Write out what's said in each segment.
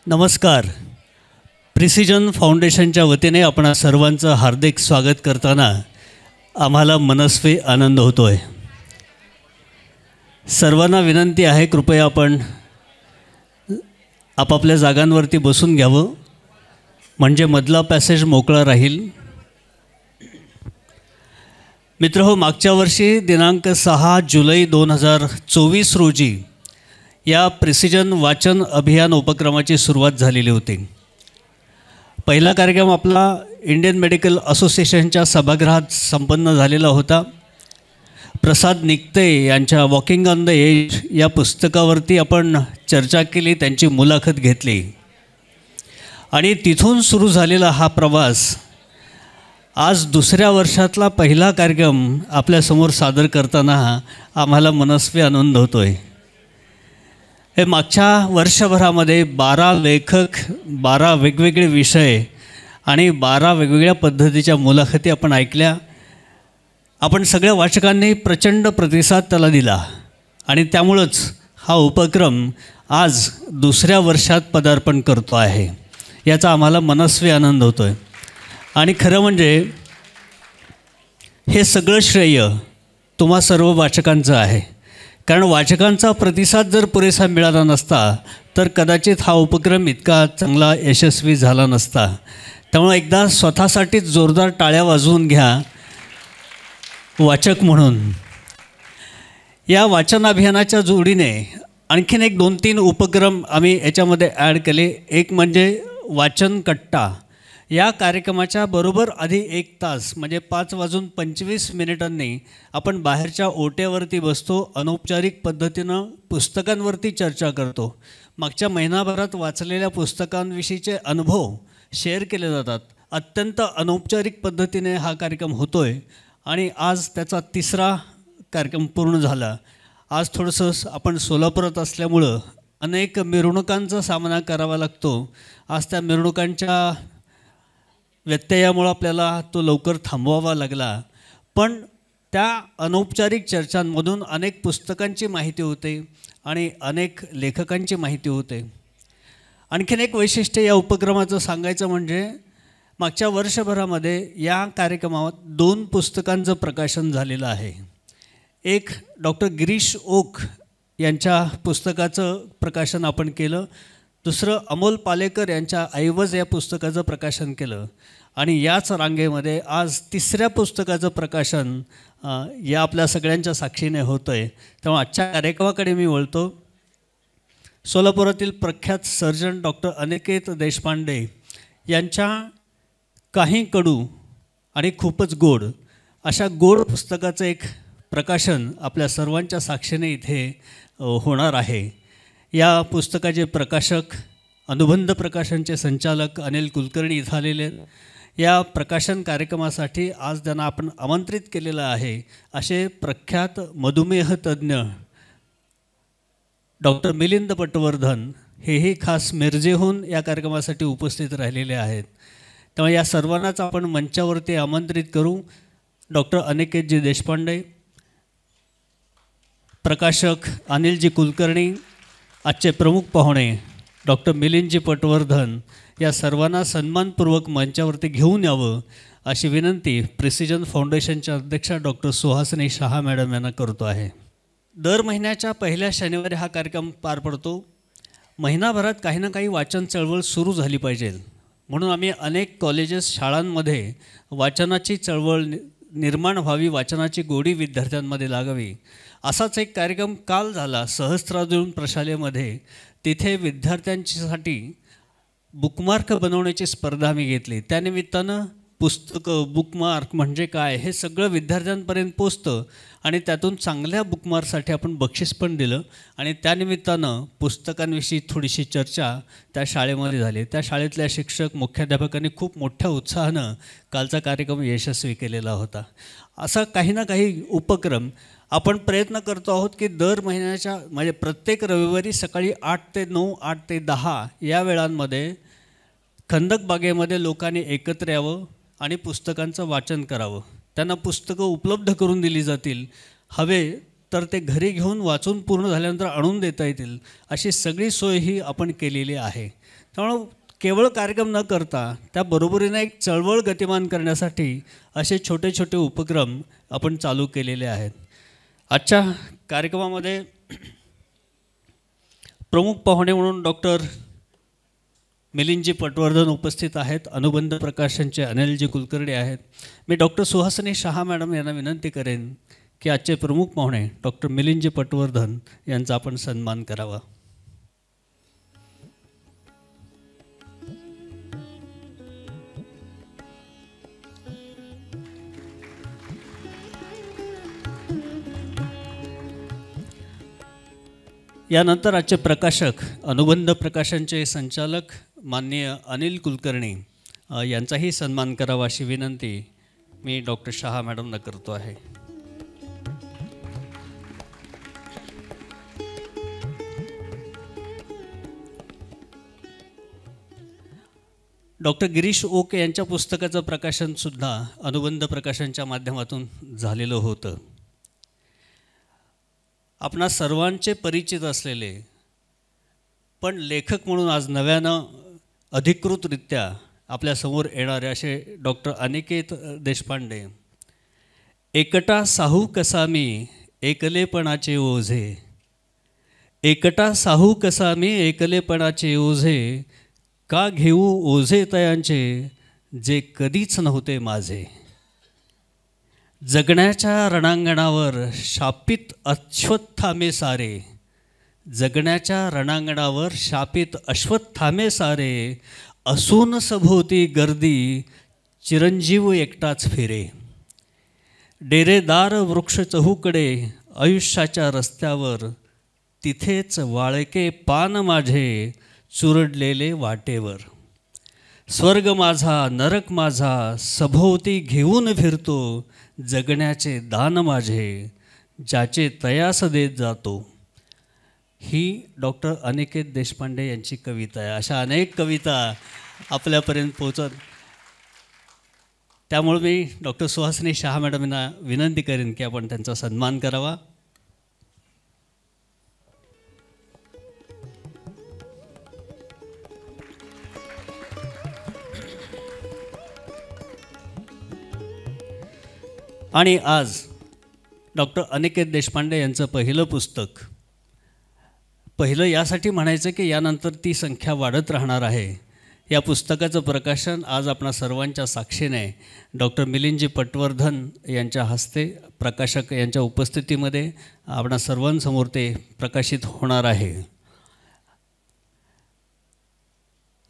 नमस्कार. प्रिसिजन फाउंडेशनच्या वतीने आपण सर्वांचं हार्दिक स्वागत करताना आम्हाला मनस्वी आनंद होतो आहे. सर्वांना विनंती आहे, कृपया आपण आपापल्या जागांवरती बसून घ्यावं, म्हणजे मधला पॅसेज मोकळा राहील. मित्रहो, मागच्या वर्षी दिनांक 6 जुलै 2024 रोजी या प्रिसिजन वाचन अभियान उपक्रमाची सुरुवात झालेली होती. पहिला कार्यक्रम आपला इंडियन मेडिकल असोसिएशनच्या सभागृहात संपन्न झालेला होता. प्रसाद निकते यांच्या वॉकिंग ऑन द एज या पुस्तकावरती आपण चर्चा केली, त्यांची मुलाखत घेतली आणि तिथून सुरू झालेला हा प्रवास आज दुसऱ्या वर्षातला पहिला कार्यक्रम आपल्यासमोर सादर करताना आम्हाला मनस्वी आनंद होतो आहे. हे मागच्या वर्षभरामध्ये 12 लेखक, 12 वेगवेगळे विषय आणि 12 वेगवेगळ्या पद्धतीच्या मुलाखती आपण ऐकल्या. आपण सगळ्या वाचकांनी प्रचंड प्रतिसाद त्याला दिला आणि त्यामुळंच हा उपक्रम आज दुसऱ्या वर्षात पदार्पण करतो आहे. याचा आम्हाला मनस्वी आनंद होतो आहे. आणि खरं म्हणजे हे सगळं श्रेय तुम्हा सर्व वाचकांचं आहे, कारण वाचकांचा प्रतिसाद जर पुरेसा मिळाला नसता तर कदाचित हा उपक्रम इतका चांगला यशस्वी झाला नसता. त्यामुळे एकदा स्वतःसाठीच जोरदार टाळ्या वाजवून घ्या वाचक म्हणून. या वाचन अभियानाच्या जोडीने आणखीन एक 2-3 उपक्रम आम्ही याच्यामध्ये ॲड केले. एक म्हणजे वाचन कट्टा. या कार्यक्रमाच्या बरोबर आधी 1 तास म्हणजे 5:25 आपण बाहेरच्या ओट्यावरती बसतो, अनौपचारिक पद्धतीनं पुस्तकांवरती चर्चा करतो. मागच्या महिनाभरात वाचलेल्या पुस्तकांविषयीचे अनुभव शेअर केले जातात. अत्यंत अनौपचारिक पद्धतीने हा कार्यक्रम होतो आहे आणि आज त्याचा 3रा कार्यक्रम पूर्ण झाला. आज थोडंसं आपण सोलापुरात असल्यामुळं अनेक मिरवणुकांचा सामना करावा लागतो. आज त्या मिरवणुकांच्या व्यत्ययामुळं आपल्याला तो लवकर थांबवावा लागला, पण त्या अनौपचारिक चर्चांमधून अनेक पुस्तकांची माहिती होते आणि अनेक लेखकांची माहिती होते. आणखीन एक वैशिष्ट्य या उपक्रमाचं सांगायचं म्हणजे मागच्या वर्षभरामध्ये या कार्यक्रमात 2 पुस्तकांचं प्रकाशन झालेलं आहे. एक डॉक्टर गिरीश ओक यांच्या पुस्तकाचं प्रकाशन आपण केलं. दुसरं अमोल पालेकर यांच्या ऐवज या पुस्तकाचं प्रकाशन केलं. आणि याच रांगेमध्ये आज 3ऱ्या पुस्तकाचं प्रकाशन या आपल्या सगळ्यांच्या साक्षीने होतं आहे. तेव्हा आजच्या कार्यक्रमाकडे मी वळतो. सोलापुरातील प्रख्यात सर्जन डॉक्टर अनिकेत देशपांडे यांच्या काही कडू आणि खूपच गोड अशा गोड पुस्तकाचं एक प्रकाशन आपल्या सर्वांच्या साक्षीने इथे होणार आहे. या पुस्तकाचे प्रकाशक, अनुबंध प्रकाशनचे संचालक अनिल कुलकर्णी इथं आलेले आहेत. या प्रकाशन कार्यक्रमासाठी आज त्यांना आपण आमंत्रित केलेलं आहे. असे प्रख्यात मधुमेह तज्ज्ञ डॉक्टर मिलिंद पटवर्धन हेही खास मिरजेहून या कार्यक्रमासाठी उपस्थित राहिलेले आहेत. त्यामुळे या सर्वांनाच आपण मंचावरती आमंत्रित करू. डॉक्टर अनिकेतजी देशपांडे, प्रकाशक अनिलजी कुलकर्णी, आजचे प्रमुख पाहुणे डॉक्टर मिलिंदजी पटवर्धन, या सर्वांना सन्मानपूर्वक मंचावरती घेऊन यावं अशी विनंती प्रिसिजन फाउंडेशनच्या अध्यक्षा डॉक्टर सुहासिनी शहा मॅडम यांना करतो आहे. दर महिन्याच्या पहिल्या शनिवारी हा कार्यक्रम पार पडतो. महिनाभरात काही ना काही वाचन चळवळ सुरू झाली पाहिजे, म्हणून आम्ही अनेक कॉलेजेस, शाळांमध्ये वाचनाची चळवळ निर्माण व्हावी, वाचनाची गोडी विद्यार्थ्यांमध्ये लागावी असाच एक कार्यक्रम काल झाला सहस्त्रार्जुन प्रशालेमध्ये. तिथे विद्यार्थ्यांसाठी बुकमार्क बनवण्याची स्पर्धा आम्ही घेतली. त्यानिमित्तानं पुस्तकं, बुकमार्क म्हणजे काय हे सगळं विद्यार्थ्यांपर्यंत पोचतं आणि त्यातून चांगल्या बुकमार्कसाठी आपण बक्षीस पण दिलं आणि त्यानिमित्तानं पुस्तकांविषयी थोडीशी चर्चा त्या शाळेमध्ये झाली. त्या शाळेतल्या शिक्षक, मुख्याध्यापकांनी खूप मोठ्या उत्साहानं कालचा कार्यक्रम यशस्वी केलेला होता. असा काही ना काही उपक्रम आपण प्रयत्न करतो आहोत की दर महिन्याच्या म्हणजे प्रत्येक रविवारी सकाळी 8 ते 9, 8 ते 10 या वेळांमध्ये खंदक बागेमध्ये लोकांनी एकत्र यावं आणि पुस्तकांचं वाचन करावं. त्यांना पुस्तकं उपलब्ध करून दिली जातील. हवे तर ते घरी घेऊन वाचून पूर्ण झाल्यानंतर आणून देता येतील अशी सगळी सोय ही आपण केलेली आहे. त्यामुळं केवळ कार्यक्रम न करता त्या बरोबरीने एक चळवळ गतिमान करण्यासाठी असे छोटे छोटे उपक्रम आपण चालू केलेले आहेत. आजच्या कार्यक्रमामध्ये प्रमुख पाहुणे म्हणून डॉक्टर मिलिंदजी पटवर्धन उपस्थित आहेत. अनुबंध प्रकाशनचे अनिलजी कुलकर्णी आहेत. मी डॉक्टर सुहासिनी शहा मॅडम यांना विनंती करेन की आजचे प्रमुख पाहुणे डॉक्टर मिलिंदजी पटवर्धन यांचा आपण सन्मान करावा. यानंतर आजचे प्रकाशक अनुबंध प्रकाशनचे संचालक माननीय अनिल कुलकर्णी यांचाही सन्मान करावा अशी विनंती मी डॉक्टर शहा मॅडमना करतो आहे. डॉक्टर गिरीश ओके यांच्या पुस्तकाचं प्रकाशनसुद्धा अनुबंध प्रकाशनच्या माध्यमातून झालेलं होतं. आपणा सर्वांचे परिचित असलेले पण लेखक म्हणून आज नव्यानं अधिकृतरित्या आपल्यासमोर येणारे असे डॉक्टर अनिकेत देशपांडे. एकटा साहू कसा मी एकलेपणाचे ओझे, एकटा साहू कसा मी एकलेपणाचे ओझे, का घेऊ ओझे तयांचे जे कधीच नव्हते माझे. जगण्याच्या रणांगणावर शापित अश्वत्थामे सारे, जगण्याच्या रणांगणावर शापित अश्वत्थामे सारे, असून सभोवती गर्दी चिरंजीव एकटाच फिरे. डेरेदार वृक्ष चहूकडे आयुष्याच्या रस्त्यावर, तिथेच वाळके पान माझे चुरडलेले वाटेवर. स्वर्ग माझा नरक माझा सभोवती घेऊन फिरतो, जगण्याचे दान माझे ज्याचे तयास देत जातो. ही डॉक्टर अनिकेत देशपांडे यांची कविता आहे. अशा अनेक कविता आपल्यापर्यंत पोहोचत. त्यामुळे मी डॉक्टर सुहासिनी शहा मॅडम यांना विनंती करेन की आपण त्यांचा सन्मान करावा. आणि आज डॉक्टर अनिकेत देशपांडे यांचं पहिलं पुस्तक, पहिलं यासाठी म्हणायचं की यानंतर ती संख्या वाढत राहणार आहे. या पुस्तकाचं प्रकाशन आज आपणा सर्वांच्या साक्षीने डॉक्टर मिलिंदजी पटवर्धन यांच्या हस्ते प्रकाशक यांच्या उपस्थितीमध्ये आपणा सर्वांसमोर ते प्रकाशित होणार आहे.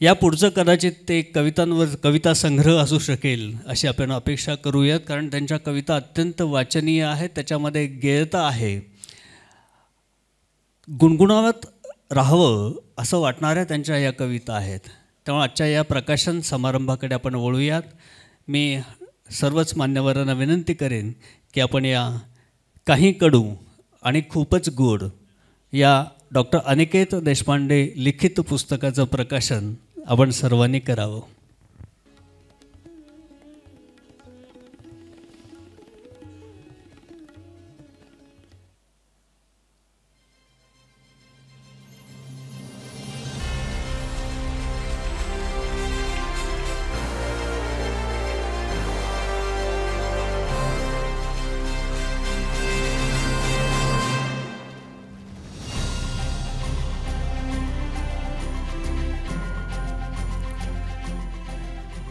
या पुढचं कदाचित ते कवितांवर कविता संग्रह असू शकेल अशी आपण अपेक्षा करूयात, कारण त्यांच्या कविता अत्यंत वाचनीय आहेत. त्याच्यामध्ये गेयता आहे. गुणगुणावत राहावं असं वाटणाऱ्या त्यांच्या या कविता आहेत. त्यामुळे आजच्या या प्रकाशन समारंभाकडे आपण वळूयात. मी सर्वच मान्यवरांना विनंती करेन की आपण या काही कडू आणि खूपच गोड या डॉक्टर अनिकेत देशपांडे लिखित पुस्तकाचं प्रकाशन आपण सर्वांनी करावं.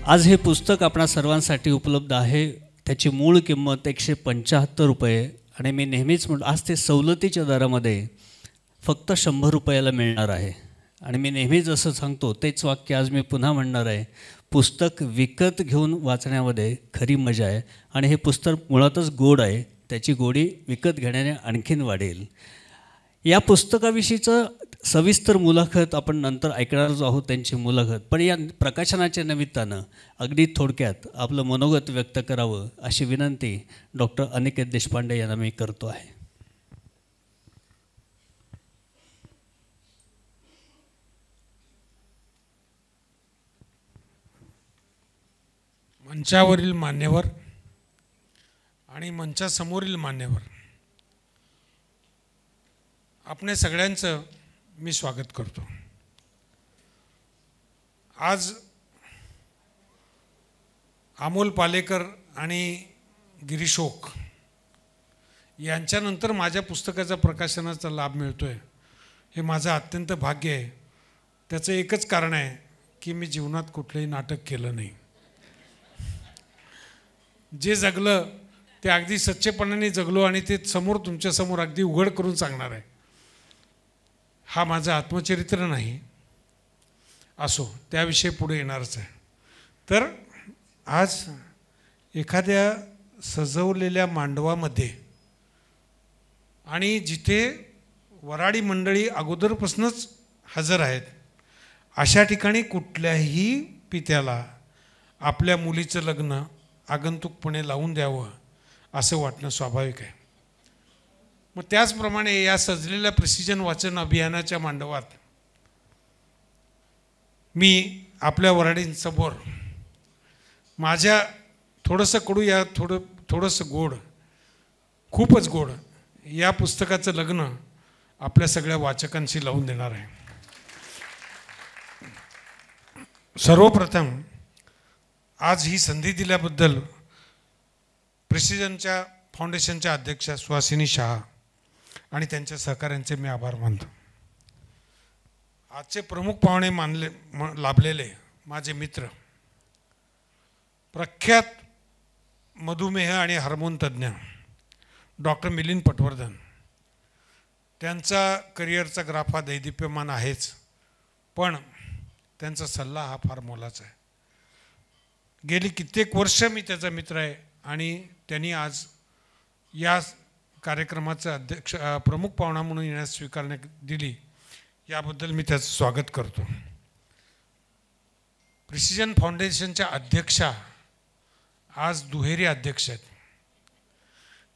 आज हे पुस्तक आपणा सर्वांसाठी उपलब्ध आहे. त्याची मूळ किंमत 175 रुपये आणि मी नेहमीच म्हणतो आज ते सवलतीच्या दरामध्ये फक्त 100 रुपयाला मिळणार आहे. आणि मी नेहमीच असं सांगतो तेच वाक्य आज मी पुन्हा म्हणणार आहे. पुस्तक विकत घेऊन वाचण्यामध्ये खरी मजा आहे आणि हे पुस्तक मुळातच गोड आहे. त्याची गोडी विकत घेण्याने आणखीन वाढेल. या पुस्तकाविषयीचं सविस्तर मुलाखत आपण नंतर ऐकणारच आहोत, त्यांची मुलाखत. पण या प्रकाशनाच्या निमित्तानं अगदी थोडक्यात आपलं मनोगत व्यक्त करावं अशी विनंती डॉक्टर अनिकेत देशपांडे यांना मी करतो आहे. मंचावरील मान्यवर आणि मंचासमोरील मान्यवर, आपणे सगळ्यांचं मी स्वागत करतो. आज अमोल पालेकर आणि गिरीश ओक यांच्यानंतर माझ्या पुस्तकाचा प्रकाशनाचा लाभ मिळतो आहे, हे माझं अत्यंत भाग्य आहे. त्याचं एकच कारण आहे की मी जीवनात कुठलंही नाटक केलं नाही. जे जगलं ते अगदी सच्चेपणाने जगलो आणि ते समोर तुमच्यासमोर अगदी उघड करून सांगणार आहे. हा माझं आत्मचरित्र नाही, असो त्याविषयी पुढे येणारच आहे. तर आज एखाद्या सजवलेल्या मांडवामध्ये आणि जिथे वराडी मंडळी अगोदरपासूनच हजर आहेत, अशा ठिकाणी कुठल्याही पित्याला आपल्या मुलीचं लग्न आगंतुकपणे लावून द्यावं असं वाटणं स्वाभाविक आहे. मग त्याचप्रमाणे या सजलेल्या प्रिसिजन वाचन अभियानाच्या मांडवात मी आपल्या वराडींसमोर माझ्या थोडंसं कडू या थोडंसं गोड, खूपच गोड या पुस्तकाचं लग्न आपल्या सगळ्या वाचकांशी लावून देणार आहे. सर्वप्रथम आज ही संधी दिल्याबद्दल प्रिसिजनच्या फाउंडेशनच्या अध्यक्षा सुहासिनी शहा आणि त्यांच्या सहकाऱ्यांचे मी आभार मानतो. आजचे प्रमुख पाहुणे लाभलेले माझे मित्र, प्रख्यात मधुमेह आणि हार्मोन तज्ज्ञ डॉक्टर मिलिंद पटवर्धन. त्यांचा करिअरचा ग्राफ हा दैदिप्यमान आहेच, पण त्यांचा सल्ला हा फार मोलाचा आहे. गेली कित्येक वर्ष मी त्याचा मित्र आहे आणि त्यांनी आज या कार्यक्रमाचं प्रमुख पाहुणा म्हणून येण्यास स्वीकारण्यात दिली, याबद्दल मी त्याचं स्वागत करतो. प्रिसिजन फाउंडेशनच्या अध्यक्षा आज दुहेरी अध्यक्ष आहेत.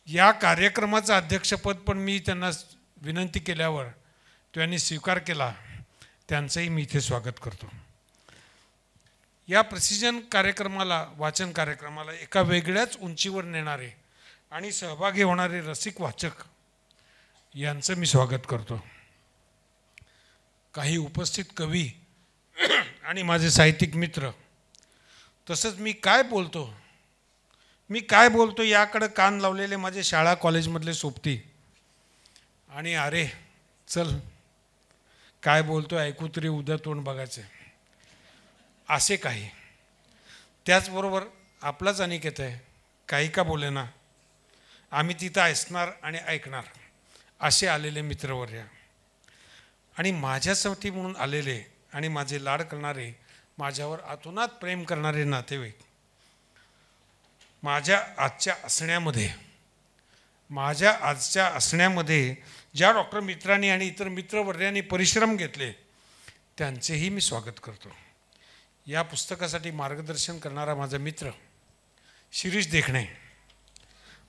या कार्यक्रमाचं अध्यक्षपद पण मी त्यांना विनंती केल्यावर त्यांनी स्वीकार केला, त्यांचंही मी इथे स्वागत करतो. या प्रिसिजन कार्यक्रमाला, वाचन कार्यक्रमाला एका वेगळ्याच उंचीवर नेणारे आणि सहभागी होणारे रसिक वाचक यांचं मी स्वागत करतो. काही उपस्थित कवी आणि माझे साहित्यिक मित्र, तसंच मी काय बोलतो याकडे कान लावलेले माझे शाळा कॉलेजमधले सोबती आणि अरे चल काय बोलतो ऐकू तरी उद्या तोंड बघायचे असे काही. त्याचबरोबर आपलाच अनिकेत आहे, काही का बोले ना, आम्ही तिथं असणार आणि ऐकणार असे आलेले मित्रवर्य आणि माझ्यासाठी म्हणून आलेले आणि माझे लाड करणारे, माझ्यावर अतोनात प्रेम करणारे नातेवाईक. माझ्या आजच्या असण्यामध्ये ज्या डॉक्टर मित्रांनी आणि इतर मित्रवर्यांनी परिश्रम घेतले त्यांचेही मी स्वागत करतो. या पुस्तकासाठी मार्गदर्शन करणारा माझा मित्र शिरीष देखणे,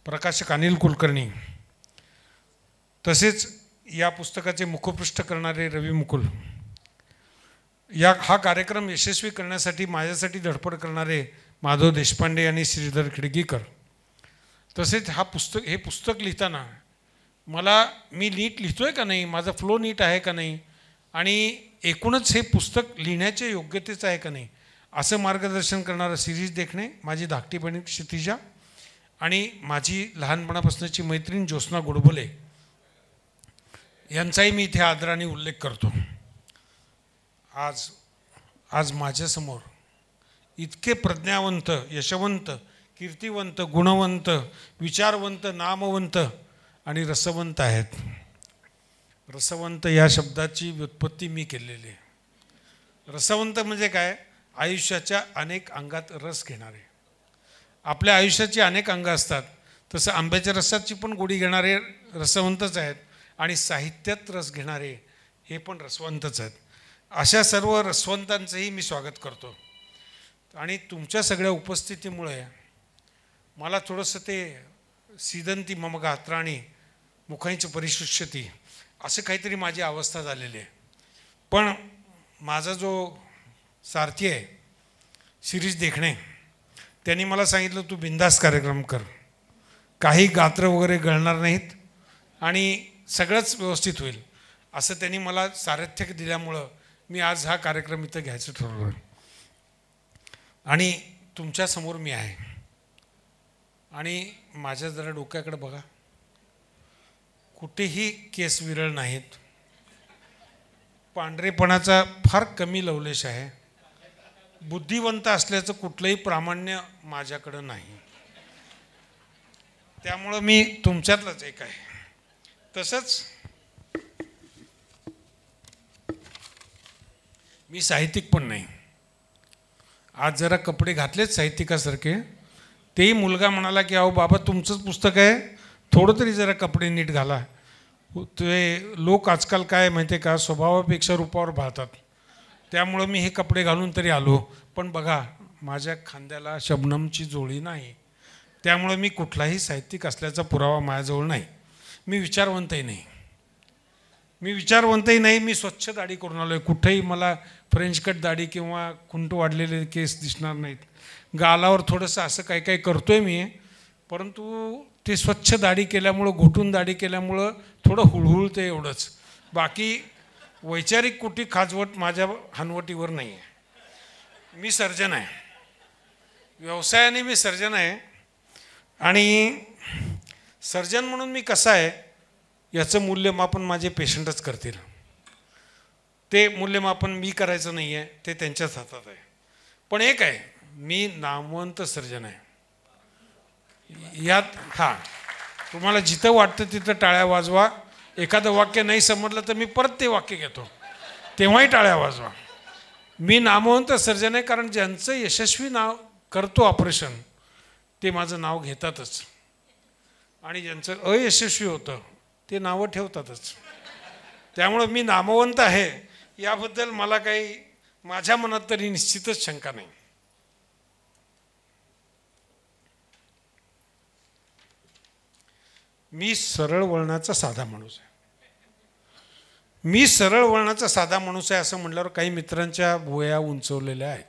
प्रकाशक अनिल कुलकर्णी, तसेच या पुस्तकाचे मुखपृष्ठ करणारे रवी मुकुल, हा कार्यक्रम यशस्वी करण्यासाठी माझ्यासाठी धडपड करणारे माधव देशपांडे आणि श्रीधर खिडगीकर, तसेच हे पुस्तक लिहिताना मी नीट लिहितोय का नाही, माझा फ्लो नीट आहे का नाही आणि एकूणच हे पुस्तक लिहिण्याच्या योग्यतेचं आहे का नाही असं मार्गदर्शन करणारं शिरीष देखणे, माझी धाकटी बहीण क्षितिजा आणि माझी लहानपणापासूनची मैत्रीण ज्योत्स्ना गोडबोले यांचाही मी इथे आदराने उल्लेख करतो. आज माझ्यासमोर इतके प्रज्ञावंत, यशवंत, कीर्तिवंत, गुणवंत, विचारवंत, नामवंत आणि रसवंत आहेत. रसवंत या शब्दाची व्युत्पत्ती मी केलेली आहे. रसवंत म्हणजे काय? आयुष्याच्या अनेक अंगात रस घेणारे. आपल्या आयुष्याची अनेक अंगं असतात, तसं आंब्याच्या रसाची पण गोडी घेणारे रसवंतच आहेत आणि साहित्यात रस घेणारे हे पण रसवंतच आहेत. अशा सर्व रसवंतांचंही मी स्वागत करतो. आणि तुमच्या सगळ्या उपस्थितीमुळे मला थोडंसं ते सीदंती मम गात्राणी मुखांची परिशुष्यती असं काहीतरी माझी अवस्था झालेली आहे. पण माझा जो सारथी आहे शिरीष देखणे, त्यांनी मला सांगितलं तू बिंदास कार्यक्रम कर, काही गात्र वगैरे गळणार नाहीत आणि सगळंच व्यवस्थित होईल असं त्यांनी मला सारथ्य दिल्यामुळं मी आज हा कार्यक्रम इथं घ्यायचं ठरवलं. आणि तुमच्यासमोर मी आहे आणि माझ्या जरा डोक्याकडे बघा, कुठेही केस विरळ नाहीत, पांढरेपणाचा फार कमी लवलेश आहे, बुद्धिवंत असल्याचं कुठलंही प्रामाण्य माझ्याकडं नाही, त्यामुळं मी तुमच्यातलंच एक आहे. तसंच मी साहित्यिक पण नाही. आज जरा कपडे घातलेच साहित्यिकासारखे, तेही मुलगा म्हणाला की अहो बाबा तुमचंच पुस्तक आहे, थोडं तरी जरा कपडे नीट घाला. ते लोक आजकाल काय माहिती आहे का, स्वभावापेक्षा रूपावर भाळतात, त्यामुळं मी हे कपडे घालून तरी आलो. पण बघा माझ्या खांद्याला शबनमची जोडी नाही, त्यामुळं मी कुठलाही साहित्यिक असल्याचा पुरावा माझ्याजवळ नाही. मी विचारवंतही नाही, मी स्वच्छ दाढी करून आलो आहे. कुठेही मला फ्रेंच कट दाढी किंवा खुंट वाढलेले केस दिसणार नाहीत. गालावर थोडंसं असं काही काही करतोय मी, परंतु ते स्वच्छ दाढी केल्यामुळं, घुटून दाढी केल्यामुळं थोडं हुळहुळते एवढंच. बाकी वैचारिक कुठे खाजवट माझ्या हनवटीवर नाही आहे. मी सर्जन आहे, व्यवसायाने मी सर्जन आहे. आणि सर्जन म्हणून मी कसा आहे याचं मूल्यमापन माझे पेशंटच करतील. ते मूल्यमापन मी करायचं नाही आहे, ते त्यांच्याच हातात आहे. पण एक आहे, मी नामवंत सर्जन आहे. यात तुम्हाला जिथं वाटतं तिथं टाळ्या वाजवा. एखादं वाक्य नाही समजलं तर मी परत ते वाक्य घेतो, तेव्हाही टाळ्या वाजवा. मी नामवंत सर्जन आहे, कारण ज्यांचं यशस्वी नाव करतो ऑपरेशन ते माझं नाव घेतातच, आणि ज्यांचं अयशस्वी होतं ते नावं ठेवतातच. त्यामुळं मी नामवंत आहे याबद्दल मला काही माझ्या मनात तरी निश्चितच शंका नाही. मी सरळ वळणाचा साधा माणूस आहे. असं म्हटल्यावर काही मित्रांच्या भुवया उंचवलेल्या आहेत.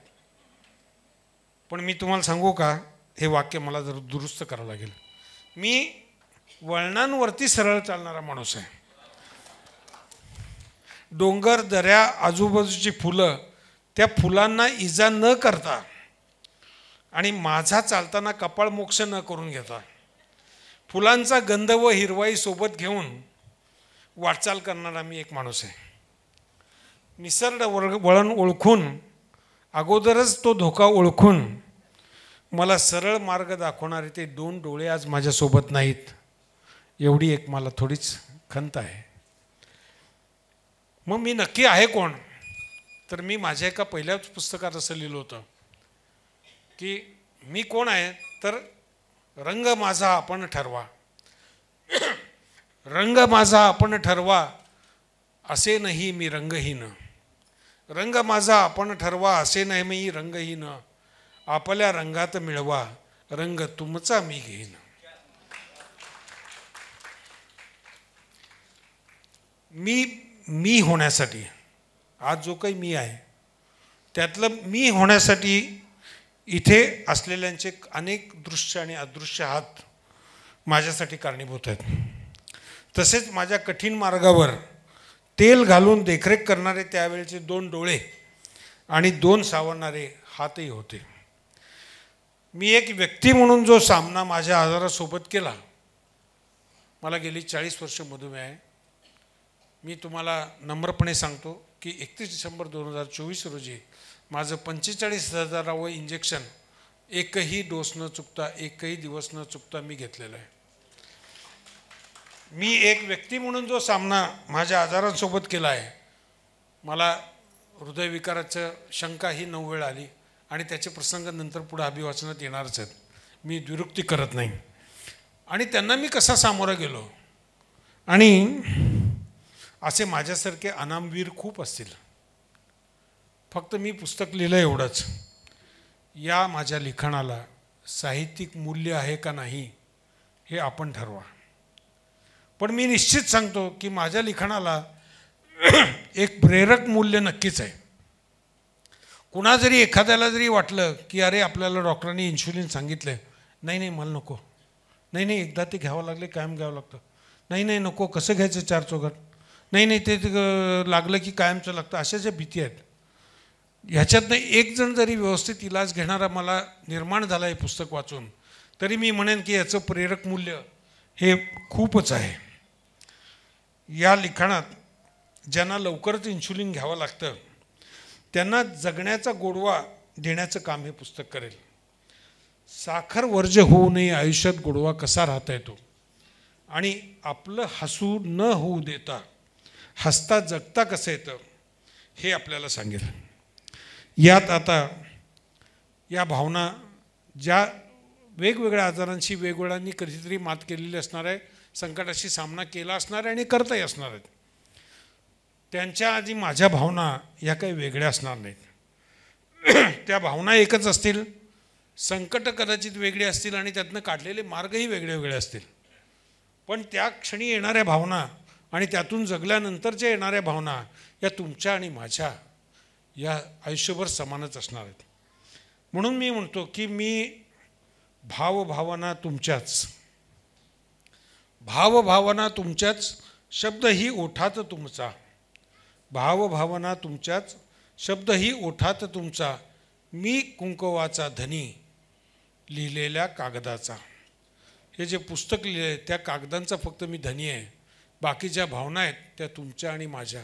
पण मी तुम्हाला सांगू का, हे वाक्य मला जर दुरुस्त करावं लागेल. मी वळणांवरती सरळ चालणारा माणूस आहे. डोंगर, दऱ्या, आजूबाजूची फुलं, त्या फुलांना इजा न करता आणि माझा चालताना कपाळ मोक्ष न करून घेता, फुलांचा गंध व हिरवाई सोबत घेऊन वाटचाल करणारा मी एक माणूस आहे. निसर्ग वळण ओळखून, अगोदरच तो धोका ओळखून मला सरळ मार्ग दाखवणारे ते दोन डोळे आज माझ्यासोबत नाहीत, एवढी एक मला थोडीच खंत आहे. मग मी नक्की आहे कोण, तर मी माझ्या एका पहिल्याच पुस्तकात असं लिहिलं होतं की मी कोण आहे, तर रंग माझा आपण ठरवा, रंग माझा आपण ठरवा, असे नाही मी रंगहीन, रंग माझा आपण ठरवा, असे नाही मी रंगहीन, आपल्या रंगात मिळवा, रंग तुमचा मी घेईन. मी होण्यासाठी, आज जो काही मी आहे त्यातलं मी होण्यासाठी इथे असलेल्यांचे अनेक दृश्य आणि अदृश्य हात माझ्यासाठी कारणीभूत आहेत. तसेच माझ्या कठीण मार्गावर तेल घालून देखरेख करणारे त्यावेळेचे दोन डोळे आणि दोन सावरणारे हातही होते. मी एक व्यक्ती म्हणून जो सामना माझ्या आजारासोबत केला, मला गेली 40 वर्ष मधुमेह आहे. मी तुम्हाला नम्रपणे सांगतो की 31 डिसेंबर 2024 रोजी माझं 45,000वे इंजेक्शन एकही डोस न चुकता, एकही दिवस न चुकता मी घेतलेलं आहे. मी एक व्यक्ती म्हणून जो सामना माझ्या आजारांसोबत केला आहे, मला हृदयविकाराचं शंका ही 9 वेळा आली आणि त्याचे प्रसंग नंतर पुढे अभिवाचनात येणारच आहेत. मी द्विरुक्ती करत नाही. आणि त्यांना मी कसा सामोरा गेलो, आणि असे माझ्यासारखे अनामवीर खूप असतील. फक्त मी पुस्तक लिहिलं एवढंच. या माझ्या लिखाणाला साहित्यिक मूल्य आहे का नाही हे आपण ठरवा. पण मी निश्चित सांगतो की माझ्या लिखाणाला एक प्रेरक मूल्य नक्कीच आहे. कुणा जरी एखाद्याला जरी वाटलं की अरे आपल्याला डॉक्टरांनी इन्शुलिन सांगितलं, नाही मला नको, नाही एकदा ते घ्यावं लागले कायम घ्यावं लागतं, नाही नको, कसं घ्यायचं 4 चौघात, नाही ते लागलं की कायमचं लागतं, अशा ज्या भीती आहेत, ह्याच्यातनं एक जण जरी व्यवस्थित इलाज घेणारा मला निर्माण झाला हे पुस्तक वाचून, तरी मी म्हणेन की याचं प्रेरक मूल्य हे खूपच आहे. या लिखाणात ज्यांना लवकरच इन्शुलिन घ्यावं लागतं त्यांना जगण्याचा गोडवा देण्याचं काम हे पुस्तक करेल. साखर वर्ज्य होऊ नये आयुष्यात गोडवा कसा राहता येतो आणि आपलं हसू न होऊ देता हसता जगता कसं येतं हे आपल्याला सांगेल. यात आता या भावना ज्या वेगवेगळ्या आजारांशी वेगवेगळ्यांनी कधीतरी मात केलेली असणार आहे, संकटाशी सामना केला असणार आहे आणि करताही असणार आहेत, त्यांच्या आधी माझ्या भावना या काही वेगळ्या असणार नाहीत. त्या भावना एकच असतील, संकट कदाचित वेगळी असतील आणि त्यातनं काढलेले मार्गही वेगळे वेगळे असतील, पण त्या क्षणी येणाऱ्या भावना आणि त्यातून जगल्यानंतरच्या येणाऱ्या भावना या तुमच्या आणि माझ्या या आयुष्यभर समानच असणार आहेत. म्हणून मी म्हणतो की मी भावभावना तुमच्याच शब्द ही ओठात तुमचा, भावभावना तुमच्याच शब्द ही ओठात तुमचा, मी कुंकवाचा धनी लिहिलेल्या कागदाचा. हे जे पुस्तक लिहिले आहे त्या कागदांचा फक्त मी धनी आहे, बाकीच्या भावना आहेत त्या तुमच्या आणि माझ्या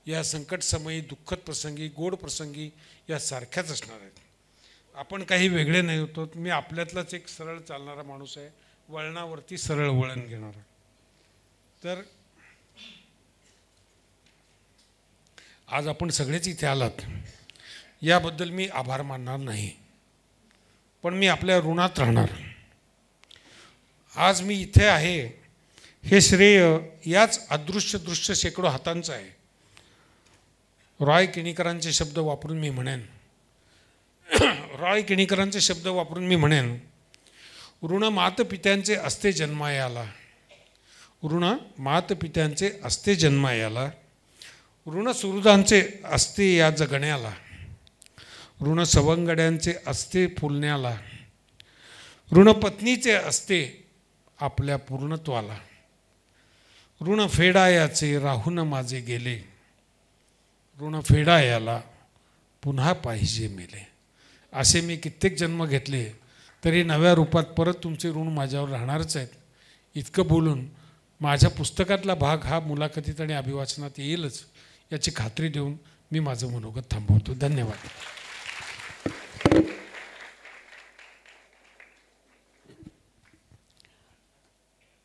या संकटसमयी, दुःखद प्रसंगी, गोड प्रसंगी या सारख्याच असणार आहेत. आपण काही वेगळे नाही होतो. मी आपल्यातलाच एक सरळ चालणारा माणूस आहे, वळणावरती सरळ वळण घेणारा. तर आज आपण सगळेच इथे आलात याबद्दल मी आभार मानणार नाही, पण मी आपल्या ऋणात राहणार. आज मी इथे आहे हे श्रेय याच अदृश्य दृश्य शेकडो हातांचं आहे. रॉय किणीकरांचे शब्द वापरून मी म्हणेन, ऋण मातपित्यांचे असते जन्मायाला, ऋण मातपित्यांचे असते जन्मायाला, ऋण सुहृदांचे असते या जगण्याला, ऋण सवंगड्यांचे असते फुलण्याला, ऋण पत्नीचे असते आपल्या पूर्णत्वाला, ऋण फेडायाचे राहून माझे गेले, ऋण फेडायाला पुन्हा पाहिजे मेले. असे मी कित्येक जन्म घेतले तरी नव्या रूपात परत तुमचे ऋण माझ्यावर राहणारच आहेत. इतकं बोलून माझ्या पुस्तकातला भाग हा मुलाखतीत आणि अभिवाचनात येईलच याची खात्री देऊन मी माझं मनोगत थांबवतो. धन्यवाद.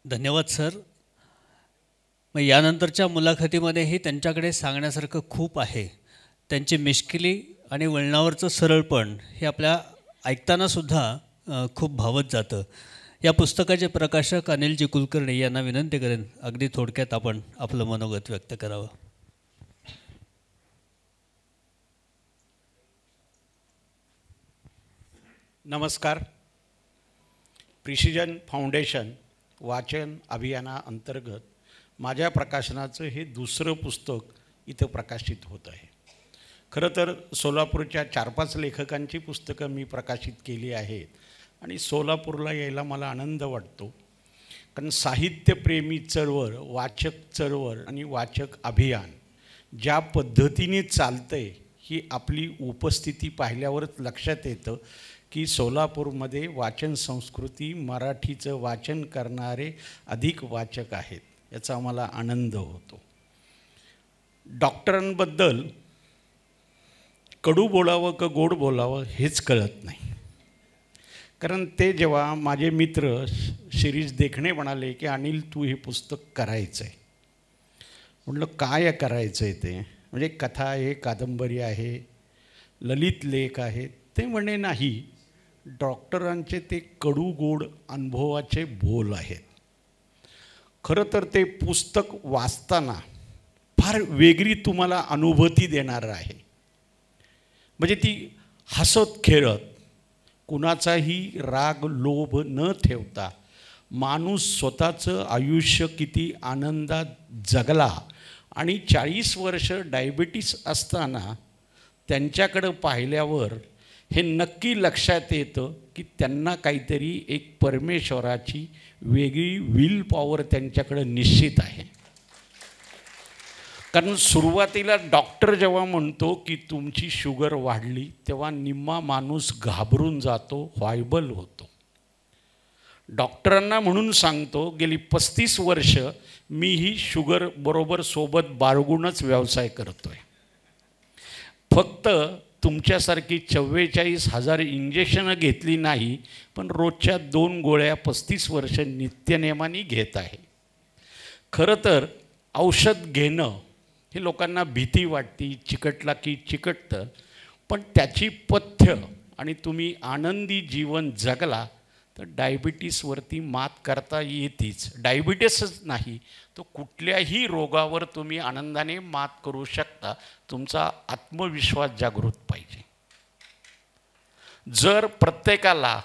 धन्यवाद सर. मग यानंतरच्या मुलाखतीमध्येही त्यांच्याकडे सांगण्यासारखं खूप आहे. त्यांची मिश्किली आणि वळणावरचं सरळपण हे आपल्या ऐकतानासुद्धा खूप भावत जातं. या पुस्तकाचे प्रकाशक अनिलजी कुलकर्णी यांना विनंती करेन अगदी थोडक्यात आपण आपलं मनोगत व्यक्त करावं. नमस्कार. प्रिसिजन फाउंडेशन वाचन अभियानाअंतर्गत माझ्या प्रकाशनाचं हे दुसरं पुस्तक इथं प्रकाशित होत आहे. खरं तर सोलापूरच्या 4-5 लेखकांची पुस्तकं मी प्रकाशित केली आहेत आणि सोलापूरला यायला मला आनंद वाटतो, कारण साहित्यप्रेमी चळवळ, वाचक चळवळ आणि वाचक अभियान ज्या पद्धतीने चालतं आहे ही आपली उपस्थिती पाहिल्यावरच लक्षात येतं की सोलापूरमध्ये वाचन संस्कृती, मराठीचं वाचन करणारे अधिक वाचक आहेत, याचा आम्हाला आनंद होतो. डॉक्टरांबद्दल कडू बोलावं का गोड बोलावं हेच कळत नाही. कारण ते जेव्हा माझे मित्र शिरीष देखणे म्हणाले की अनिल तू हे पुस्तक करायचं आहे, म्हटलं काय करायचं आहे ते, म्हणजे कथा आहे, कादंबरी आहे, ललित लेख आहे. ते म्हणे नाही, डॉक्टरांचे ते कडू गोड अनुभवाचे बोल आहेत. खरं तर ते पुस्तक वाचताना फार वेगळी तुम्हाला अनुभूती देणार आहे. म्हणजे ती हसत खेळत, कुणाचाही राग लोभ न ठेवता माणूस स्वतःचं आयुष्य किती आनंदात जगला आणि 40 वर्ष डायबिटीस असताना त्यांच्याकडं पाहिल्यावर हे नक्की लक्षात येतं की त्यांना काहीतरी एक परमेश्वराची वेगळी विल पॉवर त्यांच्याकडं निश्चित आहे. कारण सुरुवातीला डॉक्टर जेव्हा म्हणतो की तुमची शुगर वाढली, तेव्हा निम्मा माणूस घाबरून जातो, व्हायबल होतो. डॉक्टरांना म्हणून सांगतो, गेली 35 वर्ष मी ही शुगर बरोबर सोबत बाळगूनच व्यवसाय करतोय. फक्त तुमच्यासारखी 44,000 इंजेक्शनं घेतली नाही, पण रोजच्या 2 गोळ्या 35 वर्ष नित्यनेमाने घेत आहे. खरं तर औषध घेणं हे लोकांना भीती वाटते, चिकटला की चिकटतं, पण त्याची पथ्य आणि तुम्ही आनंदी जीवन जगला तर डायबिटीसवरती मात करता येतेच. डायबिटीसच नाही, तो कुठल्याही रोगावर तुम्ही आनंदाने मात करू शकता. तुमचा आत्मविश्वास जागृत पाहिजे. जर प्रत्येकाला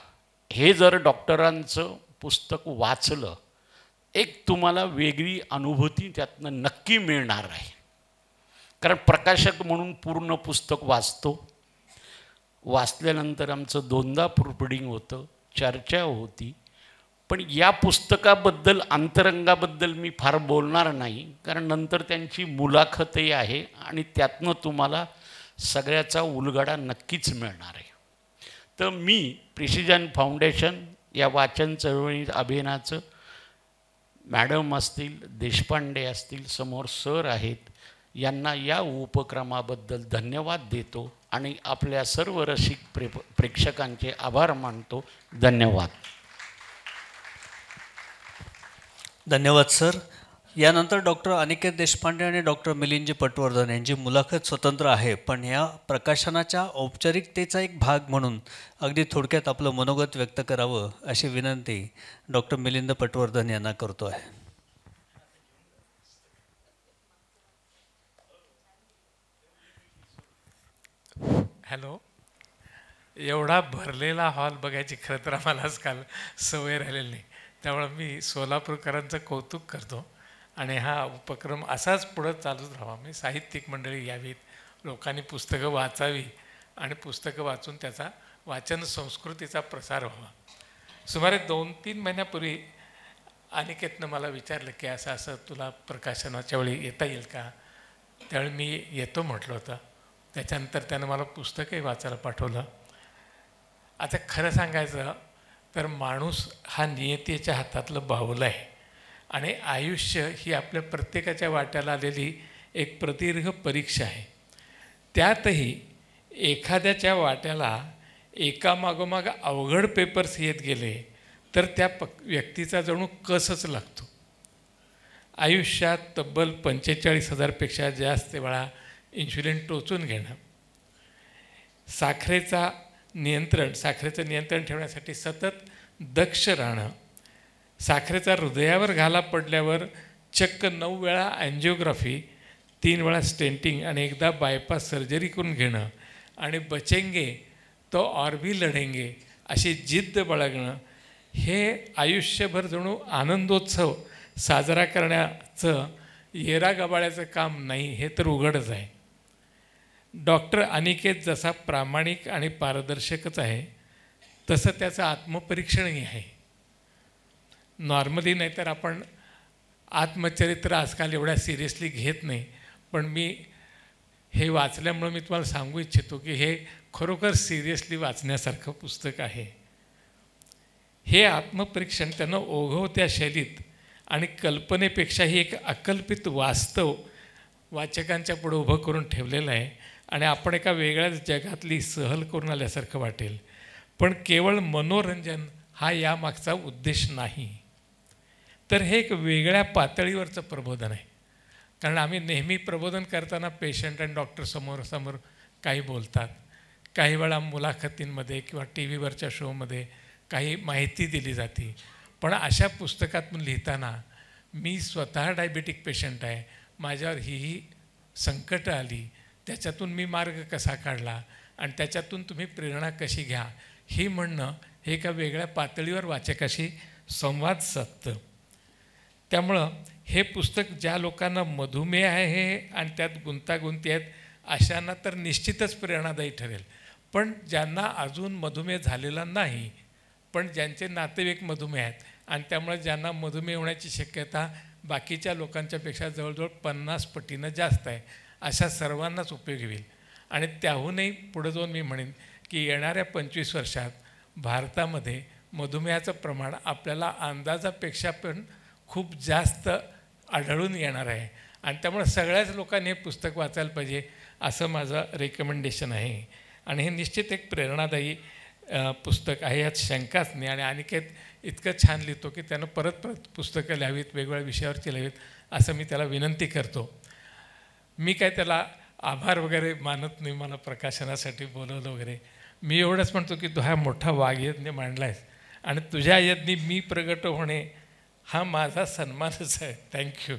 हे जर डॉक्टरांचं पुस्तक वाचलं, एक तुम्हाला वेगळी अनुभूती त्यातनं नक्की मिळणार आहे. कारण प्रकाशक म्हणून पूर्ण पुस्तक वाचतो. वाचल्यानंतर आमचं 2दा प्रूफरिडिंग होतं, चर्चा होती. पण या पुस्तकाबद्दल, अंतरंगाबद्दल मी फार बोलणार नाही, कारण नंतर त्यांची मुलाखतही आहे आणि त्यातनं तुम्हाला सगळ्याचा उलगडा नक्कीच मिळणार आहे. तर मी प्रिसिजन फाउंडेशन या वाचन चळवळी अभियानाचं मॅडम असतील, देशपांडे असतील, समोर सर आहेत, यांना या उपक्रमाबद्दल धन्यवाद देतो आणि आपल्या सर्व रसिक प्रेक्षकांचे आभार मानतो. धन्यवाद. धन्यवाद सर. यानंतर डॉक्टर अनिकेत देशपांडे आणि डॉक्टर मिलिंदजी पटवर्धन यांची मुलाखत स्वतंत्र आहे, पण या प्रकाशनाच्या औपचारिकतेचा एक भाग म्हणून अगदी थोडक्यात आपलं मनोगत व्यक्त करावं अशी विनंती डॉक्टर मिलिंद पटवर्धन यांना करतो आहे. हॅलो. एवढा भरलेला हॉल बघायची खरं तर आम्हाला आजकाल सवय राहिलेली नाही, त्यामुळं मी सोलापूरकरांचं कौतुक करतो आणि हा उपक्रम असाच पुढं चालूच राहावा. मी साहित्यिक मंडळी यावीत, लोकांनी पुस्तकं वाचावी आणि पुस्तकं वाचून त्याचा वाचन संस्कृतीचा प्रसार व्हावा. सुमारे 2-3 महिन्यापूर्वी अनिकेतनं मला विचारलं की असं असं तुला प्रकाशनाच्या वेळी येता येईल का. त्यावेळी मी येतो म्हटलं होतं. त्याच्यानंतर त्यानं मला पुस्तकही वाचायला पाठवलं. आता खरं सांगायचं तर माणूस हा नियतीच्या हातातलं बाहुलं आहे आणि आयुष्य ही आपल्या प्रत्येकाच्या वाट्याला आलेली एक प्रदीर्घ परीक्षा आहे. त्यातही एखाद्याच्या वाट्याला एकामागोमाग अवघड पेपर्स येत गेले तर त्या व्यक्तीचा जणू कसच लागतो. आयुष्यात तब्बल 45,000पेक्षा जास्त वेळा इन्शुलिन टोचून घेणं, साखरेचं नियंत्रण ठेवण्यासाठी सतत दक्ष राहणं, साखरेचा हृदयावर घाला पडल्यावर चक्क 9 वेळा अँजिओग्राफी, 3 वेळा स्टेंटिंग आणि एकदा बायपास सर्जरी करून घेणं आणि बचेंगे तो और भी लढेंगे अशी जिद्द बाळगणं, हे आयुष्यभर जणू आनंदोत्सव साजरा करण्याचं येरा गबाळ्याचं काम नाही, हे तर उघडच आहे. डॉक्टर अनिकेत जसा प्रामाणिक आणि पारदर्शकच आहे तसं त्याचं आत्मपरीक्षणही आहे. नॉर्मली नाहीतर आपण आत्मचरित्र आजकाल एवढ्या सिरियसली घेत नाही, पण मी हे वाचल्यामुळं मी तुम्हाला सांगू इच्छितो की हे खरोखर सिरियसली वाचण्यासारखं पुस्तक आहे. हे आत्मपरीक्षण त्यानं ओघवत्या शैलीत आणि कल्पनेपेक्षाही एक अकल्पित वास्तव वाचकांच्या पुढे उभं करून ठेवलेलं आहे आणि आपण एका वेगळ्याच जगातली सहल करून आल्यासारखं वाटेल. पण केवळ मनोरंजन हा यामागचा उद्देश नाही, तर हे एक वेगळ्या पातळीवरचं प्रबोधन आहे. कारण आम्ही नेहमी प्रबोधन करताना पेशंट आणि डॉक्टर समोर काही बोलतात, काही वेळा मुलाखतींमध्ये किंवा टी व्हीवरच्या शोमध्ये काही माहिती दिली जाते. पण अशा पुस्तकातून लिहिताना मी स्वतः डायबिटिक पेशंट आहे, माझ्यावर ही संकटं आली, त्याच्यातून मी मार्ग कसा काढला आणि त्याच्यातून तुम्ही प्रेरणा कशी घ्या, ही म्हणणं हे एका वेगळ्या पातळीवर वाचकाशी संवाद साधतं. त्यामुळं हे पुस्तक ज्या लोकांना मधुमेह आहे आणि त्यात गुंतागुंती आहेत अशांना तर निश्चितच प्रेरणादायी ठरेल. पण ज्यांना अजून मधुमेह झालेला नाही, पण ज्यांचे नातेवाईक मधुमेह आहेत आणि त्यामुळे ज्यांना मधुमेह होण्याची शक्यता बाकीच्या लोकांच्यापेक्षा जवळजवळ 50 पटीनं जास्त आहे. अशा सर्वांनाच उपयोगी होईल. आणि त्याहूनही पुढं जाऊन मी म्हणेन की येणाऱ्या 25 वर्षात भारतामध्ये मधुमेहाचं प्रमाण आपल्याला अंदाजापेक्षा पण खूप जास्त आढळून येणार आहे. आणि त्यामुळे सगळ्याच लोकांनी हे पुस्तक वाचायला पाहिजे असं माझं रेकमेंडेशन आहे. आणि हे निश्चित एक प्रेरणादायी पुस्तक आहे, यात शंकाच नाही. आणि अनिकेत इतकं छान लिहितो की त्यानं परत परत पुस्तकं लिहावीत, वेगवेगळ्या विषयावरची लिहावीत असं मी त्याला विनंती करतो. मी काय त्याला आभार वगैरे मानत नाही, मला प्रकाशनासाठी बोलवलं वगैरे. मी एवढंच म्हणतो की तू हा मोठा वाघयज्ञ मांडला आहेस आणि तुझ्या यज्ञी मी प्रगट होणे हा माझा सन्मानच आहे. थँक्यू.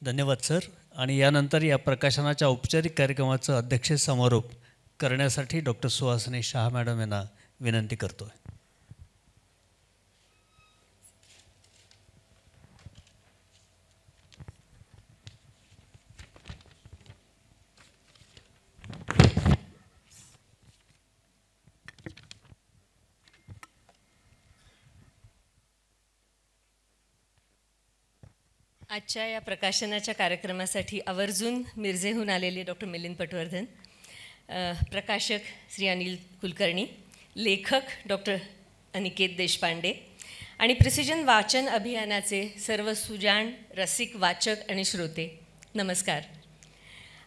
धन्यवाद सर. आणि यानंतर या प्रकाशनाच्या औपचारिक कार्यक्रमाचं अध्यक्ष समारोप करण्यासाठी डॉक्टर सुहासिनी शाह मॅडम यांना विनंती करतो आहे. आजच्या या प्रकाशनाच्या कार्यक्रमासाठी आवर्जून मिरजेहून आलेले डॉक्टर मिलिंद पटवर्धन, प्रकाशक श्री अनिल कुलकर्णी, लेखक डॉक्टर अनिकेत देशपांडे आणि प्रिसिजन वाचन अभियानाचे सर्व सुजाण रसिक वाचक आणि श्रोते, नमस्कार.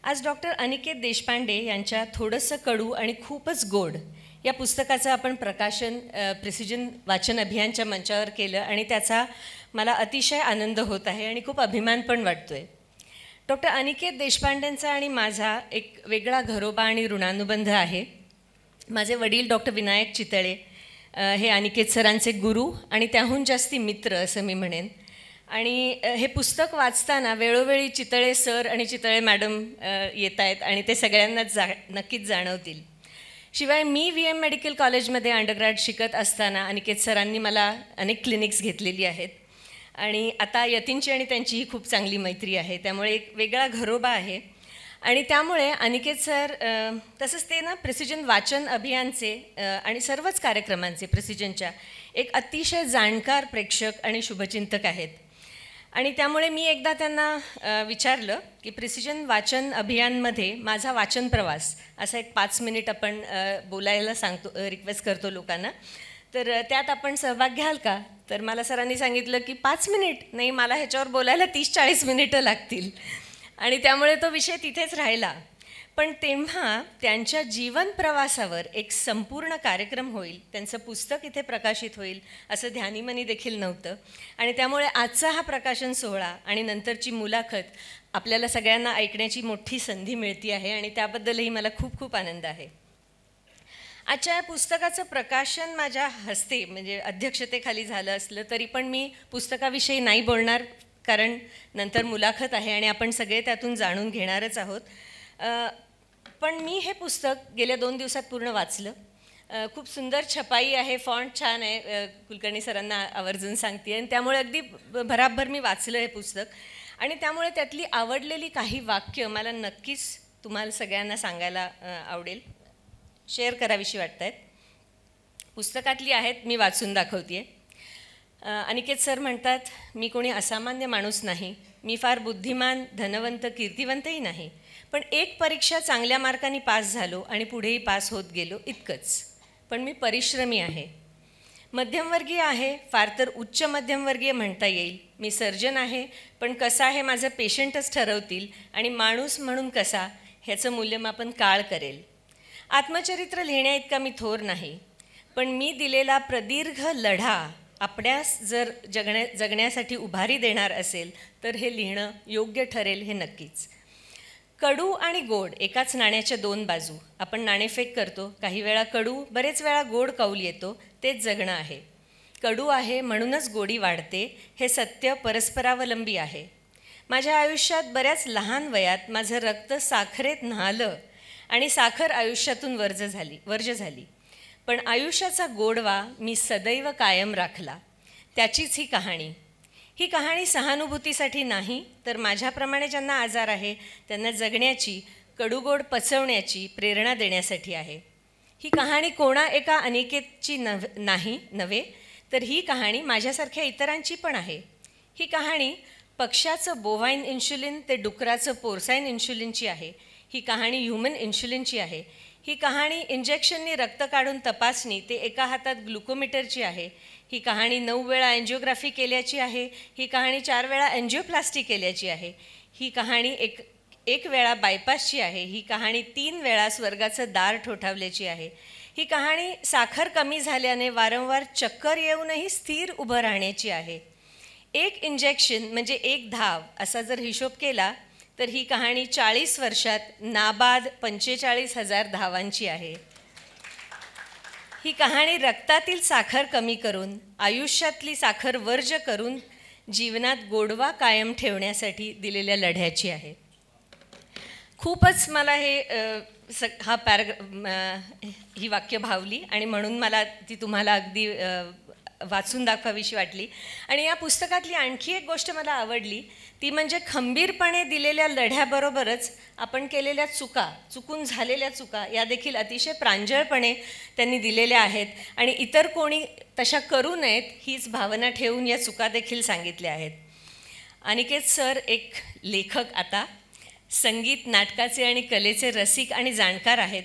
आज डॉक्टर अनिकेत देशपांडे यांच्या थोडंसं कडू आणि खूपच गोड या पुस्तकाचं आपण प्रकाशन प्रिसिजन वाचन अभियानच्या मंचावर केलं आणि त्याचा मला अतिशय आनंद होत आहे आणि खूप अभिमान पण वाटतो आहे. डॉक्टर अनिकेत देशपांडेंचा आणि माझा एक वेगळा घरोबा आणि ऋणानुबंध आहे. माझे वडील डॉक्टर विनायक चितळे हे अनिकेत सरांचे गुरु आणि त्याहून जास्ती मित्र असं मी म्हणेन. आणि हे पुस्तक वाचताना वेळोवेळी चितळे सर आणि चितळे मॅडम येत आहेत आणि ते सगळ्यांनाच नक्कीच जाणवतील. शिवाय मी VM मेडिकल कॉलेजमध्ये अंडरग्रॅड शिकत असताना अनिकेत सरांनी मला अनेक क्लिनिक्स घेतलेली आहेत आणि आता यतीनची आणि त्यांचीही खूप चांगली मैत्री आहे. त्यामुळे एक वेगळा घरोबा आहे. आणि त्यामुळे अनिकेत सर तसंच ते ना प्रिसिजन वाचन अभियानचे आणि सर्वच कार्यक्रमांचे प्रिसिजनच्या एक अतिशय जाणकार प्रेक्षक आणि शुभचिंतक आहेत. आणि त्यामुळे मी एकदा त्यांना विचारलं की प्रिसिजन वाचन अभियानमध्ये माझा वाचन प्रवास असा एक 5 मिनिट आपण बोलायला सांगतो, रिक्वेस्ट करतो लोकांना, तर त्यात आपण सहभाग घ्याल का? तर मला सरांनी सांगितलं की 5 मिनिट नाही, मला ह्याच्यावर बोलायला 30-40 मिनिटं लागतील. आणि त्यामुळे तो विषय तिथेच राहिला. पण तेव्हा त्यांच्या जीवन प्रवासावर एक संपूर्ण कार्यक्रम होईल, त्यांचं पुस्तक इथे प्रकाशित होईल असं ध्यानीमनी देखील नव्हतं. आणि त्यामुळे आजचा हा प्रकाशन सोहळा आणि नंतरची मुलाखत आपल्याला सगळ्यांना ऐकण्याची मोठी संधी मिळती आहे आणि त्याबद्दलही मला खूप खूप आनंद आहे. आजच्या या पुस्तकाचं प्रकाशन माझ्या हस्ते म्हणजे अध्यक्षतेखाली झालं असलं तरी पण मी पुस्तकाविषयी नाही बोलणार, कारण नंतर मुलाखत आहे आणि आपण सगळे त्यातून जाणून घेणारच आहोत. पण मी हे पुस्तक गेल्या 2 दिवसात पूर्ण वाचलं. खूप सुंदर छपाई आहे, फॉन्ट छान आहे, कुलकर्णी सरांना आवर्जून सांगते. आणि त्यामुळे अगदी भराभर मी वाचलं हे पुस्तक. आणि त्यामुळे त्यातली आवडलेली काही वाक्य मला नक्कीच तुम्हाला सगळ्यांना सांगायला आवडेल, शेअर करावीशी वाटत आहेत. पुस्तकातली आहेत, मी वाचून दाखवते आहे. अनिकेत सर म्हणतात, मी कोणी असामान्य माणूस नाही, मी फार बुद्धिमान, धनवंत, कीर्तिवंतही नाही, पण एक परीक्षा चांगल्या मार्कांनी पास झालो आणि पुढेही पास होत गेलो, इतकंच. पण मी परिश्रमी आहे, मध्यमवर्गीय आहे, फार तर उच्च मध्यमवर्गीय म्हणता येईल. मी सर्जन आहे, पण कसा आहे माझं पेशंटच ठरवतील आणि माणूस म्हणून कसा ह्याचं मूल्यमापन काळ करेल. आत्मचरित्र लिहिण्या इतका मी थोर नाही, पण मी दिलेला प्रदीर्घ लढा आपल्यास जर जगण्यासाठी उभारी देणार असेल तर हे लिहिणं योग्य ठरेल हे नक्कीच. कडू आणि गोड एकाच नाण्याच्या 2 बाजू. आपण नाणेफेक करतो, काही वेळा कडू, बरेच वेळा गोड कौल येतो, तेच जगणं आहे. कडू आहे म्हणूनच गोडी वाढते, हे सत्य परस्परावलंबी आहे. माझ्या आयुष्यात बऱ्याच लहान वयात माझं रक्त साखरेत न्हालं आणि साखर आयुष्यातून वर्ज झाली. पण आयुष्याचा गोडवा मी सदैव कायम राखला. त्याचीच ही कहाणी. ही कहाणी सहानुभूतीसाठी नाही, तर माझ्याप्रमाणे ज्यांना आजार आहे त्यांना जगण्याची, कडूगोड पचवण्याची प्रेरणा देण्यासाठी आहे. ही कहाणी कोणा एका अनिकेतची नव्हे, तर ही कहाणी माझ्यासारख्या इतरांची पण आहे. ही कहाणी पक्ष्याचं बोवाईन इन्शुलिन ते डुकराचं पोर्साईन इन्शुलिनची आहे. ही कहाणी ह्युमन इन्शुलिनची आहे. ही कहाणी इंजेक्शननी रक्त काढून तपासणी ते एका हातात ग्लुकोमीटरची आहे. ही कहाणी 9 वेळा एन्जिओग्राफी केल्याची आहे. ही कहाणी 4 वेळा एन्जिओप्लास्टी केल्याची आहे. ही कहाणी एक वेळा बायपासची आहे. ही कहाणी 3 वेळा स्वर्गाचं दार ठोठावल्याची आहे. ही कहाणी साखर कमी झाल्याने वारंवार चक्कर येऊनही स्थिर उभं राहण्याची आहे. 1 इंजेक्शन म्हणजे 1 धाव असा जर हिशोब केला तर ही कहाणी 40 वर्षात नाबाद 45,000 धावांची आहे. ही कहाणी रक्तातील साखर कमी करून, आयुष्यातली साखर वर्ज करून जीवनात गोडवा कायम ठेवण्यासाठी दिलेल्या लढ्याची आहे. खूपच मला ही वाक्य भावली आणि म्हणून मला ती तुम्हाला अगदी वाचून दाखवावीशी वाटली. आणि या पुस्तकातली आणखी एक गोष्ट मला आवडली, ती म्हणजे खंबीरपणे दिलेल्या लढ्याबरोबरच आपण केलेल्या चुकून झालेल्या चुका या देखील अतिशय प्रांजळपणे त्यांनी दिलेल्या आहेत. आणि इतर कोणी तशा करू नयेत हीच भावना ठेवून या चुका देखील सांगितल्या आहेत. अनिकेत सर एक लेखक, आता संगीत, नाटकाचे आणि कलेचे रसिक आणि जाणकार आहेत.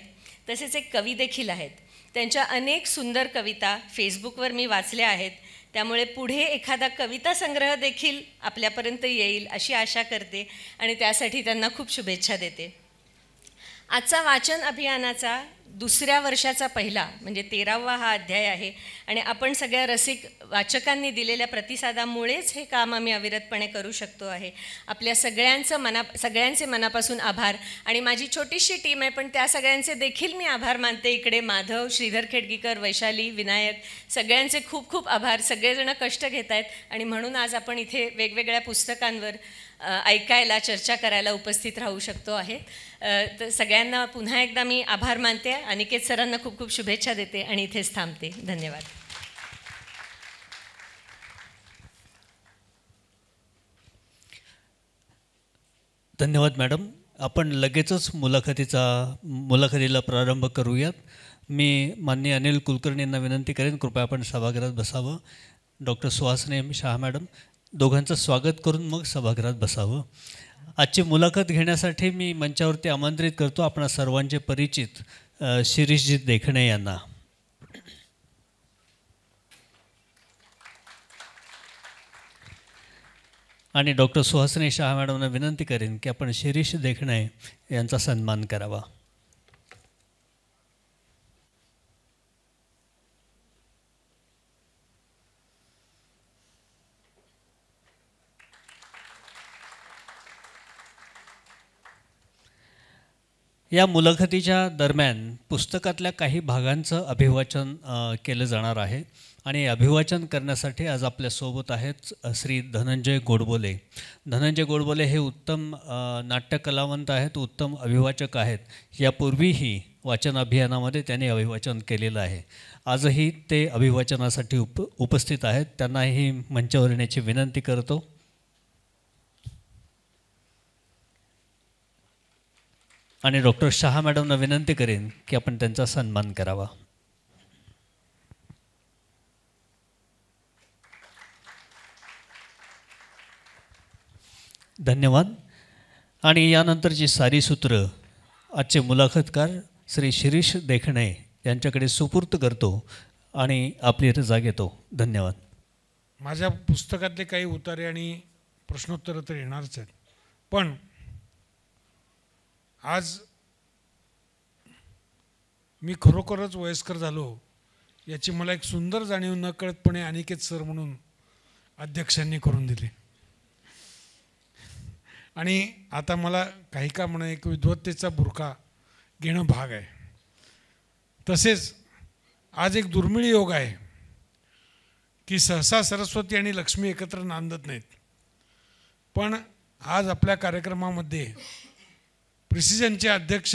तसेच एक कवी देखील आहेत. त्यांच्या अनेक सुंदर कविता फेसबुकवर मी वाचल्या आहेत. त्यामुळे पुढे एखादा कविता संग्रह देखील आपल्यापर्यंत येईल अशी आशा करते आणि त्यासाठी त्यांना खूप शुभेच्छा देते. आजचा वाचन अभियानाचा 2ऱ्या वर्षाचा पहिला म्हणजे 13वा हा अध्याय आहे. आणि आपण सगळ्या रसिक वाचकांनी दिलेल्या प्रतिसादामुळेच हे काम आम्ही अविरतपणे करू शकतो आहे. आपल्या सगळ्यांचे मनापासून आभार. आणि माझी छोटीशी टीम आहे पण त्या सगळ्यांचे देखील मी आभार मानते. इकडे माधव, श्रीधर खेडगीकर, वैशाली, विनायक, सगळ्यांचे खूप खूप आभार. सगळेजण कष्ट घेत आहेत आणि म्हणून आज आपण इथे वेगवेगळ्या पुस्तकांवर ऐकायला, चर्चा करायला उपस्थित राहू शकतो आहे. तर सगळ्यांना पुन्हा एकदा मी आभार मानते. अनिकेत सरांना खूप खूप शुभेच्छा देते आणि इथेच थांबते. धन्यवाद. धन्यवाद मॅडम. आपण लगेचच मुलाखतीला प्रारंभ करूयात. मी माननीय अनिल कुलकर्णींना विनंती करेन, कृपया आपण सभागृहात बसावं. डॉक्टर सुहासिनी शाह मॅडम, दोघांचं स्वागत करून मग सभागृहात बसावं. आजची मुलाखत घेण्यासाठी मी मंचावरती आमंत्रित करतो आपणा सर्वांचे परिचित शिरीषजी देखणे यांना. आणि डॉक्टर सुहासिनी शाह मॅडमना विनंती करेन की आपण शिरीष देखणे यांचा सन्मान करावा. या मुलाखतीच्या दरम्यान पुस्तकातल्या काही भागांचं अभिवाचन केलं जाणार आहे. आणि अभिवाचन करण्यासाठी आज आपल्यासोबत आहेत श्री धनंजय गोडबोले. धनंजय गोडबोले हे उत्तम नाट्यकलावंत आहेत, उत्तम अभिवाचक आहेत. यापूर्वीही वाचन अभियानामध्ये त्यांनी अभिवाचन केलेलं आहे. आजही ते अभिवाचनासाठी उपस्थित आहेत. त्यांनाही मंचावर येण्याची विनंती करतो. आणि डॉक्टर शाह मॅडमना विनंती करेन की आपण त्यांचा सन्मान करावा. धन्यवाद. आणि यानंतरची सारी सूत्र आजचे मुलाखतकार श्री शिरीष देखणे यांच्याकडे सुपूर्त करतो आणि आपली रजा घेतो. धन्यवाद. माझ्या पुस्तकातले काही उतारे आणि प्रश्नोत्तरं तर येणारच आहेत, पण आज मी खरोखरच वयस्कर झालो याची मला एक सुंदर जाणीव नकळतपणे अनिकेत सर म्हणून अध्यक्षांनी करून दिली. आणि आता मला काही का म्हणा एक विद्वत्तेचा बुरखा घेणं भाग आहे. तसेच आज एक दुर्मिळ योग आहे की सहसा सरस्वती आणि लक्ष्मी एकत्र नांदत नाहीत, पण आज आपल्या कार्यक्रमामध्ये प्रिसिजनचे अध्यक्ष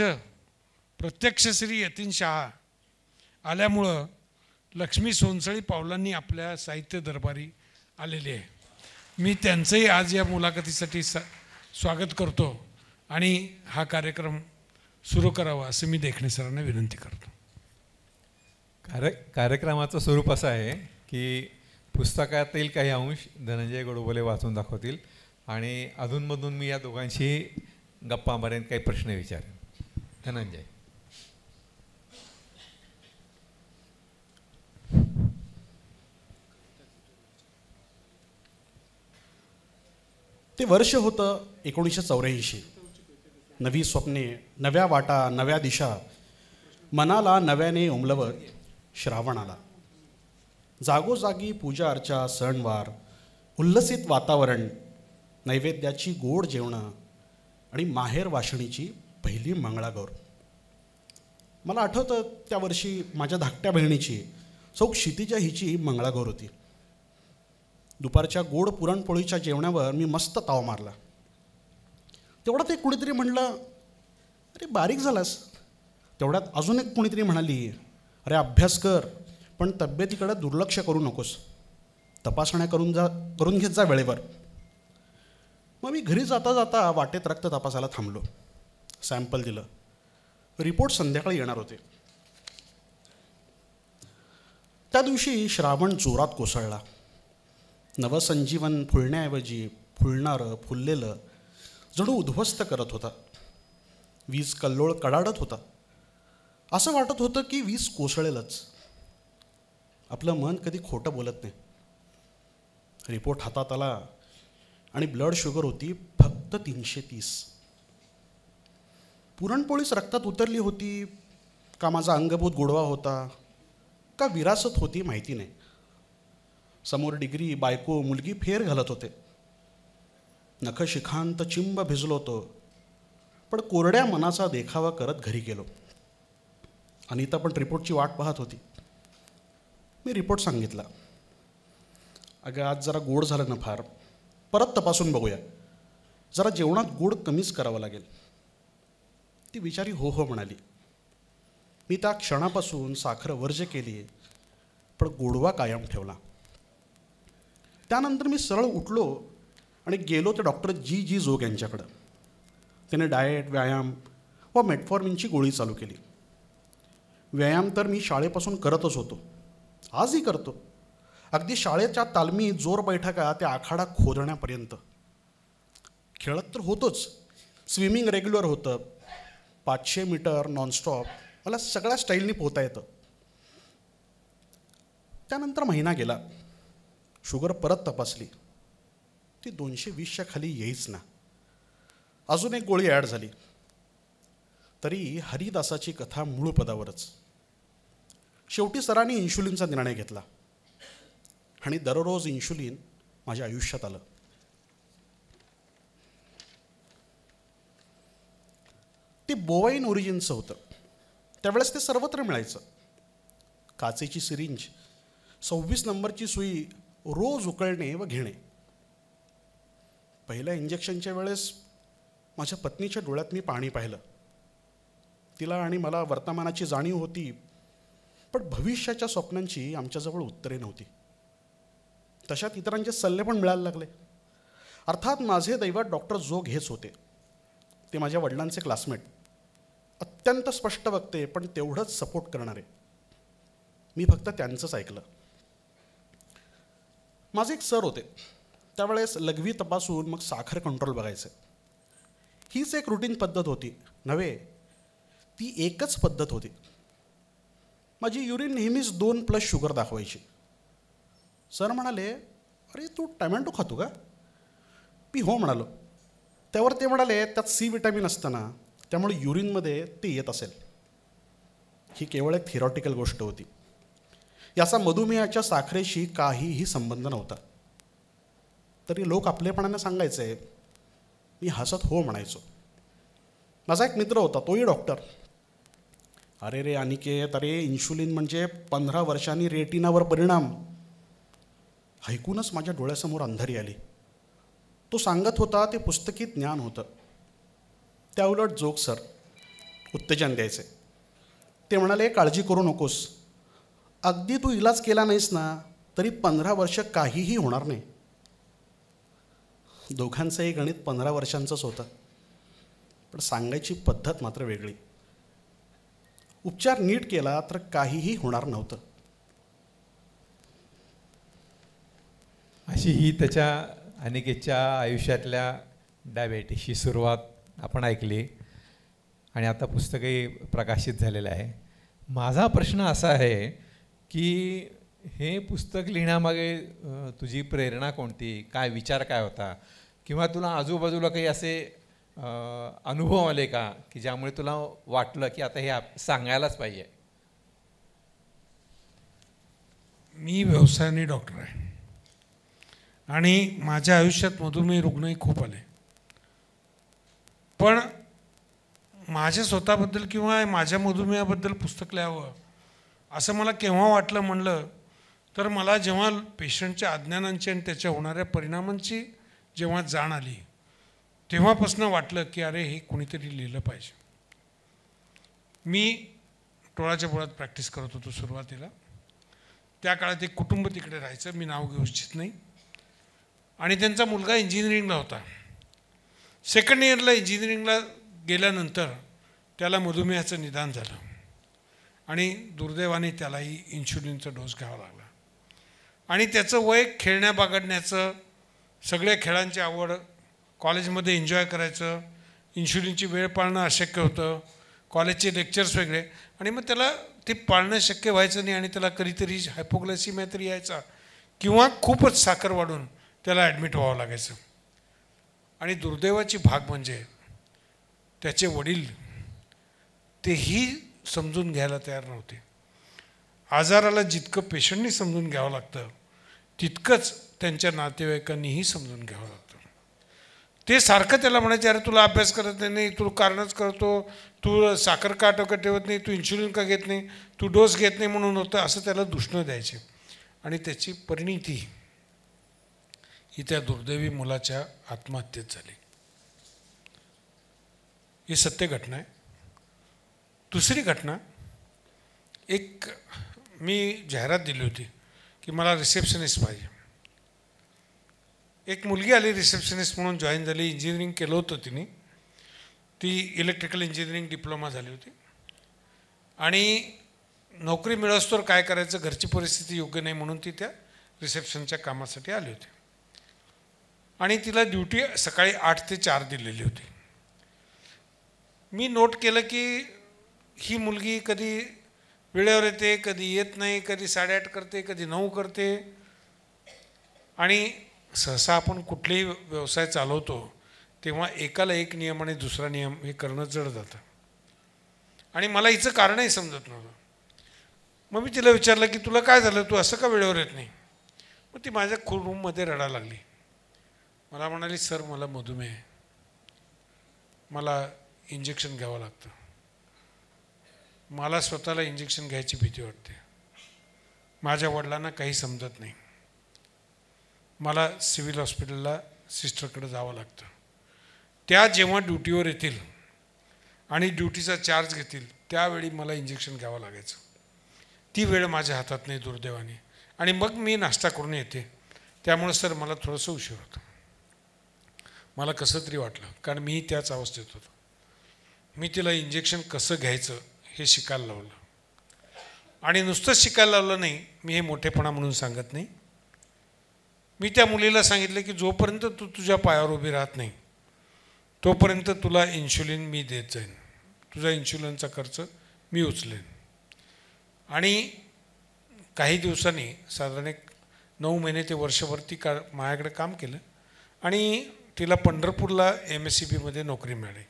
प्रत्यक्ष श्री यतीन शाह आल्यामुळं लक्ष्मी सोनसळी पावलांनी आपल्या साहित्य दरबारी आलेले आहे. मी त्यांचंही आज या मुलाखतीसाठी स्वागत करतो आणि हा कार्यक्रम सुरू करावा असं मी देखणे सरांना विनंती करतो. कार्यक्रमाचं स्वरूप असं आहे की पुस्तकातील काही अंश धनंजय गोडबोले वाचून दाखवतील आणि अधूनमधून मी या दोघांशी गप्पा मारेन, काही प्रश्न विचारेन. धनंजय. ते वर्ष होतं 1984. नवी स्वप्ने, नव्या वाटा, नव्या दिशा मनाला नव्याने उमलवत श्रावण आला. जागोजागी पूजा अर्चा, सणवार, उल्लसित वातावरण, नैवेद्याची गोड जेवणं आणि माहेर वाशिणीची पहिली मंगळागौर. मला आठवतं त्या वर्षी माझ्या धाकट्या बहिणीची सौ क्षितिजा हिची मंगळागौर होती. दुपारच्या गोड पुरणपोळीच्या जेवणावर मी मस्त ताव मारला. तेवढ्यात ते कुणीतरी म्हणलं, अरे बारीक झालास. तेवढ्यात अजून एक कुणीतरी म्हणाली, अरे अभ्यास कर पण तब्येतीकडे दुर्लक्ष करू नकोस, तपासण्या करून घेत जा वेळेवर. मग मी घरी जाता जाता वाटेत रक्त तपासायला थांबलो. सॅम्पल दिलं. रिपोर्ट संध्याकाळी येणार होते. त्या दिवशी श्रावण जोरात कोसळला. नवसंजीवन फुलण्याऐवजी फुलणारं, फुललेलं जणू उद्ध्वस्त करत होता. वीज कल्लोळ कडाडत होता. असं वाटत होतं की वीज कोसळेलच. आपलं मन कधी खोटं बोलत नाही. रिपोर्ट हातात आला आणि ब्लड शुगर होती फक्त 330. पुरणपोळीच रक्तात उतरली होती का माझा अंगभूत गोडवा होता का विरासत होती माहिती नाही. समोर डिग्री, बायको, मुलगी फेर घालत होते. नखशिखांत चिंब भिजलो होतो, पण कोरड्या मनाचा देखावा करत घरी गेलो. अनिता पण रिपोर्टची वाट पाहत होती. मी रिपोर्ट सांगितला. अगं आज जरा गोड झालं ना फार, परत तपासून बघूया, जरा जेवणात गोड कमीच करावं लागेल. ती बिचारी हो हो म्हणाली. मी त्या क्षणापासून साखर वर्ज्य केली, पण गोडवा कायम ठेवला. त्यानंतर मी सरळ उठलो आणि गेलो ते डॉक्टर जी जोग यांच्याकडं. त्याने डाएट, व्यायाम व मेटफॉर्मिनची गोळी चालू केली. व्यायाम तर मी शाळेपासून करतच होतो, आजही करतो. अगदी शाळेच्या तालमी, जोर बैठका ते आखाडा खोदण्यापर्यंत. खेळत तर होतोच. स्विमिंग रेग्युलर होतं. 500 मीटर नॉनस्टॉप मला सगळ्या स्टाईलनी पोहता येतं. त्यानंतर महिना गेला. शुगर परत तपासली. ती 220च्या खाली येईच ना. अजून एक गोळी ॲड झाली. तरी हरिदासाची कथा मूळ पदावरच. शेवटी सरांनी इन्शुलिनचा निर्णय घेतला आणि दररोज इन्शुलिन माझ्या आयुष्यात आलं. ते बोवाईन ओरिजिनचं होतं. त्यावेळेस ते सर्वत्र मिळायचं. काचेची सिरिंज, 26 नंबरची सुई, रोज उकळणे व घेणे. पहिल्या इंजेक्शनच्या वेळेस माझ्या पत्नीच्या डोळ्यात मी पाणी पाहिलं. तिला आणि मला वर्तमानाची जाणीव होती, पण भविष्याच्या स्वप्नांची आमच्याजवळ उत्तरे नव्हती. तशात इतरांचे सल्ले पण मिळायला लागले. अर्थात माझे दैवत डॉक्टर जोग हेच होते. ते माझ्या वडिलांचे क्लासमेट. अत्यंत स्पष्ट वक्ते, पण तेवढंच सपोर्ट करणारे. मी फक्त त्यांचंच ऐकलं. माझे एक सर होते. त्यावेळेस लघवी तपासून मग साखर कंट्रोल बघायचे. हीच एक रुटीन पद्धत होती नव्हे, ती एकच पद्धत होती. माझी युरिन नेहमीच 2+ शुगर दाखवायची. सर म्हणाले, अरे तू टमॅटो खातो का? मी हो म्हणालो. त्यावर ते म्हणाले, त्यात C विटॅमिन असतं ना, त्यामुळे युरिनमध्ये ते येत असेल. ही केवळ एक थिरॉटिकल गोष्ट होती. याचा मधुमेहाच्या साखरेशी काहीही संबंध नव्हता. तरी लोक आपलेपणाने सांगायचे. मी हसत हो म्हणायचो. माझा एक मित्र होता, तोही डॉक्टर. अरे रे अनिकेत, अरे इन्शुलिन म्हणजे 15 वर्षांनी रेटिनावर परिणाम. ऐकूनच माझ्या डोळ्यासमोर अंधारी आली. तो सांगत होता ते पुस्तकी ज्ञान होतं. त्याउलट जोग सर उत्तेजन द्यायचे. ते म्हणाले, काळजी करू नकोस, अगदी तू इलाज केला नाहीस ना तरी 15 वर्ष काहीही होणार नाही. दोघांचंही गणित 15 वर्षांचंच होतं, पण सांगायची पद्धत मात्र वेगळी. उपचार नीट केला तर काहीही होणार नव्हतं. अशी ही त्याच्या अनिकेतच्या आयुष्यातल्या डायबेटिसची सुरुवात आपण ऐकली आणि आता पुस्तकही प्रकाशित झालेलं आहे. माझा प्रश्न असा आहे की हे पुस्तक लिहिण्यामागे तुझी प्रेरणा कोणती, काय विचार काय होता, किंवा तुला आजूबाजूला काही असे अनुभव आले का की ज्यामुळे तुला वाटलं की आता हे सांगायलाच पाहिजे? मी व्यवसायाने डॉक्टर आहे आणि माझ्या आयुष्यात मधुमेह रुग्णही खूप आले, पण माझ्या स्वतःबद्दल किंवा माझ्या मधुमेहाबद्दल पुस्तक लिहावं असं मला केव्हा वाटलं म्हणलं तर मला जेव्हा पेशंटच्या अज्ञानांची आणि त्याच्या होणाऱ्या परिणामांची जेव्हा जाण आली तेव्हापासून वाटलं की अरे हे कोणीतरी लिहिलं पाहिजे. मी टोळाच्या बोळात प्रॅक्टिस करत होतो सुरुवातीला. त्या काळात एक कुटुंब तिकडे राहायचं, मी नाव घेऊ इच्छित नाही, आणि त्यांचा मुलगा इंजिनिअरिंगला होता. सेकंड इयरला इंजिनिअरिंगला गेल्यानंतर त्याला मधुमेहाचं निदान झालं आणि दुर्दैवाने त्यालाही इन्शुलिनचा डोस घ्यावा लागला. आणि त्याचं वय खेळण्या बागडण्याचं, सगळ्या खेळांची आवड, कॉलेजमध्ये एन्जॉय करायचं, इन्शुलिनची वेळ पाळणं अशक्य होतं, कॉलेजचे लेक्चर्स वेगळे, आणि मग त्याला ते पाळणं शक्य व्हायचं नाही आणि त्याला कधीतरी हायपोग्लायसिमिया तरी यायचा किंवा खूपच साखर वाढून त्याला ॲडमिट व्हावं लागायचं. आणि दुर्दैवाची भाग म्हणजे त्याचे वडील तेही समजून घ्यायला तयार नव्हते. आजाराला जितकं पेशंटनी समजून घ्यावं लागतं तितकंच त्यांच्या नातेवाईकांनीही समजून घ्यावं लागतं. ते सारखं त्याला म्हणायचे, अरे तुला अभ्यास करत नाही, तू कारणच करतो, तू साखर का टोकं ठेवत नाही, तू इन्शुलिन का घेत नाही, तू डोस घेत नाही म्हणून होतं, असं त्याला दूषणं द्यायचे. आणि त्याची परिणिती ही त्या दुर्दैवी मुलाच्या आत्महत्येत झाली. ही सत्य घटना आहे. दुसरी घटना, एक मी जाहिरात दिली होती की मला रिसेप्शनिस्ट पाहिजे. एक मुलगी आली रिसेप्शनिस्ट म्हणून, जॉईन झाली, इंजिनिअरिंग केलं होतं तिने, ती इलेक्ट्रिकल इंजिनिअरिंग डिप्लोमा झाली होती आणि नोकरी मिळवस्तोवर काय करायचं, घरची परिस्थिती योग्य नाही म्हणून ती त्या रिसेप्शनच्या कामासाठी आली होती. आणि तिला ड्युटी सकाळी 8 ते 4 दिलेली होती. मी नोट केलं की ही मुलगी कधी वेळेवर येते, कधी येत नाही, कधी 8:30 करते, कधी 9 करते. आणि सहसा आपण कुठलेही व्यवसाय चालवतो तेव्हा एकाला एक नियम आणि दुसरा नियम हे करणं जड जातं. आणि मला हिचं कारणही समजत नव्हतं. मग मी तिला विचारलं की तुला काय झालं, तू असं का वेळेवर येत नाही? मग ती माझ्या रूममध्ये रडायला लागली. मला म्हणाली, सर मला मधुमेह आहे, मला इंजेक्शन घ्यावं लागतं, मला स्वतःला इंजेक्शन घ्यायची भीती वाटते, माझ्या वडिलांना काही समजत नाही, मला सिव्हिल हॉस्पिटलला सिस्टरकडे जावं लागतं. त्या जेव्हा ड्युटीवर येतील आणि ड्युटीचा चार्ज घेतील त्यावेळी मला इंजेक्शन घ्यावं लागायचं. ती वेळ माझ्या हातात नाही दुर्दैवाने. आणि मग मी नाश्ता करून येते, त्यामुळे सर मला थोडंसं उशीर होतं. मला कसं तरी वाटलं, कारण मी त्याच अवस्थेत होतो. मी तिला इंजेक्शन कसं घ्यायचं हे शिकायला लावलं. आणि नुसतंच शिकायला लावलं नाही, मी हे मोठेपणा म्हणून सांगत नाही. मी त्या मुलीला सांगितलं की जोपर्यंत तू तुझ्या पायावर उभी राहत नाही तोपर्यंत तुला इन्शुलिन मी देत जाईन, तुझा इन्शुलिनचा खर्च मी उचलेन. आणि काही दिवसांनी, साधारण एक 9 महिने ते वर्षभर ती माझ्याकडे काम केलं आणि तिला पंढरपूरला MSCBमध्ये नोकरी मिळाली.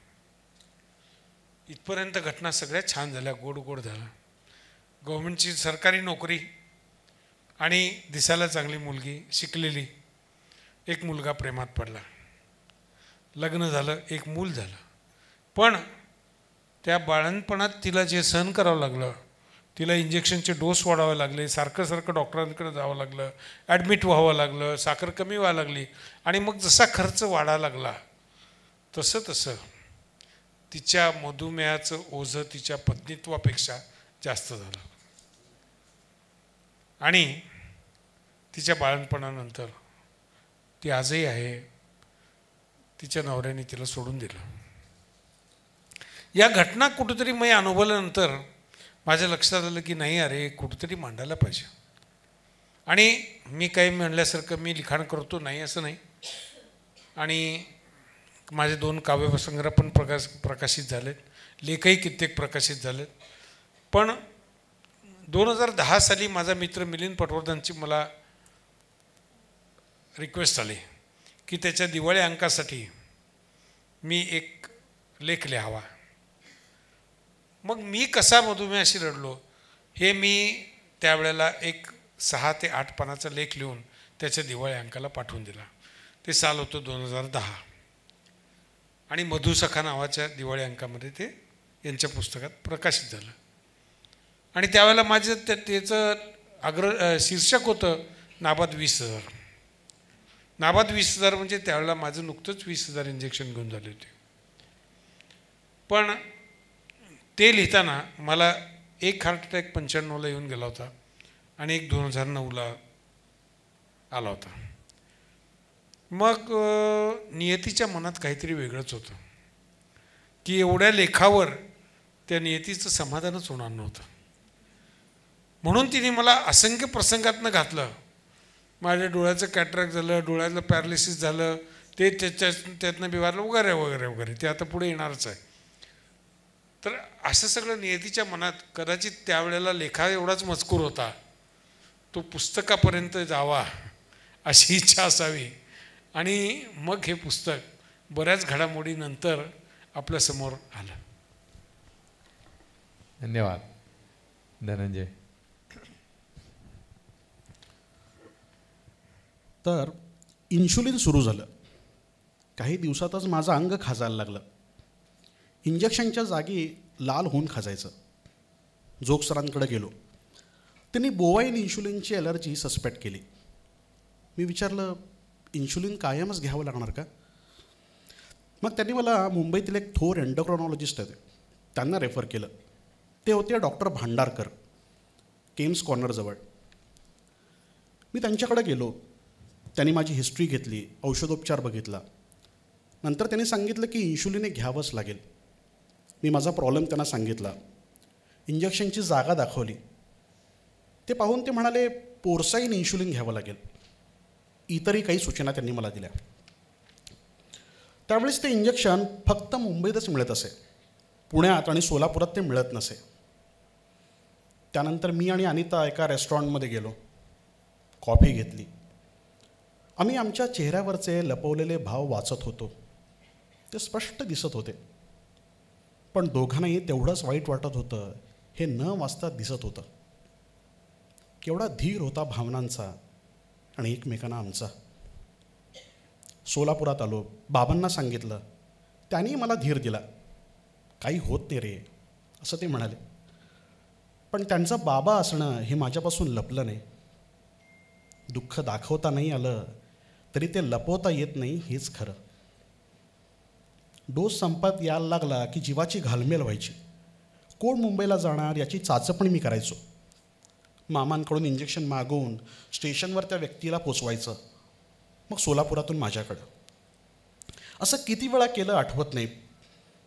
इथपर्यंत घटना सगळ्या छान झाल्या, गोड गोड झाल्या. गव्हर्नमेंटची सरकारी नोकरी आणि दिसायला चांगली मुलगी, शिकलेली. एक मुलगा प्रेमात पडला, लग्न झालं, एक मूल झालं. पण त्या बाळणपणात तिला जे सहन करावं लागलं, तिला इंजेक्शनचे डोस वाढावे लागले, सारखं डॉक्टरांकडे जावं लागलं, ॲडमिट व्हावं लागलं, साखर कमी व्हायला लागली. आणि मग जसा खर्च वाढायला लागला तसं तिच्या मधुमेहाचं ओझं तिच्या पत्नीत्वापेक्षा जास्त झालं. आणि तिच्या बाळणपणानंतर ती आजही आहे, तिच्या नवऱ्याने तिला सोडून दिलं. या घटना कुठेतरी मी अनुभवल्यानंतर माझ्या लक्षात आलं की नाही अरे कुठंतरी मांडायला पाहिजे. आणि मी काही म्हणल्यासारखं मी लिखाण करतो नाही असं नाही. आणि माझे 2 काव्यसंग्रह पण प्रकाशित झालेत, लेखही कित्येक प्रकाशित झालेत. पण 2010 साली माझा मित्र मिलिंद पटवर्धनची मला रिक्वेस्ट आली की त्याच्या दिवाळी अंकासाठी मी एक लेख लिहावा. मग मी कसा मधुमेहाशी लढलो हे मी त्यावेळेला एक 6 ते 8 पानाचा लेख लिहून त्याच्या दिवाळी अंकाला पाठवून दिला. ते साल होतं 2010 आणि मधुसखा नावाच्या दिवाळी अंकामध्ये ते यांच्या पुस्तकात प्रकाशित झालं. आणि त्यावेळेला माझं त्याचं शीर्षक होतं नाबाद 20,000. नाबाद 20,000 म्हणजे त्यावेळेला माझं नुकतंच 20,000 इंजेक्शन घेऊन झाले होते. पण ते लिहिताना मला एक हार्ट अटॅक 95ला येऊन गेला होता आणि एक 2009ला आला होता. मग नियतीच्या मनात काहीतरी वेगळंच होतं की एवढ्या लेखावर त्या नियतीचं समाधानच होणार नव्हतं. म्हणून तिने मला असंख्य प्रसंगातनं घातलं. माझ्या डोळ्याचं कॅटरॅक्ट झालं, डोळ्याचं पॅरालिसिस झालं, ते त्यातनं बिवारलं वगैरे वगैरे वगैरे, ते आता पुढे येणारच आहे. तर असं सगळं नियतीच्या मनात कदाचित त्यावेळेला लेखा एवढाच मजकूर होता, तो पुस्तकापर्यंत जावा अशी इच्छा असावी. आणि मग हे पुस्तक बऱ्याच घडामोडीनंतर आपल्यासमोर आलं. धन्यवाद धनंजय. तर इन्शुलिन सुरू झालं. काही दिवसातच माझं अंग खाजायला लागलं. इंजेक्शनच्या जागी लाल होऊन खाजायचं. जोग सरांकडे गेलो. त्यांनी बोवाईन इन्शुलिनची ॲलर्जी सस्पेक्ट केली. मी विचारलं इन्शुलिन कायमच घ्यावं लागणार का? मग त्यांनी मला मुंबईतील एक थोर एंडोक्रोनॉलॉजिस्ट होते त्यांना रेफर केलं. ते होते डॉक्टर भांडारकर, केम्स कॉर्नरजवळ. मी त्यांच्याकडे गेलो. त्यांनी माझी हिस्ट्री घेतली, औषधोपचार बघितला. नंतर त्यांनी सांगितलं की इन्शुलिन घ्यावंच लागेल. मी माझा प्रॉब्लेम त्यांना सांगितला. इंजेक्शनची जागा दाखवली. ते पाहून ते म्हणाले पोर्साईन इन्शुलिन घ्यावं लागेल. इतरही काही सूचना त्यांनी मला दिल्या. त्यावेळेस ते इंजेक्शन फक्त मुंबईतच मिळत असे, पुण्यात आणि सोलापुरात ते मिळत नसे. त्यानंतर मी आणि अनिता एका रेस्टॉरंटमध्ये गेलो. कॉफी घेतली. आम्ही आमच्या चेहऱ्यावरचे लपवलेले भाव वाचत होतो. ते स्पष्ट दिसत होते. पण दोघांनाही तेवढंच वाईट वाटत होतं हे न वाचता दिसत होतं. केवढा धीर होता भावनांचा आणि एकमेकांना आमचा. सोलापुरात आलो. बाबांना सांगितलं. त्यांनी मला धीर दिला. काही होत नाही रे असं ते म्हणाले. पण त्यांचं बाबा असणं हे माझ्यापासून लपलं नाही. दुःख दाखवता नाही आलं तरी ते लपवता येत नाही हेच खरं. डोस संपत यायला लागला की जीवाची घालमेल व्हायची. कोण मुंबईला जाणार याची चाचपणी मी करायचो. मामांकडून इंजेक्शन मागवून स्टेशनवर त्या व्यक्तीला पोचवायचं, मग सोलापुरातून माझ्याकडं. असं किती वेळा केलं आठवत नाही,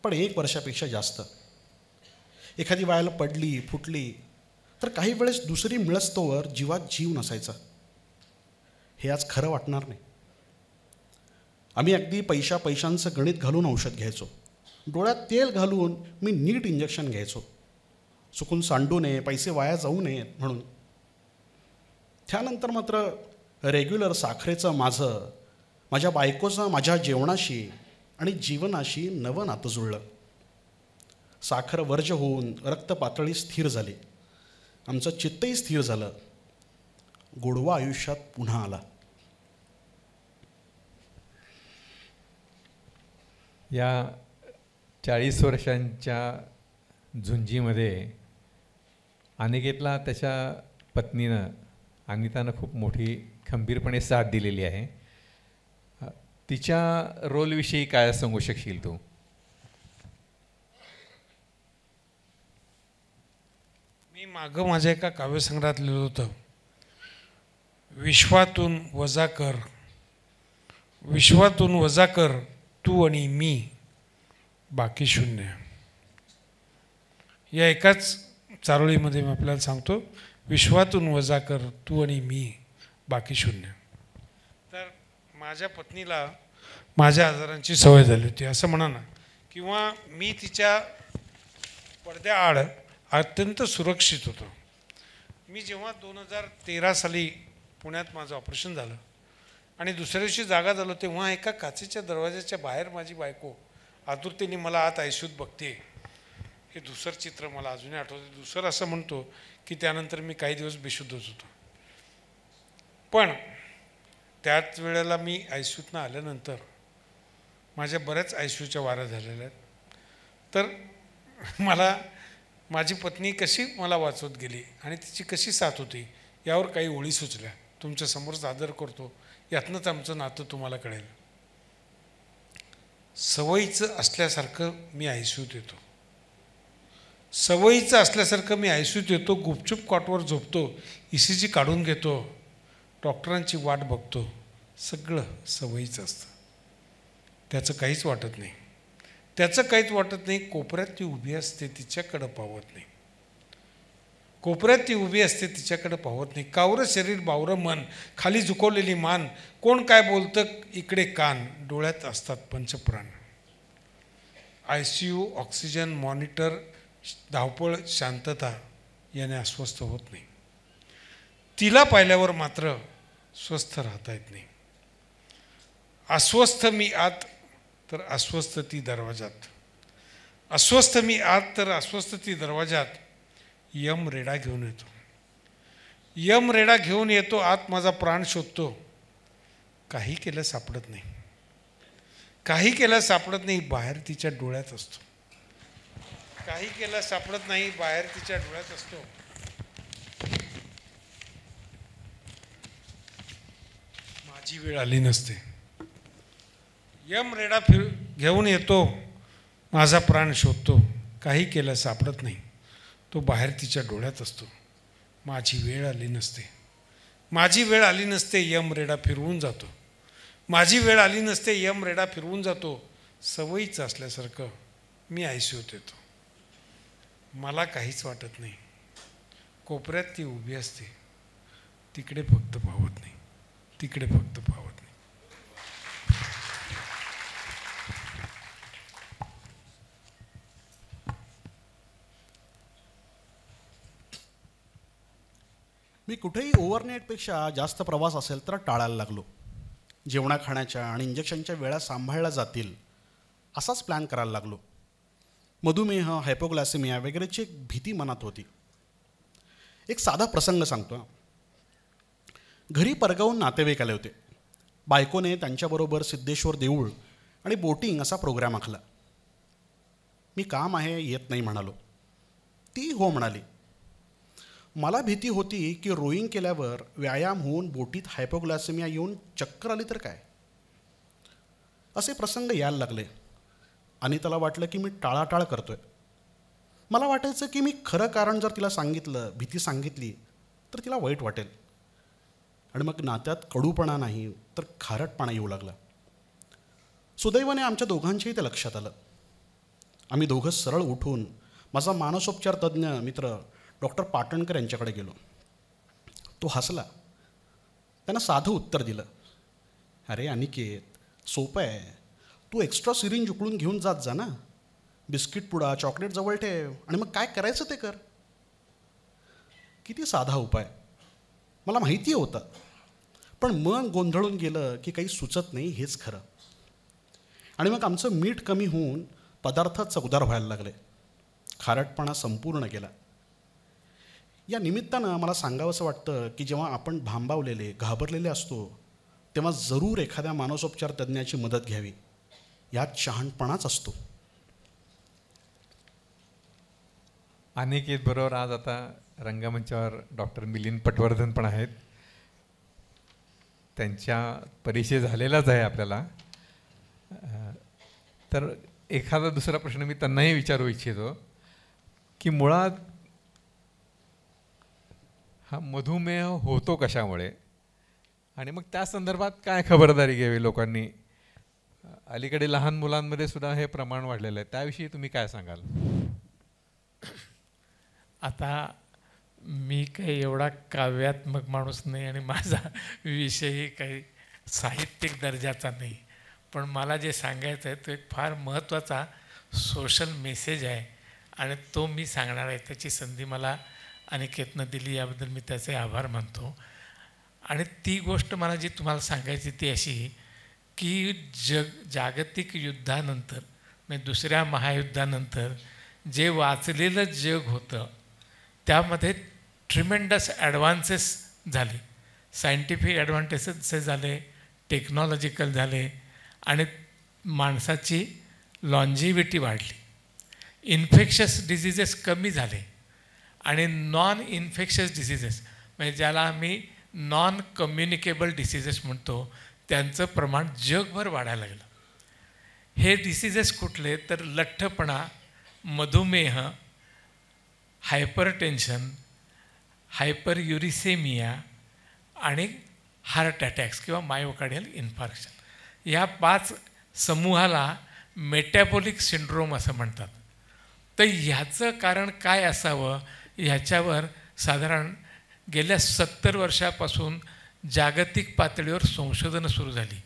पण 1 वर्षापेक्षा जास्त. एखादी वायाला पडली फुटली तर काही वेळेस दुसरी मिळस्तोवर जीवात जीव नसायचा. हे आज खरं वाटणार नाही. आम्ही अगदी पैशांचं गणित घालून औषध घ्यायचो. डोळ्यात तेल घालून मी नीट इंजेक्शन घ्यायचो, चुकून सांडू नये, पैसे वाया जाऊ नयेत म्हणून. त्यानंतर मात्र रेग्युलर साखरेचं माझ्या बायकोचं माझ्या जेवणाशी आणि जीवनाशी नवं नातं जुळलं. साखर वर्ज्य होऊन रक्तपातळी स्थिर झाली. आमचं चित्तही स्थिर झालं. गोडवा आयुष्यात पुन्हा आला. या 40 वर्षांच्या झुंजीमध्ये अनिकेतला त्याच्या पत्नीनं अनितानं खूप मोठी खंबीरपणे साथ दिलेली आहे. तिच्या रोलविषयी काय सांगू शकशील तू? मी मागं माझ्या एका काव्यसंग्रहात लिहिलं होतं, विश्वातून वजा कर तू आणि मी, बाकी शून्य. या एकाच चारोळीमध्ये मी आपल्याला सांगतो, विश्वातून वजा कर तू आणि मी बाकी शून्य. तर माझ्या पत्नीला माझ्या आजारांची सवय झाली होती असं म्हणा ना, किंवा मी तिच्या पडद्याआड अत्यंत सुरक्षित होतो. मी जेव्हा 2013 साली पुण्यात माझं ऑपरेशन झालं आणि दुसऱ्या दिवशी जागा झालो, तेव्हा एका काचेच्या दरवाजाच्या बाहेर माझी बायको आतुरतेने मला आत आयसीयूत बघते. हे दुसरं चित्र मला अजूनही आठवतं. दुसरं असं म्हणतो की त्यानंतर मी काही दिवस बेशुद्धच होतो. पण त्याच वेळेला मी आयसीयूतनं आल्यानंतर माझ्या बऱ्याच आयसीयूच्या वाऱ्या झालेल्या आहेत. तर मला माझी पत्नी कशी मला वाचवत गेली आणि तिची कशी साथ होती यावर काही ओळी सुचल्या, तुमच्यासमोर सादर करतो. यातनंच आमचं नातं तुम्हाला कळेल. सवयीचं असल्यासारखं मी आयसीयूत येतो, सवयीचं असल्यासारखं मी आयसीयूत येतो, गुपचूप कॉटवर झोपतो, ECG काढून घेतो, डॉक्टरांची वाट बघतो. सगळं सवयीचं असतं. त्याचं काहीच वाटत नाही, त्याचं काहीच वाटत नाही. कोपऱ्यात ती उभी असते, तिच्याकडं पाहत नाही. कोपऱ्यात ती उभी असते, तिच्याकडं पाहत नाही. कावरं शरीर, बावरं मन, खाली झुकवलेली मान, कोण काय बोलतं इकडे कान, डोळ्यात असतात पंचप्राण. ICU, ऑक्सिजन, मॉनिटर, धावपळ, शांतता याने अस्वस्थ होत नाही. तिला पाहिल्यावर मात्र स्वस्थ राहता येत नाही. अस्वस्थ मी आत तर अस्वस्थ ती दरवाजात, अस्वस्थ मी आत तर अस्वस्थ ती दरवाजात. यम रेडा घेऊन येतो, यम रेडा घेऊन येतो, आत माझा प्राण शोधतो. काही केलं सापडत नाही, काही केलं सापडत नाही, बाहेर तिच्या डोळ्यात असतो. काही केलं सापडत नाही, बाहेर तिच्या डोळ्यात असतो. माझी वेळ आली नसते. यम रेडा घेऊन येतो, माझा प्राण शोधतो. काही केलं सापडत नाही, तो बाहेर तिच्या डोळ्यात असतो. माझी वेळ आली नसते, माझी वेळ आली नसते, यम रेडा फिरवून जातो. माझी वेळ आली नसते, यम रेडा फिरवून जातो. सवयीचं असल्यासारखं मी आयसीयूत येतो. मला काहीच वाटत नाही. कोपऱ्यात ती उभी असते, तिकडे फक्त पाहत नाही, तिकडे फक्त पाहत नाही. मी कुठेही ओव्हरनाईटपेक्षा जास्त प्रवास असेल तर टाळायला लागलो. जेवणा खाण्याच्या आणि इंजेक्शनच्या वेळा सांभाळल्या जातील असाच प्लॅन करायला लागलो. मधुमेह, हायपोग्लायसेमिया वगैरेची एक भीती मनात होती. एक साधा प्रसंग सांगतो. घरी परगावून नातेवाईक आले होते. बायकोने त्यांच्याबरोबर सिद्धेश्वर देऊळ आणि बोटिंग असा प्रोग्राम आखला. मी काम आहे, येत नाही म्हणालो. ती हो म्हणाली. मला भीती होती की रोईंग केल्यावर व्यायाम होऊन बोटीत हायपोग्लायसेमिया येऊन चक्कर आली तर काय. असे प्रसंग यायला लागले. अनिताला वाटलं की मी टाळाटाळ करतोय. मला वाटायचं की मी खरं कारण जर तिला सांगितलं, भीती सांगितली तर तिला वाईट वाटेल आणि मग नात्यात कडूपणा नाही तर खारटपणा येऊ लागला. सुदैवाने आमच्या दोघांच्याही ते लक्षात आलं. आम्ही दोघं सरळ उठून माझा मानसोपचार तज्ज्ञ मित्र डॉक्टर पाटणकर यांच्याकडे गेलो. तो हसला. त्यानं साधं उत्तर दिलं. अरे अनिकेत, सोपं आहे. तू एक्स्ट्रा सिरिंज उकळून घेऊन जात जा ना. बिस्किट पुडा, चॉकलेट जवळ ठेव आणि मग काय करायचं ते कर. किती साधा उपाय. मला माहिती होतं, पण मन गोंधळून गेलं की काही सुचत नाही हेच खरं. आणि मग आमचं मीठ कमी होऊन पदार्थ चवदार व्हायला लागले. खारटपणा संपूर्ण गेला. या निमित्तानं मला सांगावंसं वाटतं की जेव्हा आपण भांबावलेले, घाबरलेले असतो तेव्हा जरूर एखाद्या मानसोपचार तज्ज्ञाची मदत घ्यावी. यात शहाणपणाच असतो. अनिकेत बरोबर आज आता रंगमंचावर डॉक्टर मिलिंद पटवर्धन पण आहेत. त्यांच्या परिचय झालेलाच आहे आपल्याला. तर एखादा दुसरा प्रश्न मी त्यांनाही विचारू इच्छितो की मुळात हा मधुमेह होतो कशामुळे आणि मग त्या संदर्भात काय खबरदारी घ्यावी लोकांनी. अलीकडे लहान मुलांमध्ये सुद्धा हे प्रमाण वाढलेलं आहे, त्याविषयी तुम्ही काय सांगाल. आता मी काही एवढा काव्यात्मक माणूस नाही आणि माझा विषयही काही साहित्यिक दर्जाचा नाही, पण मला जे सांगायचं आहे तो एक फार महत्त्वाचा सोशल मेसेज आहे आणि तो मी सांगणार आहे. त्याची संधी मला अनिकेतनं दिली, याबद्दल मी त्याचे आभार मानतो. आणि ती गोष्ट मला जी तुम्हाला सांगायची ती अशी की जागतिक युद्धानंतर म्हणजे दुसऱ्या महायुद्धानंतर जे वाचलेलं जग होतं त्यामध्ये ट्रिमेंडस ॲडव्हान्सेस झाले, सायंटिफिक ॲडव्हान्टेसेस झाले, टेक्नॉलॉजिकल झाले आणि माणसाची लॉन्जिव्हिटी वाढली, इन्फेक्शस डिझिजेस कमी झाले आणि नॉन इन्फेक्शस डिझिजेस म्हणजे ज्याला आम्ही नॉन कम्युनिकेबल डिसीजेस म्हणतो त्यांचं प्रमाण जगभर वाढायला लागलं. हे डिसीजेस कुठले तर लठ्ठपणा, मधुमेह, हायपरटेन्शन, हायपरयुरिसेमिया आणि हार्ट अटॅक्स किंवा मायोकार्डियल इन्फार्क्शन, या 5 समूहाला मेटॅबॉलिक सिंड्रोम असं म्हणतात. तर ह्याचं कारण काय असावं ह्याच्यावर साधारण गेल्या 70 वर्षापासून जागतिक पातळीवर संशोधनं सुरू झाली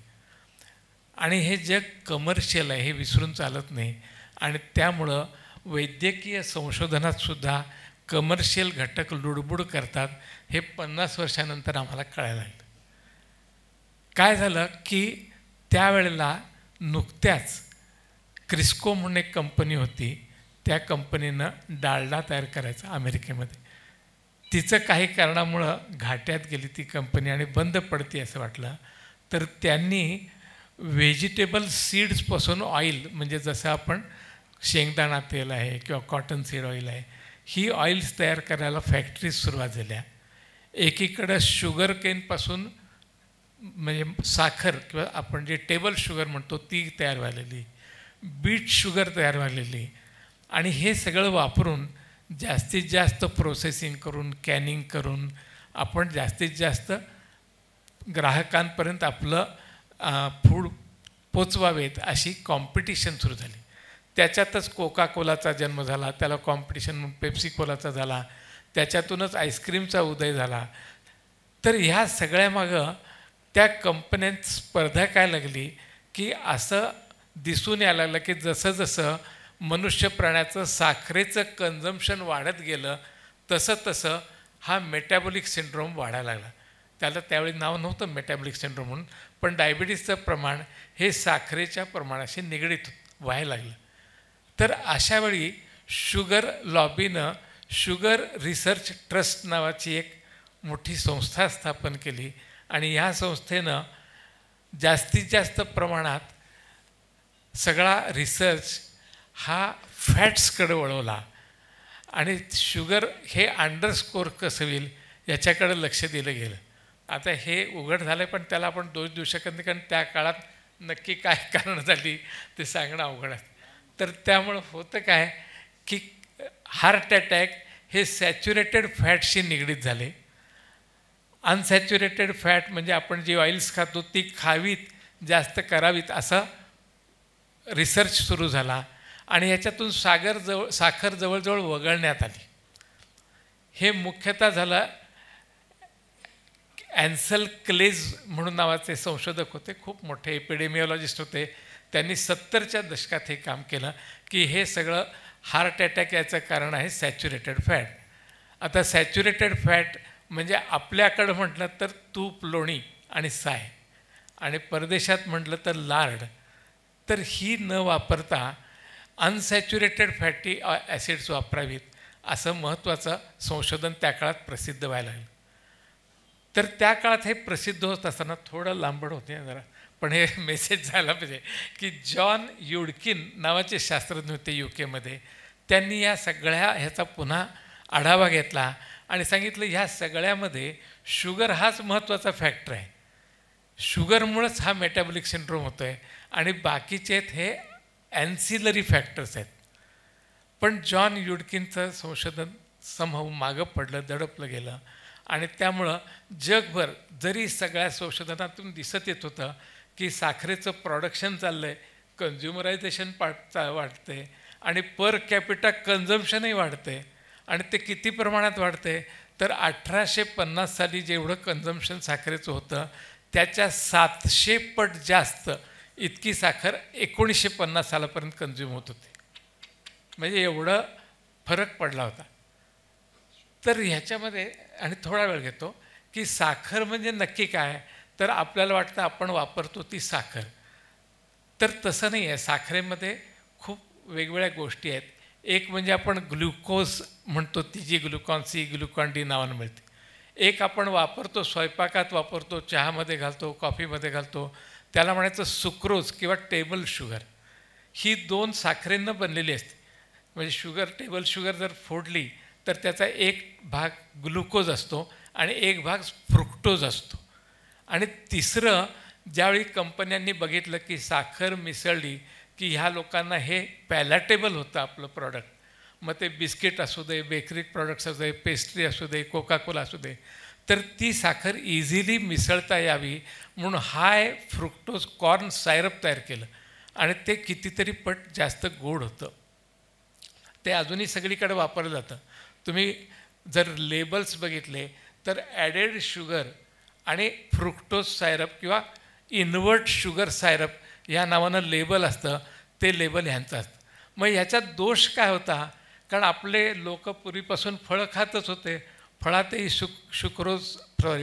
आणि हे जग कमर्शियल आहे हे विसरून चालत नाही आणि त्यामुळं वैद्यकीय संशोधनातसुद्धा कमर्शियल घटक लुडबुड करतात हे 50 वर्षानंतर आम्हाला कळायला लागलं. काय झालं की त्यावेळेला नुकत्याच क्रिस्को म्हणून एक कंपनी होती, त्या कंपनीनं डालडा तयार करायचा अमेरिकेमध्ये. तिचं काही कारणामुळं घाट्यात गेली ती कंपनी आणि बंद पडते असं वाटलं, तर त्यांनी व्हेजिटेबल सीड्सपासून ऑइल म्हणजे जसं आपण शेंगदाणा तेल आहे किंवा कॉटन सीड ऑइल आहे ही ऑइल्स तयार करायला फॅक्टरीज सुरुवात झाल्या. एकीकडं शुगर केनपासून म्हणजे साखर किंवा आपण जे टेबल शुगर म्हणतो ती तयार झालेली, बीट शुगर तयार झालेली आणि हे सगळं वापरून जास्तीत जास्त प्रोसेसिंग करून कॅनिंग करून आपण जास्तीत जास्त ग्राहकांपर्यंत आपलं फूड पोचवावेत अशी कॉम्पिटिशन सुरू झाली. त्याच्यातच कोका कोलाचा जन्म झाला, त्याला कॉम्पिटिशन पेप्सी कोलाचा झाला, त्याच्यातूनच आईस्क्रीमचा उदय झाला. तर ह्या सगळ्यामागं त्या कंपन्यांत स्पर्धा काय लागली की असं दिसून यायला लागलं की जसं जसं मनुष्य प्राण्याचं साखरेचं कन्झम्पशन वाढत गेलं तसं तसं हा मेटॅबॉलिक सिंड्रोम वाढायला लागला. त्याला त्यावेळी नाव नव्हतं मेटॅबॉलिक सिंड्रोम म्हणून, पण डायबिटीसचं प्रमाण हे साखरेच्या प्रमाणाशी निगडीत व्हायला लागलं. तर अशावेळी शुगर लॉबीनं शुगर रिसर्च ट्रस्ट नावाची एक मोठी संस्था स्थापन केली आणि ह्या संस्थेनं जास्तीत जास्त प्रमाणात सगळा रिसर्च हा फॅट्सकडे वळवला आणि शुगर हे अंडरस्कोर कसं होईल याच्याकडे लक्ष दिलं गेलं. आता हे उघड झालं पण त्याला आपण दोष देऊ शकत नाही कारण त्या काळात नक्की काय कारण झाली ते सांगणं अवघड आहे. तर त्यामुळं होतं काय की हार्ट अटॅक हे सॅच्युरेटेड फॅटशी निगडीत झाले. अनसॅच्युरेटेड फॅट म्हणजे आपण जी ऑइल्स खातो ती खावीत, जास्त करावीत असा रिसर्च सुरू झाला आणि याच्यातून साखर जवळजवळ वगळण्यात आली. हे मुख्यतः झालं ॲन्सल क्लेज म्हणून नावाचे संशोधक होते, खूप मोठे एपिडेमिओलॉजिस्ट होते. त्यांनी 70च्या दशकात हे काम केलं की हे सगळं हार्ट अटॅक याचं कारण आहे सॅच्युरेटेड फॅट. आता सॅच्युरेटेड फॅट म्हणजे आपल्याकडं म्हटलं तर तूप, लोणी आणि साय आणि परदेशात म्हटलं तर लार्ड. तर ही न वापरता अनसॅच्युरेटेड फॅटी ॲसिड्स वापरावीत असं महत्त्वाचं संशोधन त्या काळात प्रसिद्ध व्हायला लागलं. तर त्या काळात हे प्रसिद्ध होत असताना थोडं लांबड होते जरा, पण हे मेसेज झाला पाहिजे की जॉन युडकिन नावाचे शास्त्रज्ञ होते UK त्यांनी या सगळ्या ह्याचा पुन्हा आढावा घेतला आणि सांगितलं ह्या सगळ्यामध्ये शुगर हाच महत्त्वाचा फॅक्टर आहे. शुगरमुळंच हा मेटॅबॉलिक सिंड्रोम होतो आहे आणि बाकीचे आहेत हे ॲन्सिलरी फॅक्टर्स आहेत. पण जॉन युडकिनचं संशोधन समहाऊ मागं पडलं, दडपलं गेलं आणि त्यामुळं जगभर जरी सगळ्या संशोधनातून दिसत येत होतं की साखरेचं प्रोडक्शन चाललं आहे, कन्झ्युमरायझेशन वाढते आणि पर कॅपिटा कन्झम्पशनही वाढते आणि ते किती प्रमाणात वाढते तर 1850 साली जेवढं कन्झम्पशन साखरेचं होतं त्याच्या 700 पट जास्त इतकी साखर 1950 सालापर्यंत कन्झ्युम होत होती. म्हणजे एवढं फरक पडला होता. तर ह्याच्यामध्ये आणि थोडा वेळ घेतो की साखर म्हणजे नक्की काय, तर आपल्याला वाटतं आपण वापरतो ती साखर, तर तसं नाही आहे. साखरेमध्ये खूप वेगवेगळ्या गोष्टी आहेत. एक म्हणजे आपण ग्लुकोज म्हणतो, ती जी ग्लुकॉन सी ग्लुकॉन डी नावानं मिळते. एक आपण वापरतो, स्वयंपाकात वापरतो, चहामध्ये घालतो, कॉफीमध्ये घालतो, त्याला म्हणायचं सुक्रोज किंवा टेबल शुगर. ही 2 साखरेनं बनलेली असते. म्हणजे शुगर, टेबल शुगर जर फोडली तर त्याचा एक भाग ग्लुकोज असतो आणि एक भाग फ्रुक्टोज असतो. आणि तिसरं, ज्यावेळी कंपन्यांनी बघितलं की साखर मिसळली की ह्या लोकांना हे पॅलेटेबल होतं आपलं प्रॉडक्ट, मग ते बिस्किट असू दे, बेकरी प्रॉडक्ट्स असू दे, पेस्ट्री असू दे, कोका कोला असू दे, तर ती साखर इझिली मिसळता यावी म्हणून हाय फ्रुक्टोज कॉर्न सायरप तयार केलं आणि ते कितीतरी पट जास्त गोड होतं. ते अजूनही सगळीकडे वापरलं जातं. तुम्ही जर लेबल्स बघितले तर ॲडेड शुगर आणि फ्रुक्टोज सायरप किंवा इन्व्हर्ट शुगर सायरप ह्या नावानं लेबल असतं, ते लेबल ह्यांचं असतं. मग ह्याच्यात दोष काय होता, कारण आपले लोक पूर्वीपासून फळं खातच होते. फळातही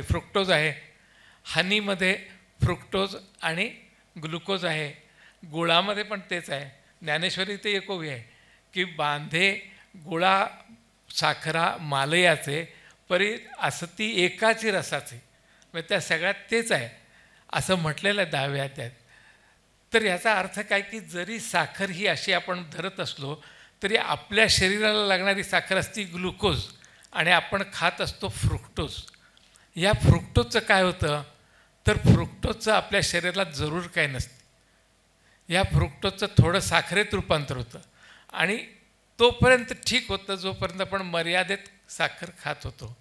फ्रुक्टोज आहे, हनीमध्ये फ्रुक्टोज आणि ग्लुकोज आहे, गुळामध्ये पण तेच आहे. ज्ञानेश्वरी ते एकोवी आहे की बांधे गुळा साखरा मालयाचे परी असती एकाची रसाचे, म्हणजे त्या सगळ्यात तेच आहे असं म्हटलेलं आहे 10व्या अध्यायात. तर याचा अर्थ काय की जरी साखर ही अशी आपण धरत असलो तरी आपल्या शरीराला लागणारी साखर असती ग्लुकोज आणि आपण खात असतो फ्रुक्टोज. या फ्रुक्टोजचं काय होतं तर फ्रुक्टोजचं आपल्या शरीराला जरूर काय नसते. या फ्रुक्टोजचं थोडं साखरेत रूपांतर होतं आणि तोपर्यंत ठीक होतं जोपर्यंत आपण मर्यादेत साखर खात होतो.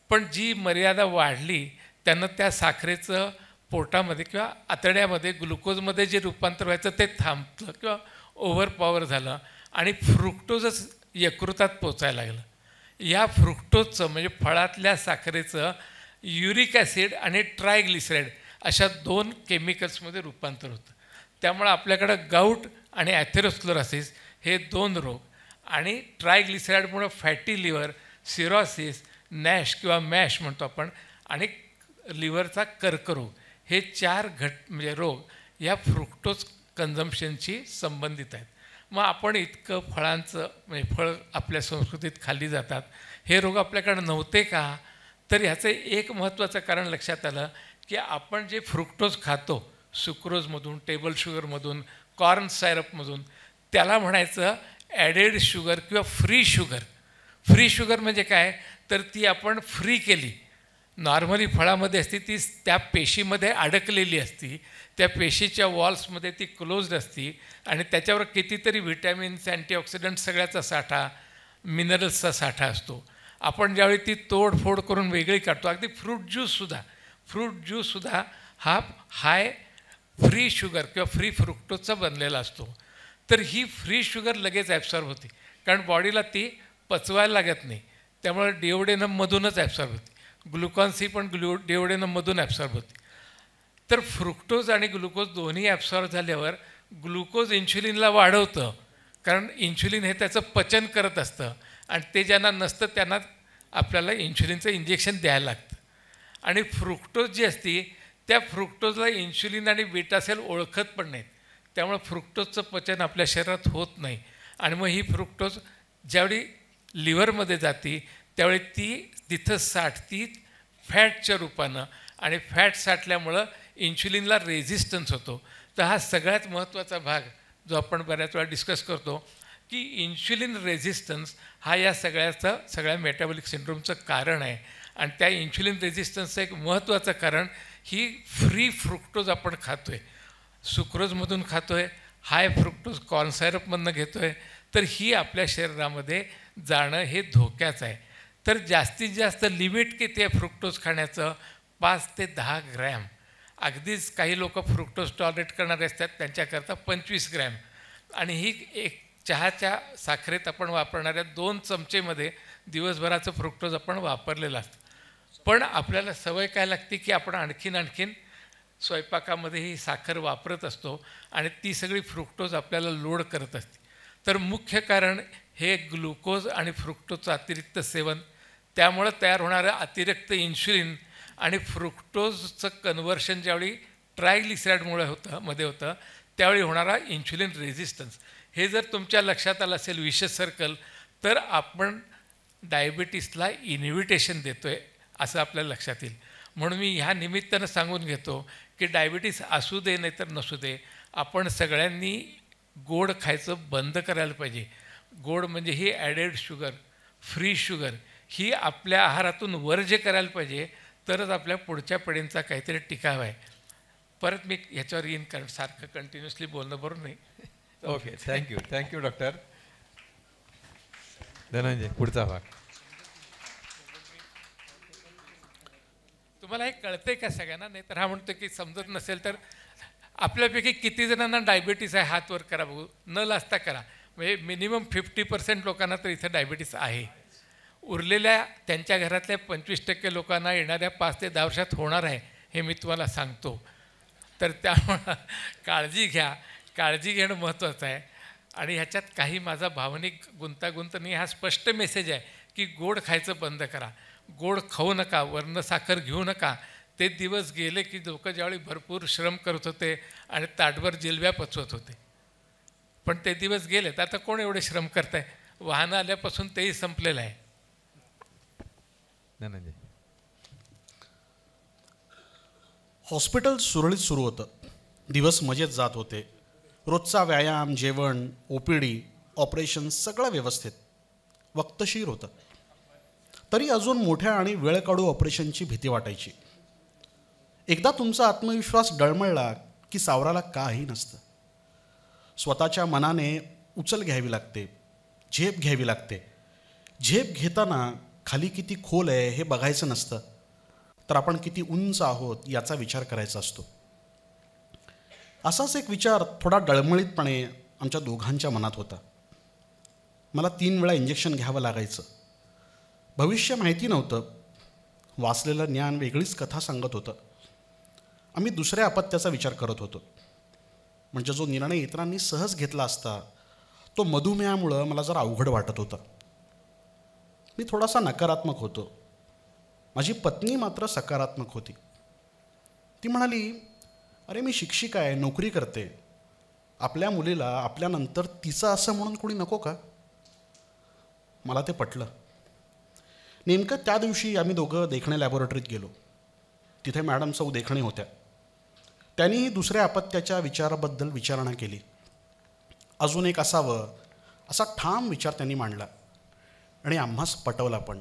पण जी मर्यादा वाढली त्यानं त्या साखरेचं पोटामध्ये किंवा आतड्यामध्ये ग्लुकोजमध्ये जे रूपांतर व्हायचं ते थांबलं किंवा ओव्हरपॉवर झालं आणि फ्रुक्टोजच यकृतात पोचायला लागलं. या फ्रुक्टोजचं म्हणजे फळातल्या साखरेचं युरिक ॲसिड आणि ट्रायग्लिसराईड अशा 2 केमिकल्समध्ये रूपांतर होतं. त्यामुळं आपल्याकडं गाऊट आणि ॲथेरोस्क्लेरोसिस हे 2 रोग आणि ट्रायग्लिसराईडमुळं फॅटी लिव्हर, सिरोसिस, नॅश किंवा मॅश म्हणतो आपण, आणि लिव्हरचा कर्करोग, हे 4 म्हणजे रोग या फ्रुक्टोज कन्झम्पशनशी संबंधित आहेत. मग आपण इतकं फळांचं म्हणजे फळ आपल्या संस्कृतीत खाल्ली जातात, हे रोग आपल्याकडे नव्हते का, तर ह्याचं एक महत्त्वाचं कारण लक्षात आलं की आपण जे फ्रुक्टोज खातो सुक्रोजमधून, टेबल शुगरमधून, कॉर्न सायरपमधून, त्याला म्हणायचं ॲडेड शुगर किंवा फ्री शुगर. फ्री शुगर म्हणजे काय तर ती आपण फ्री केली. नॉर्मली फळामध्ये असते ती त्या पेशीमध्ये अडकलेली असती, त्या पेशीच्या वॉल्समध्ये ती क्लोज्ड असती आणि त्याच्यावर कितीतरी व्हिटॅमिन्स, अँटीऑक्सिडंट सगळ्याचा साठा, मिनरल्सचा साठा असतो. आपण ज्यावेळी ती तोडफोड करून वेगळी काढतो, अगदी फ्रूट ज्यूससुद्धा हा हाय फ्री शुगर किंवा फ्री फ्रुक्टोजचा बनलेला असतो. तर ही फ्री शुगर लगेच ॲब्सॉर्ब होते कारण बॉडीला ती पचवायला लागत नाही, त्यामुळे डिओडेनममधूनच ॲब्सॉर्ब होते. ग्लुकॉन सी पण डिओडेनममधून ॲब्सॉर्ब होते. तर फ्रुक्टोज आणि ग्लुकोज दोन्ही ॲब्सॉर्ब झाल्यावर ग्लुकोज इन्शुलिनला वाढवतं, कारण इन्शुलिन हे त्याचं पचन करत असतं आणि ते ज्यांना नसतं त्यांना आपल्याला इन्शुलिनचं इंजेक्शन द्यायला लागतं. आणि फ्रुक्टोज जी असती त्या फ्रुक्टोजला इन्शुलिन आणि बीटा सेल ओळखत पण नाहीत, त्यामुळे फ्रुक्टोजचं पचन आपल्या शरीरात होत नाही आणि मग ही फ्रुक्टोज ज्यावेळी लिव्हरमध्ये जाती त्यावेळी ती तिथं साठती फॅटच्या रूपानं आणि फॅट साठल्यामुळं इन्शुलिनला रेझिस्टन्स होतो. तर हा सगळ्यात महत्त्वाचा भाग जो आपण बऱ्याच वेळा डिस्कस करतो की इन्शुलिन रेझिस्टन्स हा या सगळ्या मेटाबॉलिक सिंड्रोमचं कारण आहे. आणि त्या इन्शुलिन रेझिस्टन्सचं एक महत्त्वाचं कारण ही फ्री फ्रुक्टोज आपण खातो आहे, सुक्रोजमधून खातो आहे, हाय फ्रुक्टोज कॉर्न सायरपमधनं घेतो आहे, तर ही आपल्या शरीरामध्ये जाणं हे धोक्याचं आहे. तर जास्तीत जास्त लिमिट किती आहे फ्रुक्टोज खाण्याचं 5 ते 10 ग्रॅम. अगदीच काही लोक फ्रुक्टोज टॉलरेट करणारे असतात त्यांच्याकरता 25 ग्रॅम. आणि ही एक चहाच्या साखरेत आपण वापरणाऱ्या 2 चमचेमध्ये दिवसभराचं फ्रुक्टोज आपण वापरलेलं असतं. पण आपल्याला सवय काय लागते की आपण आणखीन स्वयंपाकामध्ये ही साखर वापरत असतो आणि ती सगळी फ्रुक्टोज आपल्याला लोड करत असते. तर मुख्य कारण हे ग्लुकोज आणि फ्रुक्टोजचं अतिरिक्त सेवन, त्यामुळं तयार होणारं अतिरिक्त इन्शुलिन आणि फ्रुक्टोजचं कन्व्हर्शन ज्यावेळी ट्रायग्लिसराईडमुळे मध्ये होतं त्यावेळी होणारा इन्शुलिन रेझिस्टन्स, हे जर तुमच्या लक्षात आलं असेल विशेष सर्कल, तर आपण डायबिटीसला इन्व्हिटेशन देतो आहे असं आपल्या लक्षात येईल. म्हणून मी ह्या निमित्तानं सांगून घेतो की डायबिटीस असू दे नाही तर नसू दे, आपण सगळ्यांनी गोड खायचं बंद करायला पाहिजे. गोड म्हणजे ही ॲडेड शुगर, फ्री शुगर ही आपल्या आहारातून वर्ज्य करायला पाहिजे, तरच आपल्या पुढच्या पिढींचा काहीतरी टिकाव आहे. परत मी ह्याच्यावर येईन कारण सारखं कंटिन्युअसली बोलणं बरोबर नाही. Okay, thank you doctor. धनंजय, पुढचा भाग. तुम्हाला हे कळतंय का सगळ्यांना? नाही तर हा म्हणतो की समजत नसेल तर आपल्यापैकी किती जणांना डायबिटीस आहे हात वर करा बघू. न लाजता करा. म्हणजे मिनिमम 50% लोकांना तर इथं डायबिटीस आहे. उरलेल्या त्यांच्या घरातल्या 25% लोकांना येणाऱ्या 5 ते 10 वर्षात होणार आहे हे मी तुम्हाला सांगतो. तर त्यामुळं काळजी घ्या. काळजी घेणं महत्त्वाचं आहे. आणि ह्याच्यात काही माझा भावनिक गुंतागुंत नाही. हा स्पष्ट मेसेज आहे की गोड खायचं बंद करा. गोड खाऊ नका, वर्ण साखर घेऊ नका. ते दिवस गेले की लोक ज्यावेळी भरपूर श्रम करत होते आणि ताटभर जिलब्या पचवत होते. पण ते दिवस गेलेत. आता कोण एवढे श्रम करत आहे? वाहनं आल्यापासून तेही संपलेलं आहे. धनंजय. हॉस्पिटल सुरळीत सुरू होतं. दिवस मजेत जात होते. रोजचा व्यायाम, जेवण, OPD, ऑपरेशन सगळं व्यवस्थित वक्तशीर होतं. तरी अजून मोठ्या आणि वेळ काढू ऑपरेशनची भीती वाटायची. एकदा तुमचा आत्मविश्वास डळमळला की सावराला काही नसतं. स्वतःच्या मनाने उचल घ्यावी लागते, झेप घ्यावी लागते. झेप घेताना खाली किती खोल आहे हे बघायचं नसतं, तर आपण किती उंच आहोत याचा विचार करायचा असतो. असाच एक विचार थोडा डळमळीतपणे आमच्या दोघांच्या मनात होता. मला 3 वेळा इंजेक्शन घ्यावं लागायचं. भविष्य माहिती नव्हतं. वाचलेलं ज्ञान वेगळीच कथा सांगत होतं. आम्ही दुसऱ्या अपत्याचा विचार करत होतो. म्हणजे जो निर्णय इतरांनी सहज घेतला असता तो मधुमेहामुळं मला जरा अवघड वाटत होता. मी थोडासा नकारात्मक होतो. माझी पत्नी मात्र सकारात्मक होती. ती म्हणाली, अरे मी शिक्षिका आहे, नोकरी करते. आपल्या मुलीला आपल्यानंतर तिचं असं म्हणून कोणी नको का? मला ते पटलं. नेमकं त्या दिवशी आम्ही दोघं देखणे लॅबोरेटरीत गेलो. तिथे मॅडम सौ देखणे होत्या. त्यांनीही दुसऱ्या अपत्याच्या विचाराबद्दल विचारणा केली. अजून एक असावं असा ठाम विचार त्यांनी मांडला आणि आम्हास पटवला पण.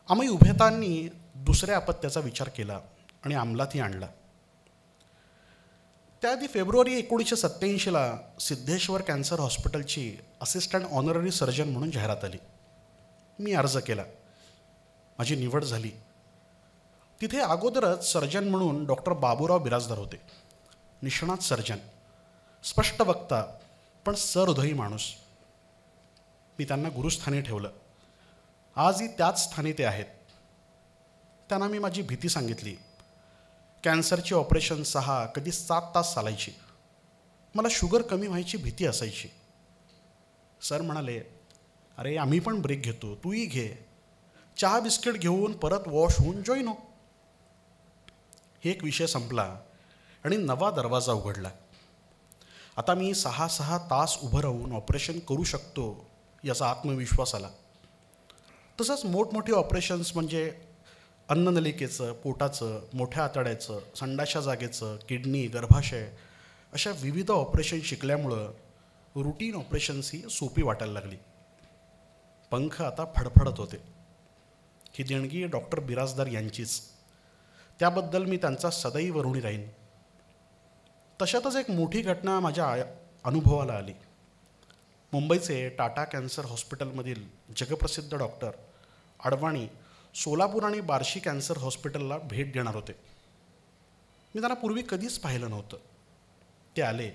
आम्ही उभयतांनी दुसऱ्या अपत्याचा विचार केला आणि अंमलातही आणला. त्याआधी फेब्रुवारी 1987ला सिद्धेश्वर कॅन्सर हॉस्पिटलची असिस्टंट ऑनररी सर्जन म्हणून जाहिरात आली. मी अर्ज केला. माझी निवड झाली. तिथे अगोदरच सर्जन म्हणून डॉक्टर बाबूराव बिराजदार होते. निष्णात सर्जन, स्पष्ट वक्ता, पण सहृदयी माणूस. मी त्यांना गुरुस्थानी ठेवलं. आजही त्याच स्थानी ते आहेत. त्यांना मी माझी भीती सांगितली. कॅन्सरची ऑपरेशन 6 कधी 7 तास चालायची. मला शुगर कमी व्हायची भीती असायची. सर म्हणाले, अरे आम्ही पण ब्रेक घेतो, तूही घे. चहा बिस्किट घेऊन परत वॉश होऊन जॉईन हो. एक विषय संपला आणि नवा दरवाजा उघडला. आता मी 6 तास उभं राहून ऑपरेशन करू शकतो याचा आत्मविश्वास आला. तसंच मोठमोठी ऑपरेशन्स म्हणजे अन्ननलिकेचं, पोटाचं, मोठ्या आतड्याचं, संडाच्या जागेचं, किडनी, गर्भाशय अशा विविध ऑपरेशन शिकल्यामुळं रुटीन ऑपरेशन्सही सोपी वाटायला लागली. पंख आता फडफडत होते. ही देणगी डॉक्टर बिराजदार यांचीच. त्याबद्दल मी त्यांचा सदैव ऋणी राहीन. तशातच एक मोठी घटना माझ्या अनुभवाला आली. मुंबईचे टाटा कॅन्सर हॉस्पिटलमधील जगप्रसिद्ध डॉक्टर अडवाणी सोलापूर आणि बार्शी कॅन्सर हॉस्पिटलला भेट देणार होते. मी त्यांना पूर्वी कधीच पाहिलं नव्हतं. ते आले.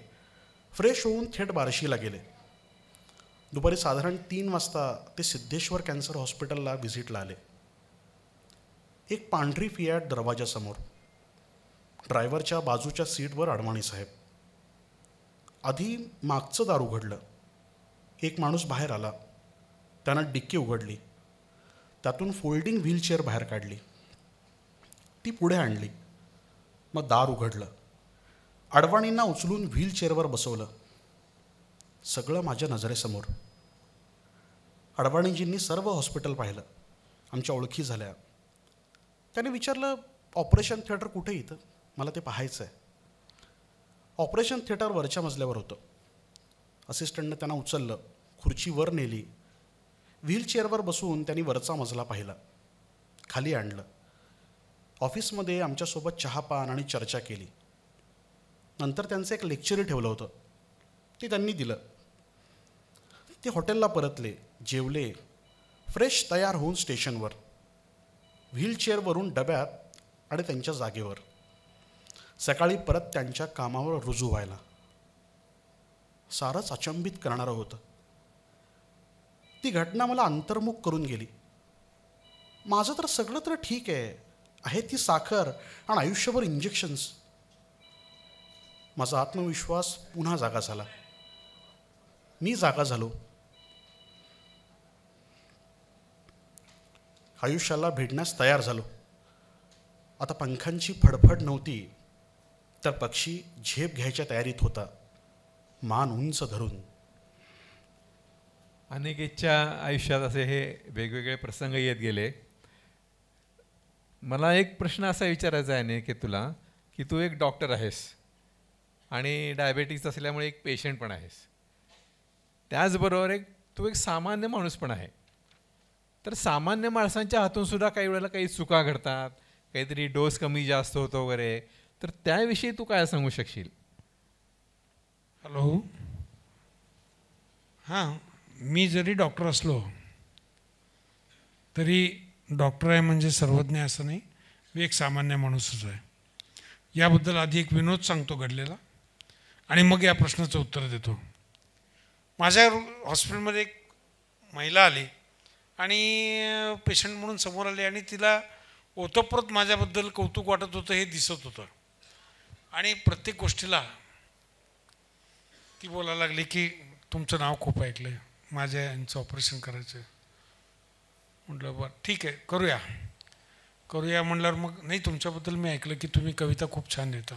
फ्रेश होऊन थेट बार्शीला गेले. दुपारी साधारण 3 वाजता ते सिद्धेश्वर कॅन्सर हॉस्पिटलला व्हिजिटला आले. एक पांढरी फियाट दरवाजासमोर, ड्रायव्हरच्या बाजूच्या सीटवर अडवाणी साहेब. आधी मागचं दार उघडलं. एक माणूस बाहेर आला. त्यानं डिक्की उघडली. त्यातून फोल्डिंग व्हीलचेअर बाहेर काढली. ती पुढे आणली. मग दार उघडलं. अडवाणींना उचलून व्हीलचेअरवर बसवलं. सगळं माझ्या नजरेसमोर. अडवाणीजींनी सर्व हॉस्पिटल पाहिलं. आमच्या ओळखी झाल्या. त्याने विचारलं, ऑपरेशन थिएटर कुठे इथं? मला ते पाहायचं आहे. ऑपरेशन थिएटर वरच्या मजल्यावर होतं. असिस्टंटनं त्यांना उचललं, खुर्ची वर नेली. व्हीलचेअरवर बसून त्यांनी वरचा मजला पाहिला. खाली आणलं. ऑफिसमध्ये आमच्यासोबत चहापान आणि चर्चा केली. नंतर त्यांचं एक लेक्चरही ठेवलं होतं, ते त्यांनी दिलं. ते हॉटेलला परतले, जेवले, फ्रेश तयार होऊन स्टेशनवर, व्हीलचेअरवरून डब्यात आणि त्यांच्या जागेवर. सकाळी परत त्यांच्या कामावर रुजू व्हायला. सारंच अचंबित करणारं होतं. ती घटना मला अंतर्मुख करून गेली. माझं तर सगळं तर ठीक आहे ती साखर आणि आयुष्यभर इंजेक्शन्स. माझा आत्मविश्वास पुन्हा जागा झाला. मी जागा झालो. आयुष्याला भेटण्यास तयार झालो. आता पंखांची फडफड नव्हती, तर पक्षी झेप घ्यायच्या तयारीत होता, मान उंच धरून. अनिकेतच्या आयुष्यात असे हे वेगवेगळे प्रसंग येत गेले. मला एक प्रश्न असा विचारायचा आहे अनिकेत तुला, की तू एक डॉक्टर आहेस आणि डायबेटिक्स असल्यामुळे एक पेशंट पण आहेस. त्याचबरोबर तू एक सामान्य माणूस पण आहे. तर सामान्य माणसांच्या हातून सुद्धा काही वेळेला काही चुका घडतात, काहीतरी डोस कमी जास्त होतो वगैरे. तर त्याविषयी तू काय सांगू शकशील? हॅलो. हां, मी जरी डॉक्टर असलो तरी डॉक्टर आहे म्हणजे सर्वज्ञ असं नाही. मी एक सामान्य माणूसच आहे. याबद्दल आधी एक विनोद सांगतो घडलेला आणि मग या प्रश्नाचं उत्तर देतो. माझ्या हॉस्पिटलमध्ये एक महिला आली आणि पेशंट म्हणून समोर आली आणि तिला ओतप्रोत माझ्याबद्दल कौतुक वाटत होतं हे दिसत होतं. आणि प्रत्येक गोष्टीला ती बोलायला लागली की तुमचं नाव खूप ऐकलं आहे, माझ्या यांचं ऑपरेशन करायचं आहे. म्हटलं बरं ठीक आहे, करूया म्हटल्यावर मग नाही तुमच्याबद्दल मी ऐकलं की तुम्ही कविता खूप छान लिहिता.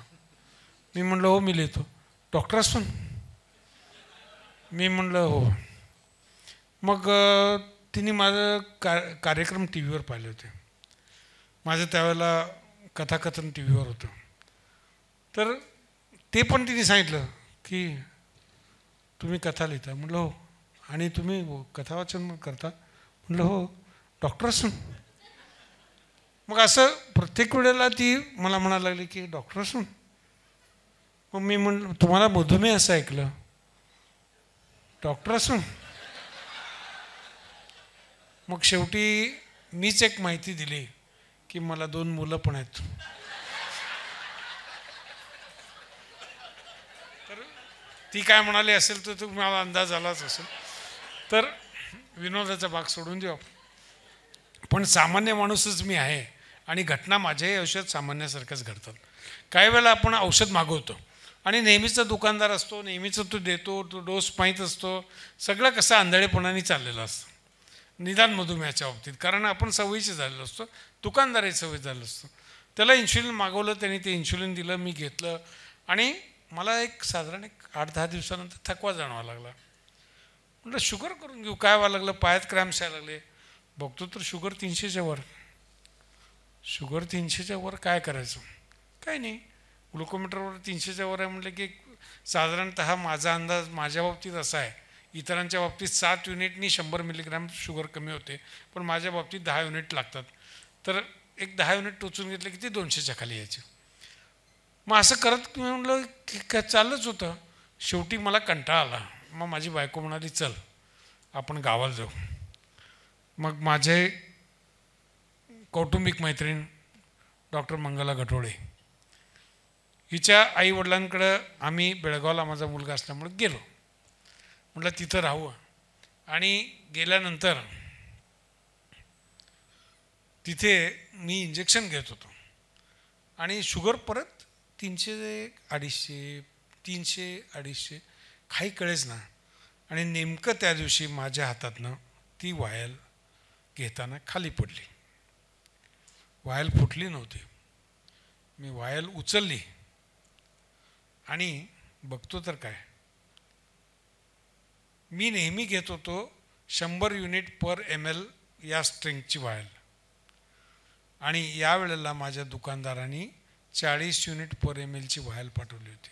मी म्हटलं हो मी लिहितो. डॉक्टर असून? मी म्हटलं हो. मग तिने माझं कार्यक्रम टी व्हीवर पाहिले होते. माझं त्यावेळेला कथाकथन टी व्हीवर होतं. तर ते पण तिने सांगितलं की तुम्ही कथा लिहिता. म्हटलं हो. आणि तुम्ही कथा वाचन करता? म्हटलं हो. डॉक्टर असून? मग असं प्रत्येक वेळेला ती मला म्हणायला लागली की डॉक्टर असून? मग मी म्हटलं तुम्हाला मधुमेह असं ऐकलं, डॉक्टर असून? मग शेवटी मीच एक माहिती दिली की मला 2 मुलं पण आहेत. तर ती काय म्हणाली असेल तर तुम्हाला अंदाज आलाच असेल. तर विनोदाचा भाग सोडून देऊ आपण. पण सामान्य माणूसच मी आहे आणि घटना माझ्याही आयुष्यात सामान्यासारख्याच घडतात. काही वेळेला आपण औषध मागवतो आणि नेहमीचा दुकानदार असतो, नेहमीचं तो देतो, तो डोस माहीत असतो, सगळं कसं आंधळेपणाने चाललेलं असतं. निदान मधुमेहाच्या बाबतीत, कारण आपण सवयीचे झालेलो असतो, दुकानदारही सवय झालेलो असतो. त्याला इन्शुलिन मागवलं, त्यांनी ते इन्शुलिन दिलं, मी घेतलं आणि मला साधारण 8-10 दिवसानंतर थकवा जाणवा लागला. म्हटलं शुगर करून घेऊ. काय व्हायला लागलं, पायात क्रॅम्प्स यायला लागले. बघतो तर शुगर 300च्या वर. शुगर 300च्या वर काय करायचं? काय नाही, ग्लुकोमीटरवर 300च्या वर आहे म्हटलं की साधारणतः माझा अंदाज माझ्या बाबतीत असा आहे, इतरांच्या बाबतीत 7 युनिटनी 100 मिलीग्रॅम शुगर कमी होते, पण माझ्या बाबतीत 10 युनिट लागतात. तर एक 10 युनिट टोचून घेतलं की ती 200च्या खाली यायची. मग असं करत मी म्हटलं की काय चाललंच होतं. शेवटी मला कंटाळा आला. मग माझी बायको म्हणाली चल आपण गावाला जाऊ. मग माझे कौटुंबिक मैत्रीण डॉक्टर मंगला गठोडे, हिच्या आईवडिलांकडं आम्ही बेळगावला माझा मुलगा असल्यामुळे गेलो. म्हटलं तिथं राहू. आणि गेल्यानंतर तिथे मी इंजेक्शन घेत होतो आणि शुगर परत 300, 250, 300, 250 काही कळेच ना. आणि नेमकं त्या दिवशी माझ्या हातातनं ती वायल घेताना खाली पडली. वायल फुटली नव्हती. मी वायल उचलली आणि बघतो तर काय, मी नेहमी घेत होतो 100 युनिट पर ml या स्ट्रेंथची वायल, आणि यावेळेला माझ्या दुकानदारांनी 40 युनिट पर mlची वायल पाठवली होती.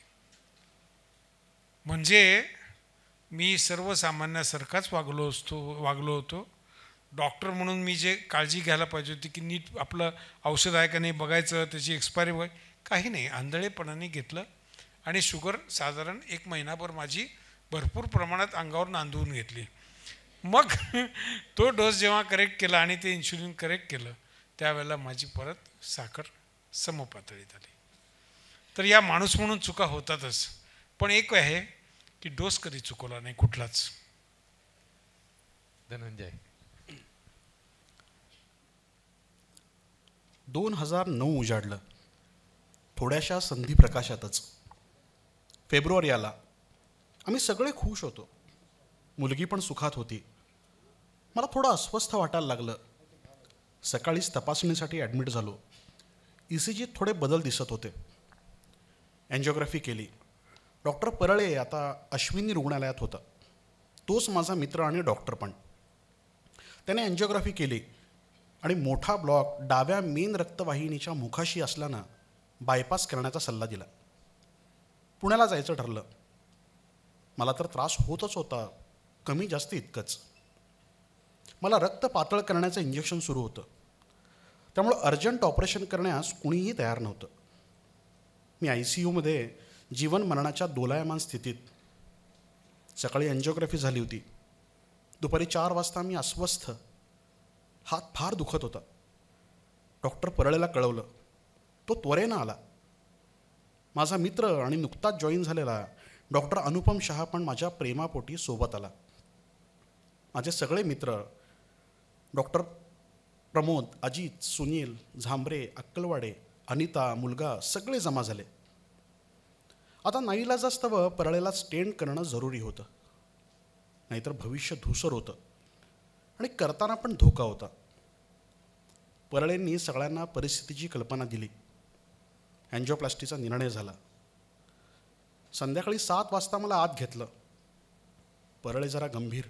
म्हणजे मी सर्वसामान्यासारखाच वागलो होतो. डॉक्टर म्हणून मी जे काळजी घ्यायला पाहिजे होती की नीट आपलं औषध आहे का नाही बघायचं, त्याची एक्सपायरी वय काही नाही, आंधळेपणाने घेतलं आणि शुगर साधारण 1 महिनाभर माझी भरपूर प्रमाणात अंगावर नांदवून घेतली. मग तो डोस जेव्हा करेक्ट केला आणि ते इन्शुलिन करेक्ट केलं त्यावेळेला माझी परत साखर समपातळीत आली. तर या माणूस म्हणून चुका होतातच, पण एक आहे की डोस कधी चुकवला नाही कुठलाच. धनंजय. 2009 उजाडलं थोड्याशा संधी प्रकाशातच. फेब्रुवारी आला. आम्ही सगळे खुश होतो. मुलगी पण सुखात होती. मला थोडं अस्वस्थ वाटायला लागलं. सकाळीच तपासणीसाठी ॲडमिट झालो. ECGत थोडे बदल दिसत होते. एन्जिओग्राफी केली. डॉक्टर परळे आता अश्विनी रुग्णालयात होता. तोच माझा मित्र आणि डॉक्टर पण. त्याने एन्जिओग्राफी केली आणि मोठा ब्लॉक डाव्या मेन रक्तवाहिनीच्या मुखाशी असल्यानं बायपास करण्याचा सल्ला दिला. पुण्याला जायचं ठरलं. मला तर त्रास होतच होता, कमी जास्त इतकंच. मला रक्त पातळ करण्याचं इंजेक्शन सुरू होतं, त्यामुळं अर्जंट ऑपरेशन करण्यास कुणीही तयार नव्हतं. मी ICUमध्ये जीवन मरणाच्या दोलायमान स्थितीत. सकाळी एन्जिओग्राफी झाली होती. दुपारी 4 वाजता मी अस्वस्थ. हात फार दुखत होता. डॉक्टर परळेला कळवलं. तो त्वरेनं आला. माझा मित्र आणि नुकताच जॉईन झालेला डॉक्टर अनुपम शहा पण माझ्या प्रेमापोटी सोबत आला. माझे सगळे मित्र डॉक्टर प्रमोद, अजित, सुनील, झांबरे, अक्कलवाडे, अनिता, मुलगा सगळे जमा झाले. आता नाईलाजास्तव परळेला स्टेंट करणं जरुरी होतं, नाहीतर भविष्य धूसर होतं आणि करताना पण धोका होता. परळेंनी सगळ्यांना परिस्थितीची कल्पना दिली. एन्जिओप्लास्टीचा निर्णय झाला. संध्याकाळी 7 वाजता मला आत घेतलं. परळे जरा गंभीर.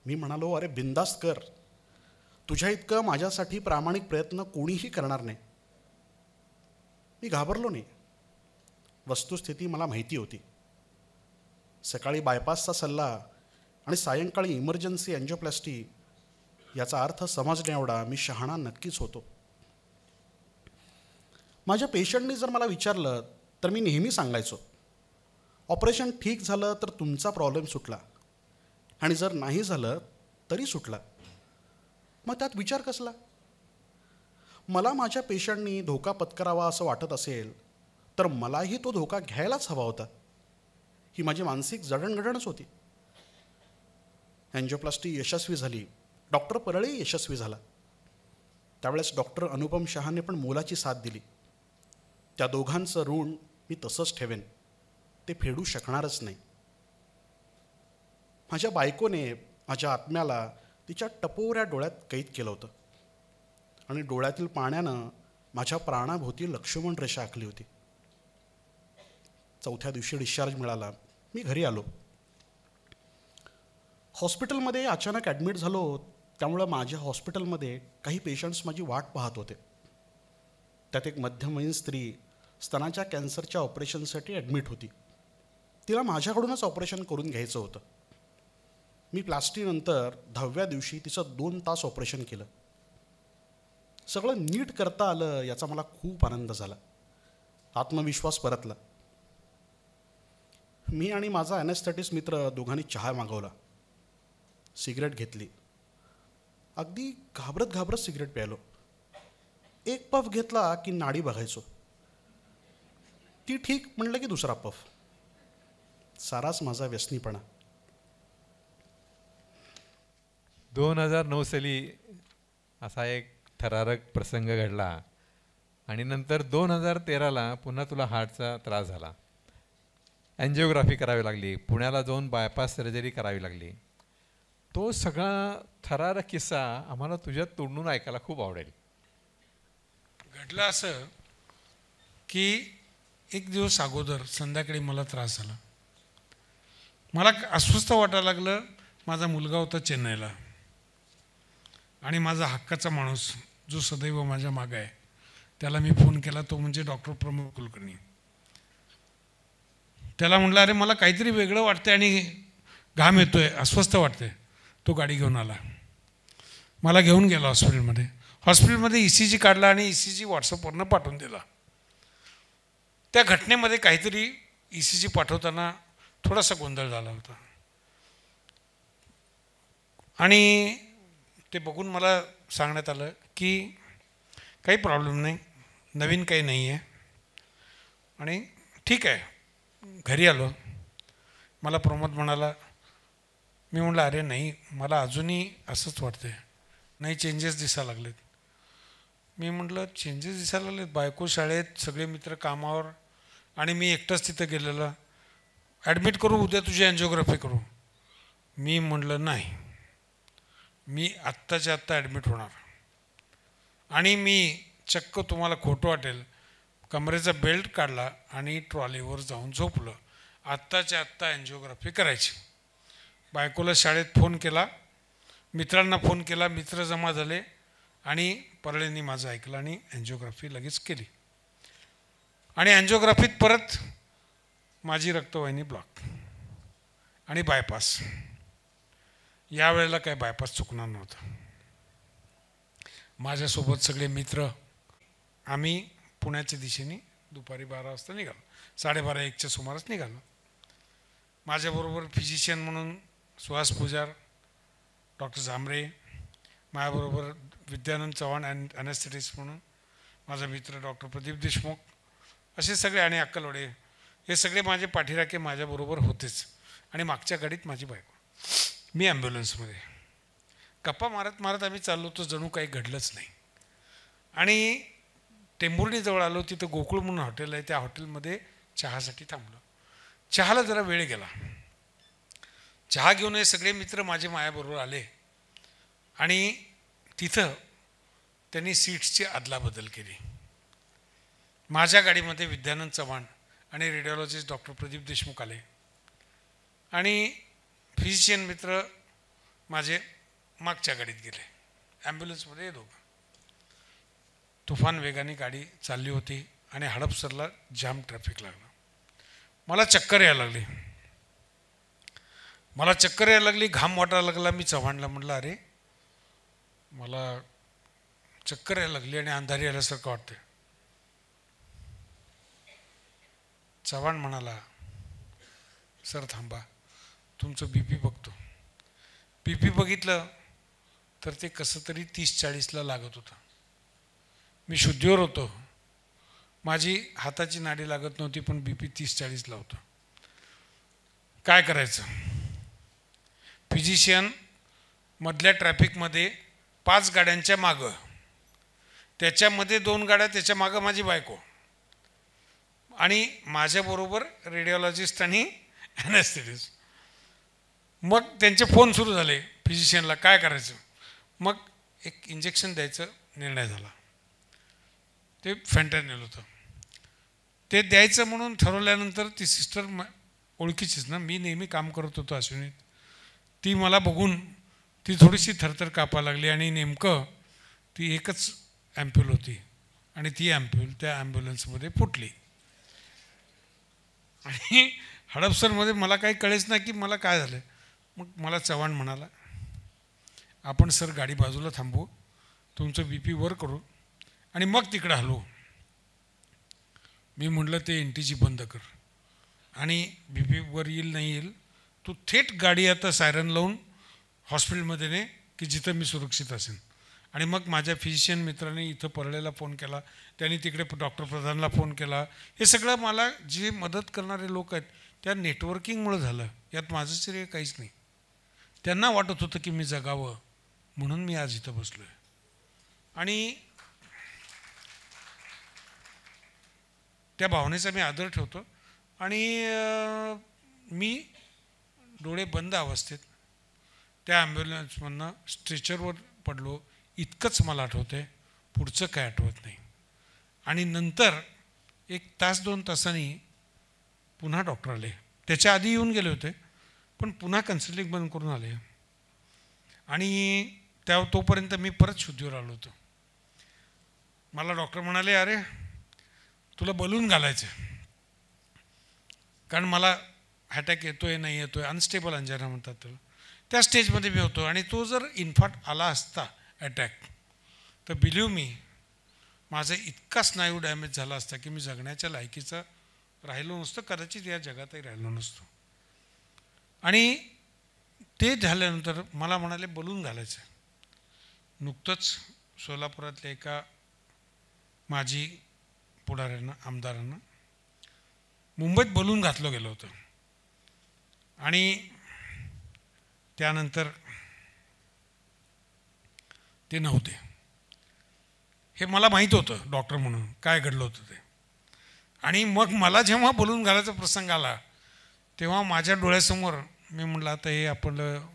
मी म्हणालो, अरे बिंदास्त कर, तुझ्या इतकं माझ्यासाठी प्रामाणिक प्रयत्न कोणीही करणार नाही. मी घाबरलो नाही. वस्तुस्थिती मला माहिती होती. सकाळी बायपासचा सल्ला आणि सायंकाळी इमर्जन्सी एन्जिओप्लास्टी याचा अर्थ समजण्याएवढा मी शहाणा नक्कीच होतो. माझ्या पेशंटनी जर मला विचारलं तर मी नेहमी सांगायचो, ऑपरेशन ठीक झालं तर तुमचा प्रॉब्लेम सुटला, आणि जर नाही झालं तरी सुटला. मग त्यात विचार कसला? मला माझ्या पेशंटनी धोका पत्करावा असं वाटत असेल तर मलाही तो धोका घ्यायलाच हवा होता. ही माझी मानसिक जडणघडणच होती. एन्जिओप्लास्टी यशस्वी झाली. डॉक्टर परळे यशस्वी झाला. त्यावेळेस डॉक्टर अनुपम शहाने पण मोलाची साथ दिली. त्या दोघांचं ऋण मी तसंच ठेवेन, ते फेडू शकणारच नाही. माझ्या बायकोने माझ्या आत्म्याला तिच्या टपोऱ्या डोळ्यात कैद केलं होतं आणि डोळ्यातील पाण्यानं माझ्या प्राणाभोवती लक्ष्मण रेषा आखली होती. 4थ्या दिवशी डिस्चार्ज मिळाला. मी घरी आलो. हॉस्पिटलमध्ये अचानक ॲडमिट झालो, त्यामुळं माझ्या हॉस्पिटलमध्ये काही पेशंट्स माझी वाट पाहत होते. त्यात एक मध्यमवयीन स्त्री स्तनाच्या कॅन्सरच्या ऑपरेशनसाठी ॲडमिट होती. तिला माझ्याकडूनच ऑपरेशन करून घ्यायचं होतं. मी प्लास्टीनंतर 10व्या दिवशी तिचं 2 तास ऑपरेशन केलं. सगळं नीट करता आलं याचा मला खूप आनंद झाला. आत्मविश्वास परतला. मी आणि माझा ॲनेस्थेटिस्ट मित्र दोघांनी चहा मागवला. सिगरेट घेतली. अगदी घाबरत घाबरत सिगरेट प्यायलो. एक पफ घेतला की नाडी बघायचो. ती ठीक म्हणलं की दुसरा पफ. साराच माझा व्यसनीपणा. 2009 साली असा एक थरारक प्रसंग घडला आणि नंतर 2013ला पुन्हा तुला हार्टचा त्रास झाला, अँजिओग्राफी करावी लागली, पुण्याला जाऊन बायपास सर्जरी करावी लागली. तो सगळा थरारक किस्सा आम्हाला तुझ्या तोंडून ऐकायला खूप आवडेल. घडलं असं की एक दिवस अगोदर संध्याकाळी मला त्रास झाला. मला अस्वस्थ वाटायला लागलं. माझा मुलगा होता चेन्नईला आणि माझा हक्काचा माणूस जो सदैव माझ्या मागं आहे त्याला मी फोन केला. तो म्हणजे डॉक्टर प्रमोद कुलकर्णी. त्याला म्हटलं अरे मला काहीतरी वेगळं वाटतंय आणि घाम येतोय, अस्वस्थ वाटतंय. तो गाडी घेऊन आला, मला घेऊन गेला हॉस्पिटलमध्ये. हॉस्पिटलमध्ये ECG काढला आणि ECG व्हॉट्सअपवरनं पाठवून दिला. त्या घटनेमध्ये काहीतरी ECG पाठवताना थोडासा गोंधळ झाला होता आणि ते बघून मला सांगण्यात आलं की काही प्रॉब्लेम नाही, नवीन काही नाही आहे आणि ठीक आहे. घरी आलो. मला प्रमोद म्हणाला, मी म्हटलं अरे नाही, मला अजूनही असंच वाटतंय, नाही चेंजेस दिसायला लागलेत. मी म्हटलं चेंजेस दिसायला लागलेत, बायको शाळेत, सगळे मित्र कामावर आणि मी एकटाच तिथं गेलेला. ॲडमिट करू, उद्या तुझी अँजिओग्राफी करू. मी म्हटलं नाही, मी आत्ताच्या आत्ता ॲडमिट होणार. आणि मी चक्क तुम्हाला खोटं वाटेल, कमरेचा बेल्ट काढला आणि ट्रॉलीवर जाऊन झोपलं. आत्ताच्या आत्ता अँजिओग्राफी करायची. बायकोला शाळेत फोन केला, मित्रांना फोन केला, मित्र जमा झाले आणि परळेंनी माझं ऐकलं आणि अँजिओग्राफी लगेच केली. आणि अँजिओग्राफीत परत माझी रक्तवाहिनी ब्लॉक आणि बायपास. यावेळेला काय बायपास चुकणार नव्हता. माझ्यासोबत सगळे मित्र आम्ही पुण्याच्या दिशेने दुपारी 12 वाजता निघालो, 12:30-1च्या सुमारास निघालो. माझ्याबरोबर फिजिशियन म्हणून सुहास पुजार, डॉक्टर झांबरे, माझ्याबरोबर विद्यानंद चव्हाण ॲनेस्थेटिस्ट म्हणून माझा मित्र डॉक्टर प्रदीप देशमुख, असे सगळे, आणि अक्कलवडे, हे सगळे माझे पाठीराखे माझ्याबरोबर होतेच. आणि मागच्या गाडीत माझी बायको, मी ॲम्ब्युलन्समध्ये. गप्पा मारत मारत आम्ही चाललो होतो, जणू काही घडलंच नाही. आणि टेंभुर्णीजवळ आलो, तिथं गोकुळ म्हणून हॉटेल आहे, त्या हॉटेलमध्ये चहासाठी थांबलो. चहाला जरा वेळ गेला. चहा घेऊन हे सगळे मित्र माझे माझ्याबरोबर आले आणि तिथं त्यांनी सीट्सची अदलाबदल केली. माझ्या गाडीमध्ये विद्यानंद चव्हाण आणि रेडिओलॉजिस्ट डॉक्टर प्रदीप देशमुख आले आणि फिजिशियन मित्र माझे मागच्या गाडीत गेले. ॲम्ब्युलन्समध्ये हे दोघं. तुफान वेगाने गाडी चालली होती आणि हडपसरला जाम ट्रॅफिक लागलं. मला चक्कर यायला लागली, घाम वाटायला लागला. मी चव्हाणला म्हटलं अरे मला चक्कर यायला लागली आणि अंधारी आल्यासारखं वाटतं. चव्हाण म्हणाला सर थांबा, तुमचं BP बघतो. BP बघितलं तर ते कसं तरी 30-40ला लागत होतं. मी शुद्धीवर होतो, माझी हाताची नाडी लागत नव्हती, पण BP 30-40ला होतं. काय करायचं? फिजिशियन मधल्या ट्रॅफिकमध्ये 5 गाड्यांच्या मागं, त्याच्यामध्ये 2 गाड्या, त्याच्या मागं माझी बायको आणि माझ्याबरोबर रेडिओलॉजिस्ट आणि ॲनेस्थेटिस्ट. मग त्यांचे फोन सुरू झाले फिजिशियनला, काय करायचं? मग एक इंजेक्शन द्यायचं निर्णय झाला. ते फॅन्टॅनिल होतं, ते द्यायचं म्हणून ठरवल्यानंतर ती सिस्टर ओळखीचीच ना, मी नेहमी काम करत होतो अश्विनीत, ती मला बघून ती थोडीशी थरथर कापायला लागली आणि नेमकं ती एकच ॲम्प्युल होती आणि ती ॲम्प्युल त्या ॲम्ब्युलन्समध्ये फुटली. आणि हडपसरमध्ये मला काही कळेच ना की मला काय झालं. मग मला चव्हाण म्हणाला आपण सर गाडी बाजूला थांबवू, तुमचं BP वर करू आणि मग तिकडं हलवू. मी म्हटलं ते NTG बंद कर आणि BP वर येईल नाही येईल, तू थेट गाडी आता सायरन लावून हॉस्पिटलमध्ये ने की जिथं मी सुरक्षित असेन. आणि मग माझ्या फिजिशियन मित्राने इथं परळेला फोन केला, त्यांनी तिकडे डॉक्टर प्रधानला फोन केला. हे सगळं मला जे मदत करणारे लोक आहेत त्या नेटवर्किंगमुळं झालं, यात माझं श्रेय काहीच नाही. त्यांना वाटत होतं की मी जगावं, म्हणून मी आज इथं बसलो आहे. आणि त्या भावनेचा मी आदर ठेवतो. आणि मी डोळे बंद अवस्थेत त्या ॲम्ब्युलन्समधनं स्ट्रेचरवर पडलो इतकंच मला आठवतं. पुढचं काय आठवत नाही. आणि नंतर 1 तास 2 तासांनी पुन्हा डॉक्टर आले. त्याच्या आधी येऊन गेले होते, पण पुन्हा कन्सल्टिंग बंद करून आले. आणि तोपर्यंत मी परत शुद्धीवर आलो होतो. मला डॉक्टर म्हणाले, अरे तुला बलून घालायचं, कारण मला अटॅक येतोय नाही येतोय, अनस्टेबल अंजाना म्हणतात त्याला. त्या स्टेजमध्ये मी होतो. आणि तो जर इनफॅक्ट आला असता अटॅक, तर बिलीव मी माझा इतका स्नायू डॅमेज झाला असता की मी जगण्याच्या लायकीचा राहिलो नसतो, कदाचित या जगातही राहिलो नसतो. आणि ते झाल्यानंतर मला म्हणाले बलून घालायचं. नुकतंच सोलापुरातल्या एका माजी पुढाऱ्यांना, आमदारांना मुंबईत बलून घातलं गेलं होतं. आणि त्यानंतर ते नव्हते. हे मला माहीत होतं डॉक्टर म्हणून काय घडलं होतं ते. आणि मग मला जेव्हा बलून घालायचा प्रसंग आला तेव्हा माझ्या डोळ्यासमोर मी म्हटलं आता हे आपलं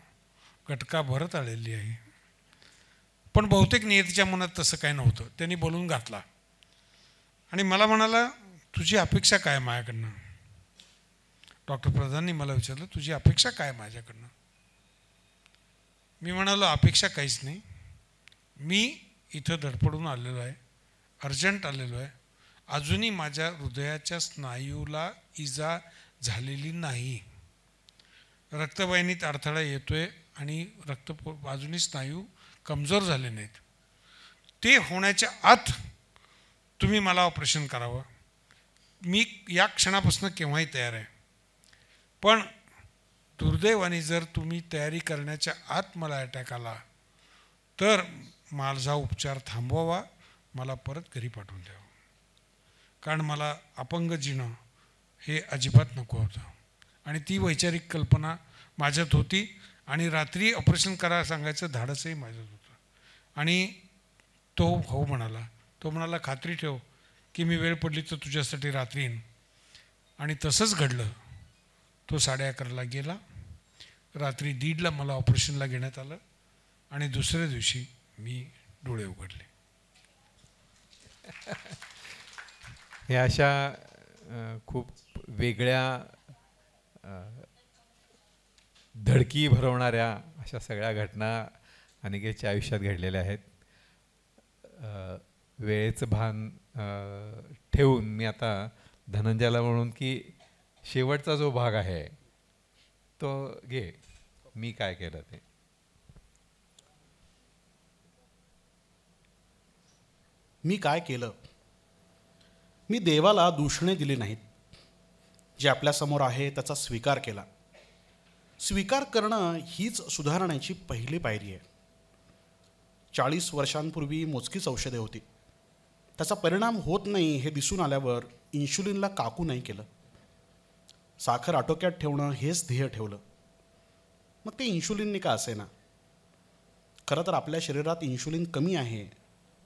घटका भरत आलेली आहे. पण बहुतेक नियतीच्या मनात तसं काय नव्हतं. त्यांनी बलून घातला आणि मला म्हणाला, तुझी अपेक्षा काय माझ्याकडनं? डॉक्टर प्रधाननी मला विचारलं, तुझी अपेक्षा काय माझ्याकडनं? मी म्हणालो, अपेक्षा काहीच नाही. मी इथं धडपडून आलेलो आहे, अर्जंट आलेलो आहे. अजूनही माझ्या हृदयाच्या स्नायूला इजा झालेली नाही. रक्तवाहिनीत अडथळा येतोय आणि अजूनही स्नायू कमजोर झाले नाहीत. ते होण्याच्या आत तुम्ही मला ऑपरेशन करावं. मी या क्षणापासून केव्हाही तयार आहे. पण दुर्दैवाने जर तुम्ही तयारी करण्याच्या आत मला अटॅक आला तर माझा उपचार थांबवावा, मला परत घरी पाठवून द्यावं. कारण मला अपंग जीणं हे अजिबात नको होतं. आणि ती वैचारिक कल्पना माझ्यात होती. आणि रात्री ऑपरेशन करायला सांगायचं धाडसही माझ्यात होतं. आणि तो हो म्हणाला. तो म्हणाला, खात्री ठेव की मी वेळ पडली तर तुझ्यासाठी रात्री येईन. आणि तसंच घडलं. तो 11:30ला गेला. रात्री 1:30ला मला ऑपरेशनला घेण्यात आलं. आणि दुसऱ्या दिवशी मी डोळे उघडले. हे अशा खूप वेगळ्या धडकी भरवणाऱ्या अशा सगळ्या घटना अनिकेतच्या आयुष्यात घडलेल्या आहेत. वेळेचं भान ठेवून मी आता धनंजयला म्हणून की शेवटचा जो भाग आहे तो घे, मी काय केलं ते. मी काय केलं? मी देवाला दूषणे दिली नाहीत. जे आपल्यासमोर आहे त्याचा स्वीकार केला. स्वीकार करणं हीच सुधारण्याची पहिली पायरी आहे. 40 वर्षांपूर्वी मोजकीच औषधे होती. त्याचा परिणाम होत नाही हे दिसून आल्यावर इन्शुलिनला काकू नाही केलं. साखर आटोक्यात ठेवणं हेच ध्येय ठेवलं. मग ते इन्शुलिनने का असेना. खरं तर आपल्या शरीरात इन्शुलिन कमी आहे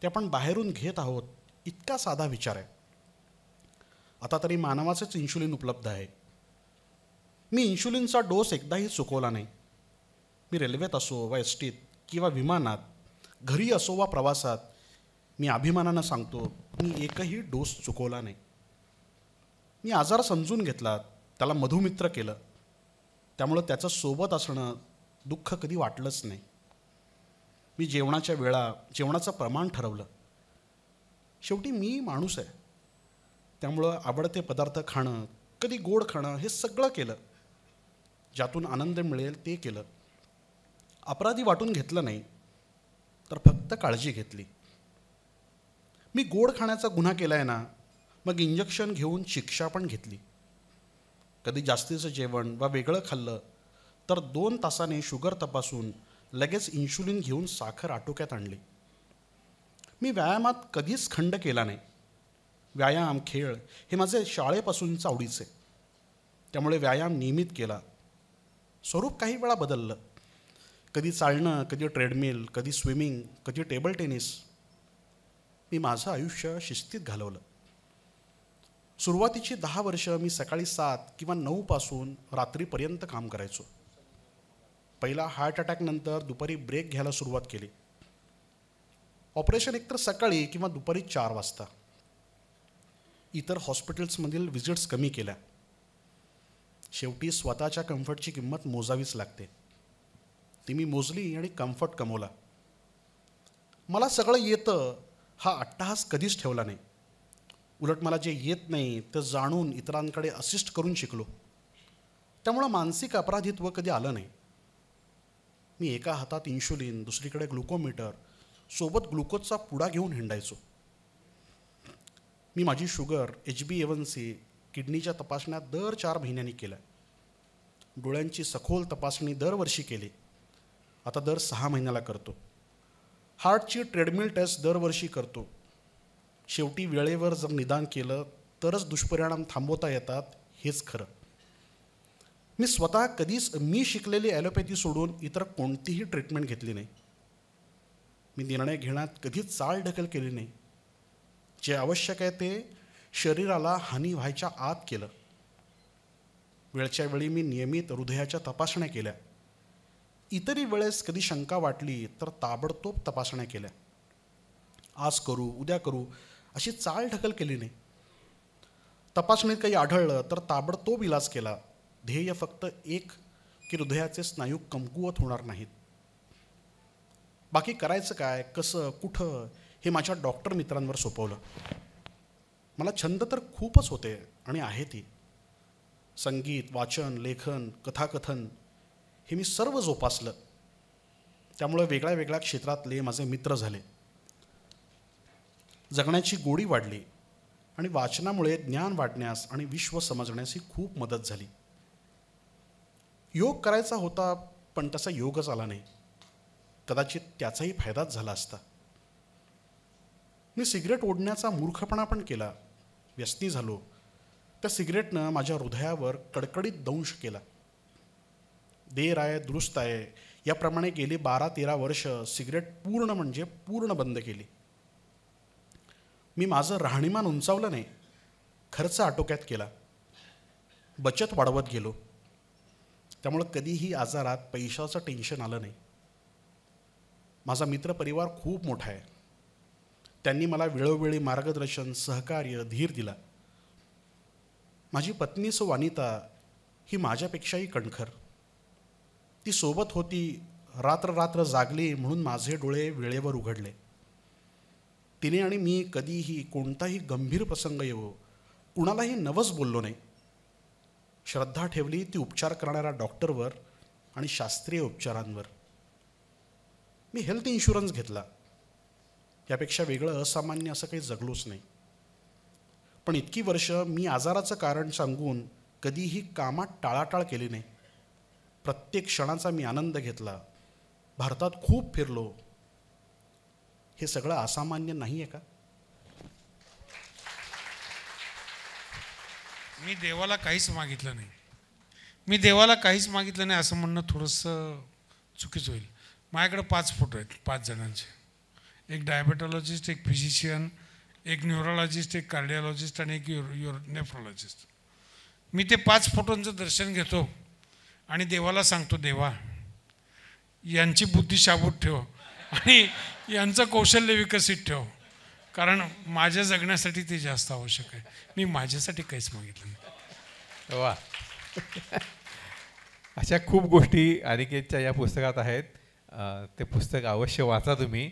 ते आपण बाहेरून घेत आहोत, इतका साधा विचार आहे. आता तरी मानवाचंच इन्शुलिन उपलब्ध आहे. मी इन्शुलिनचा डोस एकदाही चुकवला नाही. मी रेल्वेत असो वा एसटीत किंवा विमानात, घरी असो वा प्रवासात, मी अभिमानानं सांगतो मी एकही डोस चुकवला नाही. मी आजार समजून घेतला, त्याला मधुमित्र केलं. त्यामुळं त्याचं सोबत असणं दुःख कधी वाटलंच नाही. मी जेवणाच्या वेळा, जेवणाचं प्रमाण ठरवलं. शेवटी मी माणूस आहे, त्यामुळं आवडते पदार्थ खाणं, कधी गोड खाणं हे सगळं केलं. ज्यातून आनंद मिळेल ते केलं. अपराधी वाटून घेतलं नाही, तर फक्त काळजी घेतली. मी गोड खाण्याचा गुन्हा केला आहे ना, मग इंजेक्शन घेऊन शिक्षा पण घेतली. कधी जास्तीचं जेवण वा वेगळं खाल्लं तर 2 तासाने शुगर तपासून लगेच इन्शुलिन घेऊन साखर आटोक्यात आणली. मी व्यायामात कधीच खंड केला नाही. व्यायाम, खेळ हे माझे शाळेपासूनच आवडीचे. त्यामुळे व्यायाम नियमित केला. स्वरूप काही वेळा बदललं. कधी चालणं, कधी ट्रेडमिल, कधी स्विमिंग, कधी टेबल टेनिस. मी माझं आयुष्य शिस्तीत घालवलं. सुरुवातीची 10 वर्ष मी सकाळी 7 किंवा 9 पासून रात्रीपर्यंत काम करायचो. पहिला हार्ट अटॅकनंतर दुपारी ब्रेक घ्यायला सुरुवात केली. ऑपरेशन एकतर सकाळी किंवा दुपारी 4 वाजता. इतर हॉस्पिटल्समधील व्हिजिट्स कमी केल्या. शेवटी स्वतःच्या कम्फर्टची किंमत मोजावीच लागते. ती मी मोजली आणि कम्फर्ट कमवला. मला सगळं येतं हा अट्टहास कधीच ठेवला नाही. उलट मला जे येत नाही ते जाणून इतरांकडे असिस्ट करून शिकलो. त्यामुळं मानसिक अपराधित्व कधी आलं नाही. मी एका हातात इन्शुलिन, दुसरीकडे ग्लुकोमीटर, सोबत ग्लुकोजचा पुडा घेऊन हिंडायचो. मी माझी शुगर, HbA1c, किडनीच्या तपासण्या दर 4 महिन्यांनी केल्या. डोळ्यांची सखोल तपासणी दरवर्षी केली. आता दर 6 महिन्याला करतो. हार्टची ट्रेडमिल टेस्ट दरवर्षी करतो. शेवटी वेळेवर जर निदान केलं तरच दुष्परिणाम थांबवता येतात, हेच खरं. मी स्वतः कधीच मी शिकलेली ॲलोपॅथी सोडून इतर कोणतीही ट्रीटमेंट घेतली नाही. मी निर्णय घेण्यात कधीच चालढकल केली नाही. जे आवश्यक आहे ते शरीराला हानी व्हायच्या आत केलं. वेळच्या वेळी मी नियमित हृदयाच्या तपासण्या केल्या. इतरही वेळेस कधी शंका वाटली तर ताबडतोब तपासण्या केल्या. आज करू, उद्या करू अशी चालढकल केली नाही. तपासणीत काही आढळलं तर ताबडतोब इलाज केला. ध्येय फक्त एक की हृदयाचे स्नायू कमकुवत होणार नाहीत. बाकी करायचं काय, कसं, कुठं हे माझ्या डॉक्टर मित्रांवर सोपवलं. मला छंद तर खूपच होते आणि आहेतही. संगीत, वाचन, लेखन, कथाकथन हे मी सर्व जोपासलं. त्यामुळं वेगळ्या वेगळ्या क्षेत्रातले माझे मित्र झाले. जगण्याची गोडी वाढली आणि वाचनामुळे ज्ञान वाढण्यास आणि विश्व समजण्यास ही खूप मदत झाली. योग करायचा होता पण तसा योगच आला नाही. कदाचित त्याचाही फायदाच झाला असता. मी सिगरेट ओढण्याचा मूर्खपणा पण केला. व्यसनी झालो. त्या सिगरेटनं माझ्या हृदयावर कडकडीत दंश केला. देर आहे दुरुस्त आहे याप्रमाणे गेली 12-13 वर्ष सिगरेट पूर्ण म्हणजे पूर्ण बंद केली. मी माझं राहणीमान उंचावलं नाही, खर्च आटोक्यात केला, बचत वाढवत गेलो. त्यामुळं कधीही आजारात पैशाचं टेन्शन आलं नाही. माझा मित्रपरिवार खूप मोठा आहे. त्यांनी मला वेळोवेळी मार्गदर्शन, सहकार्य, धीर दिला. माझी पत्नी सौ अनिता ही माझ्यापेक्षाही कणखर. ती सोबत होती. रात्र रात्र जागली म्हणून माझे डोळे वेळेवर उघडले. तिने आणि मी कधीही कोणताही गंभीर प्रसंग येवो कुणालाही नवस बोललो नाही. श्रद्धा ठेवली ती उपचार करणाऱ्या डॉक्टरवर आणि शास्त्रीय उपचारांवर. मी हेल्थ इन्शुरन्स घेतला. यापेक्षा वेगळं असामान्य असं काही जगलोच नाही. पण इतकी वर्ष मी आजाराचं कारण सांगून कधीही कामात टाळाटाळ केली नाही. प्रत्येक क्षणाचा मी आनंद घेतला. भारतात खूप फिरलो. हे सगळं असामान्य नाही आहे का? मी देवाला काहीच मागितलं नाही. मी देवाला काहीच मागितलं नाही असं म्हणणं थोडंसं चुकीचं होईल. माझ्याकडे 5 फोटो आहेत 5 जणांचे. एक डायबेटॉलॉजिस्ट, एक फिजिशियन, एक न्यूरोलॉजिस्ट, एक कार्डिओलॉजिस्ट आणि एक नेफ्रोलॉजिस्ट. मी ते 5 फोटोंचं दर्शन घेतो आणि देवाला सांगतो, देवा यांची बुद्धी शाबूत ठेव आणि यांचं कौशल्य विकसित ठेव, कारण माझ्या जगण्यासाठी ते जास्त आवश्यक आहे. मी माझ्यासाठी काहीच मागितलं नाही. वा अशा खूप गोष्टी अनिकेतच्या या पुस्तकात आहेत. ते पुस्तक अवश्य वाचा तुम्ही.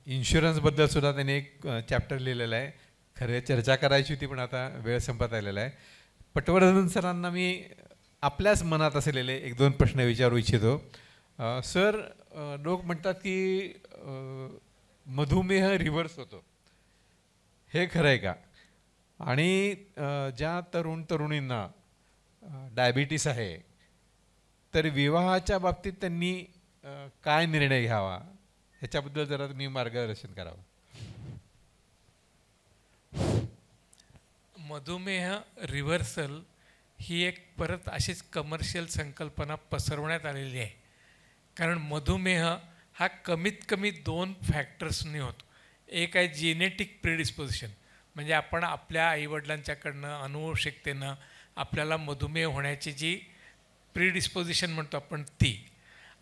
इन्शुरन्सबद्दल सुद्धा त्यांनी एक चॅप्टर लिहिलेलं आहे. खरं चर्चा करायची होती पण आता वेळ संपत आलेला आहे. पटवर्धन सरांना मी आपल्याच मनात असलेले 1-2 प्रश्न विचारू इच्छितो. सर, लोक म्हणतात की मधुमेह रिव्हर्स होतो, हे खरं आहे का? आणि ज्या तरुणींना डायबिटीस आहे तर विवाहाच्या बाबतीत त्यांनी काय निर्णय घ्यावा ह्याच्याबद्दल जरा तुम्ही मार्गदर्शन करावं. मधुमेह रिव्हर्सल ही एक परत अशीच कमर्शियल संकल्पना पसरवण्यात आलेली आहे. कारण मधुमेह हा कमीत कमी 2 फॅक्टर्सनी होतो. एक आहे जेनेटिक प्रिडिस्पोजिशन, म्हणजे आपण आपल्या आईवडिलांच्याकडनं अनुवंशिकतेनं आपल्याला मधुमेह होण्याची जी प्रिडिस्पोजिशन म्हणतो आपण ती,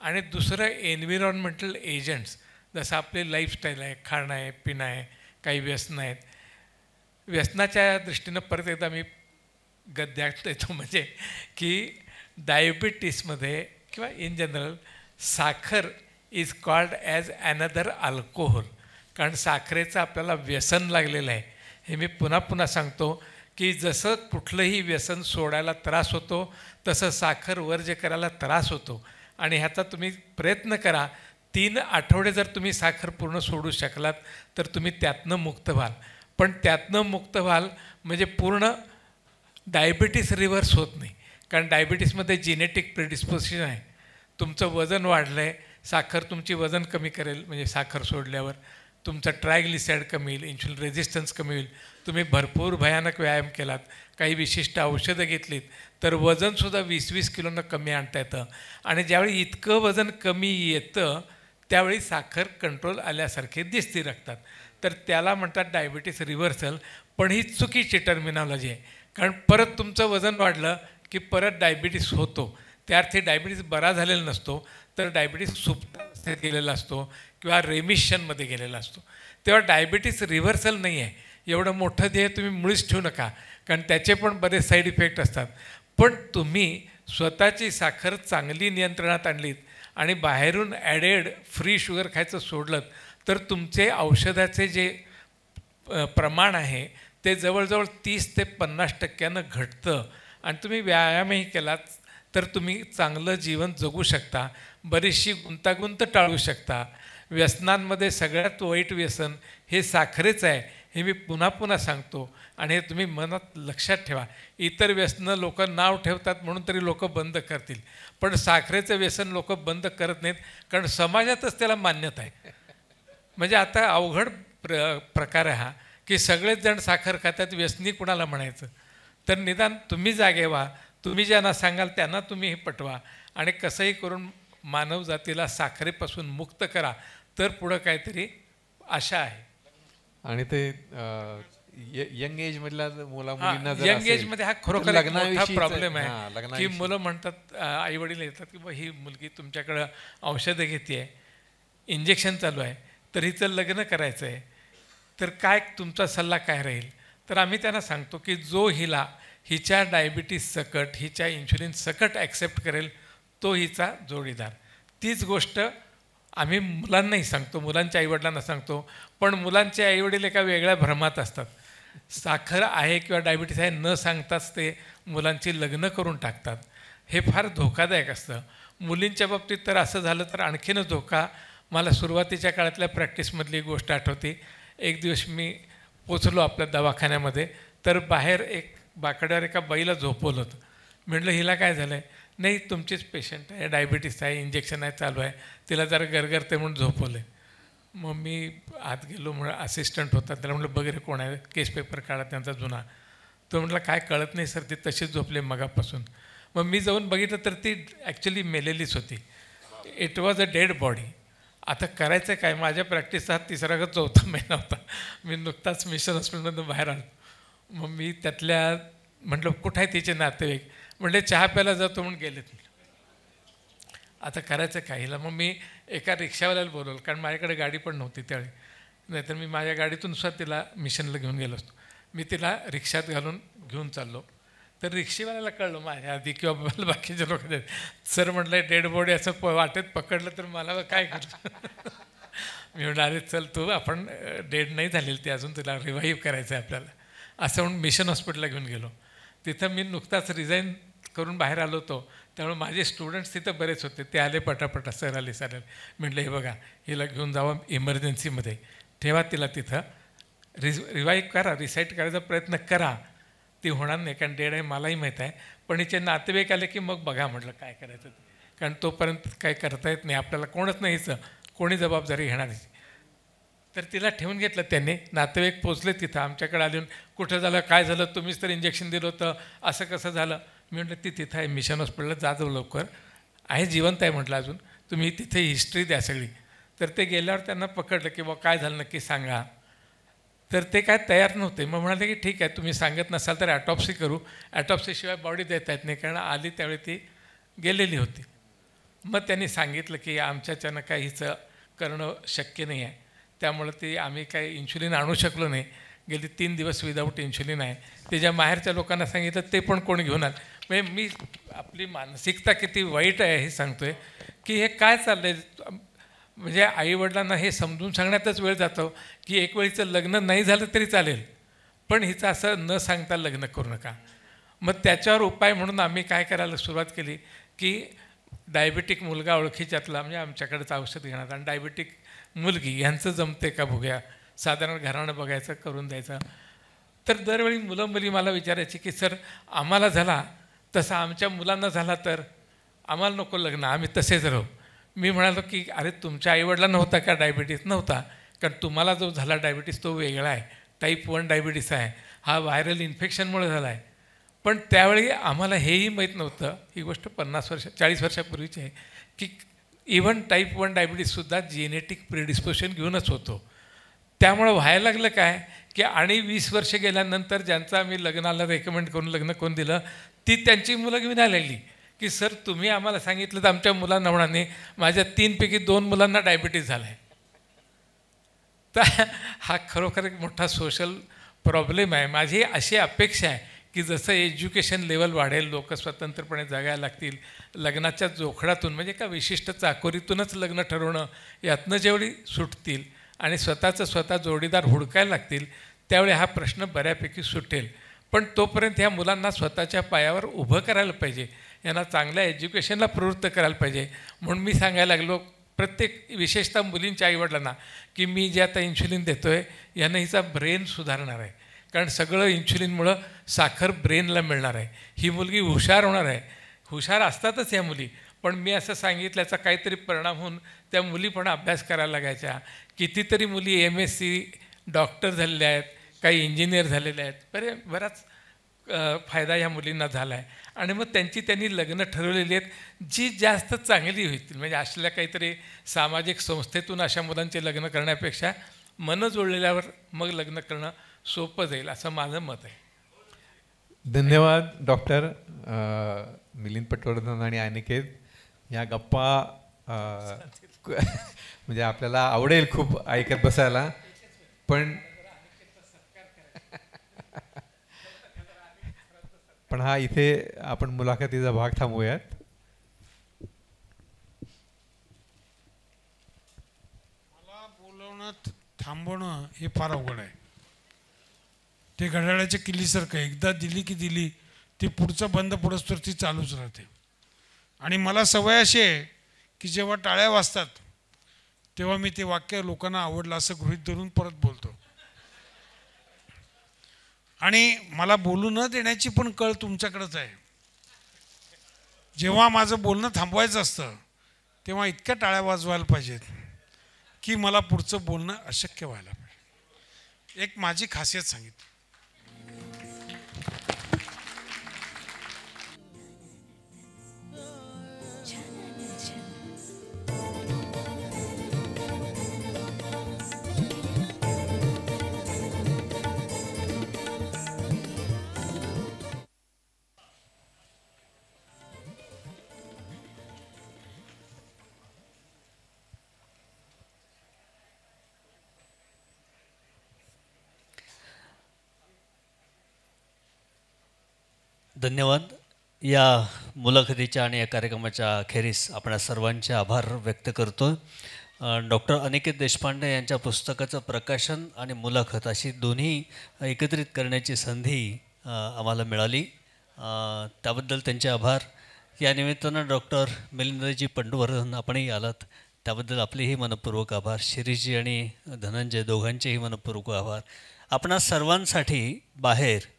आणि दुसरं एन्व्हिरॉन्मेंटल एजंट्स, जसं आपले लाईफस्टाईल आहे, खाणं आहे, पिणं आहे, काही व्यसनं आहेत. व्यसनाच्या दृष्टीनं परत एकदा मी गद्यात येतो, म्हणजे की डायबिटीसमध्ये किंवा इन जनरल साखर इज कॉल्ड ॲज ॲनदर अल्कोहोल. कारण साखरेचं आपल्याला व्यसन लागलेलं आहे. हे मी पुन्हा पुन्हा सांगतो की जसं कुठलंही व्यसन सोडायला त्रास होतो तसं साखर वर्ज्य करायला त्रास होतो. आणि ह्याचा तुम्ही प्रयत्न करा. 3 आठवडे जर तुम्ही साखर पूर्ण सोडू शकलात तर तुम्ही त्यातनं मुक्त व्हाल. पण त्यातनं मुक्त व्हाल म्हणजे पूर्ण डायबिटीस रिव्हर्स होत नाही. कारण डायबिटीसमध्ये जेनेटिक प्रिडिस्पोजिशन आहे. तुमचं वजन वाढलं आहे, साखर तुमची वजन कमी करेल, म्हणजे साखर सोडल्यावर तुमचा ट्रायग्लिसराईड कमी होईल, इन्शुलिन रेझिस्टन्स कमी होईल. तुम्ही भरपूर भयानक व्यायाम केलात, काही विशिष्ट औषधं घेतलीत तर वजनसुद्धा 20-20 किलोनं कमी आणता येतं. आणि ज्यावेळी इतकं वजन कमी येतं त्यावेळी साखर कंट्रोल आल्यासारखे दिसते रक्तात. तर त्याला म्हणतात डायबिटीस रिव्हर्सल. पण ही चुकीची टर्मिनॉलॉजी आहे. कारण परत तुमचं वजन वाढलं की परत डायबिटीस होतो. त्या अर्थी डायबिटीस बरा झालेला नसतो, तर डायबिटीस सुप्त गेलेला असतो किंवा रेमिशनमध्ये गेलेला असतो. तेव्हा डायबिटीस रिव्हर्सल नाही आहे एवढं मोठं ध्येय तुम्ही मुळीच ठेवू नका, कारण त्याचे पण बरेच साईड इफेक्ट असतात. पण तुम्ही स्वतःची साखर चांगली नियंत्रणात आणलीत आणि बाहेरून ॲडेड फ्री शुगर खायचं सोडलं तर तुमचे औषधाचे जे प्रमाण आहे ते जवळजवळ 30 ते 50% घटतं. आणि तुम्ही व्यायामही केलात तर तुम्ही चांगलं जीवन जगू शकता, बरीचशी गुंतागुंत टाळू शकता. व्यसनांमध्ये सगळ्यात वाईट व्यसन हे साखरेच आहे, हे मी पुन्हा पुन्हा सांगतो. आणि हे तुम्ही मनात लक्षात ठेवा. इतर व्यसनं लोक नाव ठेवतात म्हणून तरी लोक बंद करतील, पण साखरेचं व्यसन लोक बंद करत नाहीत, कारण समाजातच त्याला मान्यता आहे. म्हणजे आता अवघड प्रकार आहे हा की सगळेच जण साखर खातात, व्यसनी कुणाला म्हणायचं. तर निदान तुम्ही जागे व्हा, तुम्ही ज्यांना सांगाल त्यांना तुम्ही हे पटवा आणि कसंही करून मानव जातीला साखरेपासून मुक्त करा, तर पुढं काहीतरी आशा आहे. आणि ते यंग एज मधल्या मुलांना यंग एजमध्ये हा खरोखर मोठा प्रॉब्लेम आहे की मुलं म्हणतात, आई वडील येतात की ही मुलगी तुमच्याकडं औषधं घेते आहे, इंजेक्शन चालू आहे, तर हिचं लग्न करायचं आहे, तर काय तुमचा सल्ला काय राहील. तर आम्ही त्यांना सांगतो की जो हिच्या डायबिटीस सकट, हिच्या इन्शुलिन सकट ॲक्सेप्ट करेल तो हिचा जोडीदार. तीच गोष्ट आम्ही मुलांनाही सांगतो, मुलांच्या आईवडिलांना सांगतो. पण मुलांचे आईवडील एका वेगळ्या भ्रमात असतात. साखर आहे किंवा डायबिटीस आहे न सांगताच ते मुलांची लग्न करून टाकतात. हे फार धोकादायक असतं. मुलींच्या बाबतीत तर असं झालं तर आणखीनच धोका. मला सुरुवातीच्या काळातल्या प्रॅक्टिसमधली गोष्ट आठवते. एक दिवस मी पोचलो आपल्या दवाखान्यामध्ये, तर बाहेर एक बाकड्यावर एका बाईला झोपवलं होतं. म्हटलं हिला काय झालं आहे. नाही तुमचीच पेशंट आहे, डायबिटीस आहे, इंजेक्शन आहे चालू आहे, तिला जरा गरगरते म्हणून झोपवलं आहे. मग मी आत गेलो, म्हणून असिस्टंट होता, त्याला म्हटलं बघरे कोण आहे, केस पेपर काढा त्यांचा जुना. तो म्हटलं काय कळत नाही सर, ती तशीच झोपले मगापासून. मग मी जाऊन बघितलं तर ती ॲक्च्युली मेलेलीच होती. It was a dead body. आता करायचं काय, माझ्या प्रॅक्टिसचा 3रा का 4था महिना होता. मी नुकताच मिशन हॉस्पिटलमधून बाहेर आलो. मग मी त्यातल्या म्हटलं कुठं आहे तिचे नातेवाईक, म्हटले चहा प्यायला जातो म्हणून गेलेत. आता करायचं काय हिला. मग मी एका रिक्षावाल्याला बोलवलं, कारण माझ्याकडे गाडी पण नव्हती त्यावेळी, नाहीतर मी माझ्या गाडीतून सुद्धा तिला मिशनला घेऊन गेलो असतो. मी तिला रिक्षात घालून घेऊन चाललो, तर रिक्षेवाल्याला कळलं माझ्या आधी किंवा बाकीचे लोक सर म्हटलं डेड बॉडी असं वाटेत पकडलं तर मला काय करतं. मी म्हटलं अरे चल तू, आपण डेड नाही झालेली ती अजून, तिला रिवाईव्ह करायचं आहे आपल्याला, असं म्हणून मिशन हॉस्पिटलला घेऊन गेलो. तिथं मी नुकताच रिझाईन करून बाहेर आलो होतो, त्यामुळे माझे स्टुडंट्स तिथं बरेच होते. ते आले पटापटा, सर आले सर आले. म्हटलं हे बघा हिला घेऊन जावं इमर्जन्सीमध्ये, ठेवा तिला तिथं, रिवाईव्ह करा, रिसाईट करायचा प्रयत्न करा. ती होणार नाही कारण डेड आहे मलाही माहीत आहे, पण हिचे नातेवाईक आले की मग बघा म्हटलं काय करायचं. कारण तोपर्यंत काय करता येत नाही आपल्याला, कोणच नाही हिचं, कोणी जबाबदारी घेणार. तर तिला ठेवून घेतलं त्यांनी. नातेवाईक पोचले तिथं, आमच्याकडे आले, कुठं झालं काय झालं, तुम्हीच तर इंजेक्शन दिलं होतं, असं कसं झालं. मी म्हटलं ती तिथं आहे मिशन हॉस्पिटलला, जा जाऊ लवकर, आहे जिवंत आहे म्हटलं अजून. तुम्ही तिथे हिस्ट्री द्या सगळी. तर ते गेल्यावर त्यांना पकडलं की काय झालं नक्की सांगा. तर ते काय तयार नव्हते. मग म्हणाले की ठीक आहे, तुम्ही सांगत नसाल तर ॲटॉप्सी करू. ॲटॉप्सीशिवाय बॉडी देता येत नाही, कारण आली त्यावेळी ती गेलेली होती. मग त्यांनी सांगितलं की आमच्याच्यानं काही हिचं करणं शक्य नाही आहे, त्यामुळं ती आम्ही काही इन्शुलिन आणू शकलो नाही. गेली 3 दिवस विदाऊट इन्शुलिन आहे. त्याच्या माहेरच्या लोकांना सांगितलं, ते पण कोण घेऊन आलं. म्हणजे मी आपली मानसिकता किती वाईट आहे हे सांगतो आहे की हे काय चाललं आहे. म्हणजे आईवडिलांना हे समजून सांगण्यातच वेळ जातो की एक वेळीचं लग्न नाही झालं तरी चालेल, पण हिचं असं न सांगता लग्न करू नका. मग त्याच्यावर उपाय म्हणून आम्ही काय करायला सुरुवात केली की डायबेटिक मुलगा ओळखीच्यातला, म्हणजे आमच्याकडेच औषध घेणार, आणि डायबेटिक मुलगी यांचं जमते का बघूया, साधारण घराणं बघायचं, करून द्यायचं. तर दरवेळी मुलं मुली मला विचारायची की सर आम्हाला झाला तसा आमच्या मुलांना झाला तर आम्हाला नको लग्न, आम्ही तसेच राहू. मी म्हणालो की अरे तुमच्या आईवडिलांना होता का डायबिटीस? नव्हता, कारण तुम्हाला जो झाला डायबिटीस तो वेगळा आहे, टाईप 1 डायबिटीस आहे, हा व्हायरल इन्फेक्शनमुळे झाला आहे. पण त्यावेळी आम्हाला हेही माहीत नव्हतं, ही गोष्ट 40 वर्षापूर्वीची आहे, की इव्हन टाईप 1 डायबिटीससुद्धा जेनेटिक प्रिडिस्पोशन घेऊनच होतो. त्यामुळं व्हायला लागलं काय की आणि 20 वर्ष गेल्यानंतर ज्यांचं आम्ही लग्नाला रेकमेंड करून लग्न करून दिलं, ती त्यांची मुलं घेऊन आलेली की सर तुम्ही आम्हाला सांगितलं तर आमच्या मुलांना म्हणाने माझ्या 3 पैकी 2 मुलांना डायबिटीस झाला आहे. तर हा खरोखर एक मोठा सोशल प्रॉब्लेम आहे. माझी अशी अपेक्षा आहे की जसं एज्युकेशन लेवल वाढेल, लोक स्वतंत्रपणे जगायला लागतील, लग्नाच्या जोखडातून म्हणजे एका विशिष्ट चाकोरीतूनच लग्न ठरवणं यातनं जेवढी सुटतील आणि स्वतः जोडीदार हुडकायला लागतील, त्यावेळी हा प्रश्न बऱ्यापैकी सुटेल. पण तोपर्यंत ह्या मुलांना स्वतःच्या पायावर उभं करायला पाहिजे, यांना चांगल्या एज्युकेशनला प्रवृत्त करायला पाहिजे. म्हणून मी सांगायला लागलो प्रत्येक विशेषतः मुलींच्या आईवडिलांना की मी जे आता इन्शुलिन देतो आहे यानं हिचा ब्रेन सुधारणार आहे, कारण सगळं इन्शुलिनमुळं साखर ब्रेनला मिळणार आहे, ही मुलगी हुशार होणार आहे. हुशार असतातच ह्या मुली, पण मी असं सांगितल्याचा काहीतरी परिणाम होऊन त्या मुली पण अभ्यास करायला लागायच्या. कितीतरी मुली MSc डॉक्टर झालेल्या आहेत, काही इंजिनियर झालेल्या आहेत, बराच फायदा ह्या मुलींना झाला आहे. आणि मग त्यांनी लग्न ठरवलेली आहेत जी जास्त चांगली होतील. म्हणजे असल्या काहीतरी सामाजिक संस्थेतून अशा मुलांचे लग्न करण्यापेक्षा मन जोडलेल्यावर मग लग्न करणं सोपं जाईल असं माझं मत आहे. धन्यवाद डॉक्टर मिलिंद पटवर्धन आणि अनिकेत. या गप्पा म्हणजे आपल्याला आवडेल खूप ऐकत बसायला, पण हा इथे आपण मुलाखतीचा भाग थांबवूयात. मला बोलवणं थांबवणं हे फार अवघड आहे. ते घड्याळाच्या किल्लीसारखं एकदा दिली की दिली, ती पुढचं बंद पडोस्तर ती चालूच राहते. आणि मला सवय अशी आहे की जेव्हा टाळ्या वाजतात तेव्हा मी ते वाक्य लोकांना आवडलं असं गृहीत धरून परत बोलतो. आणि मला बोलू न देण्याची पण कळ तुमच्याकडेच आहे. जेव्हा माझं बोलणं थांबवायचं असतं तेव्हा इतक्या टाळ्या वाजवायला पाहिजेत की मला पुढचं बोलणं अशक्य व्हायला पाहिजे. एक माझी खासियत सांगितली. धन्यवाद. या मुलाखतीच्या आणि या कार्यक्रमाच्या अखेरीस आपण सर्वांचे आभार व्यक्त करतो. डॉक्टर अनिकेत देशपांडे यांच्या पुस्तकाचं प्रकाशन आणि मुलाखत अशी दोन्ही एकत्रित करण्याची संधी आम्हाला मिळाली, त्याबद्दल त्यांचे आभार. या निमित्तानं डॉक्टर मिलिंदजी पटवर्धन आपणही आलात, त्याबद्दल आपलेही मनपूर्वक आभार. शिरीषजी आणि धनंजय दोघांचेही मनपूर्वक आभार. आपणा सर्वांसाठी बाहेर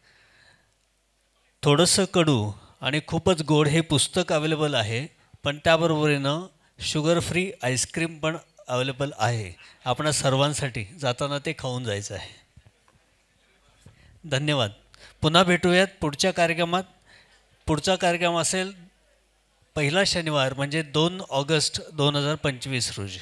थोडंसं कडू आणि खूपच गोड हे पुस्तक अवेलेबल आहे, पण त्याबरोबरीनं शुगर फ्री आईस्क्रीम पण अवेलेबल आहे. आपणा सर्वांसाठी जाताना ते खाऊन जायचं आहे. धन्यवाद. पुन्हा भेटूयात पुढच्या कार्यक्रमात. पुढचा कार्यक्रम असेल पहिला शनिवार म्हणजे 2 ऑगस्ट 2025 रोजी.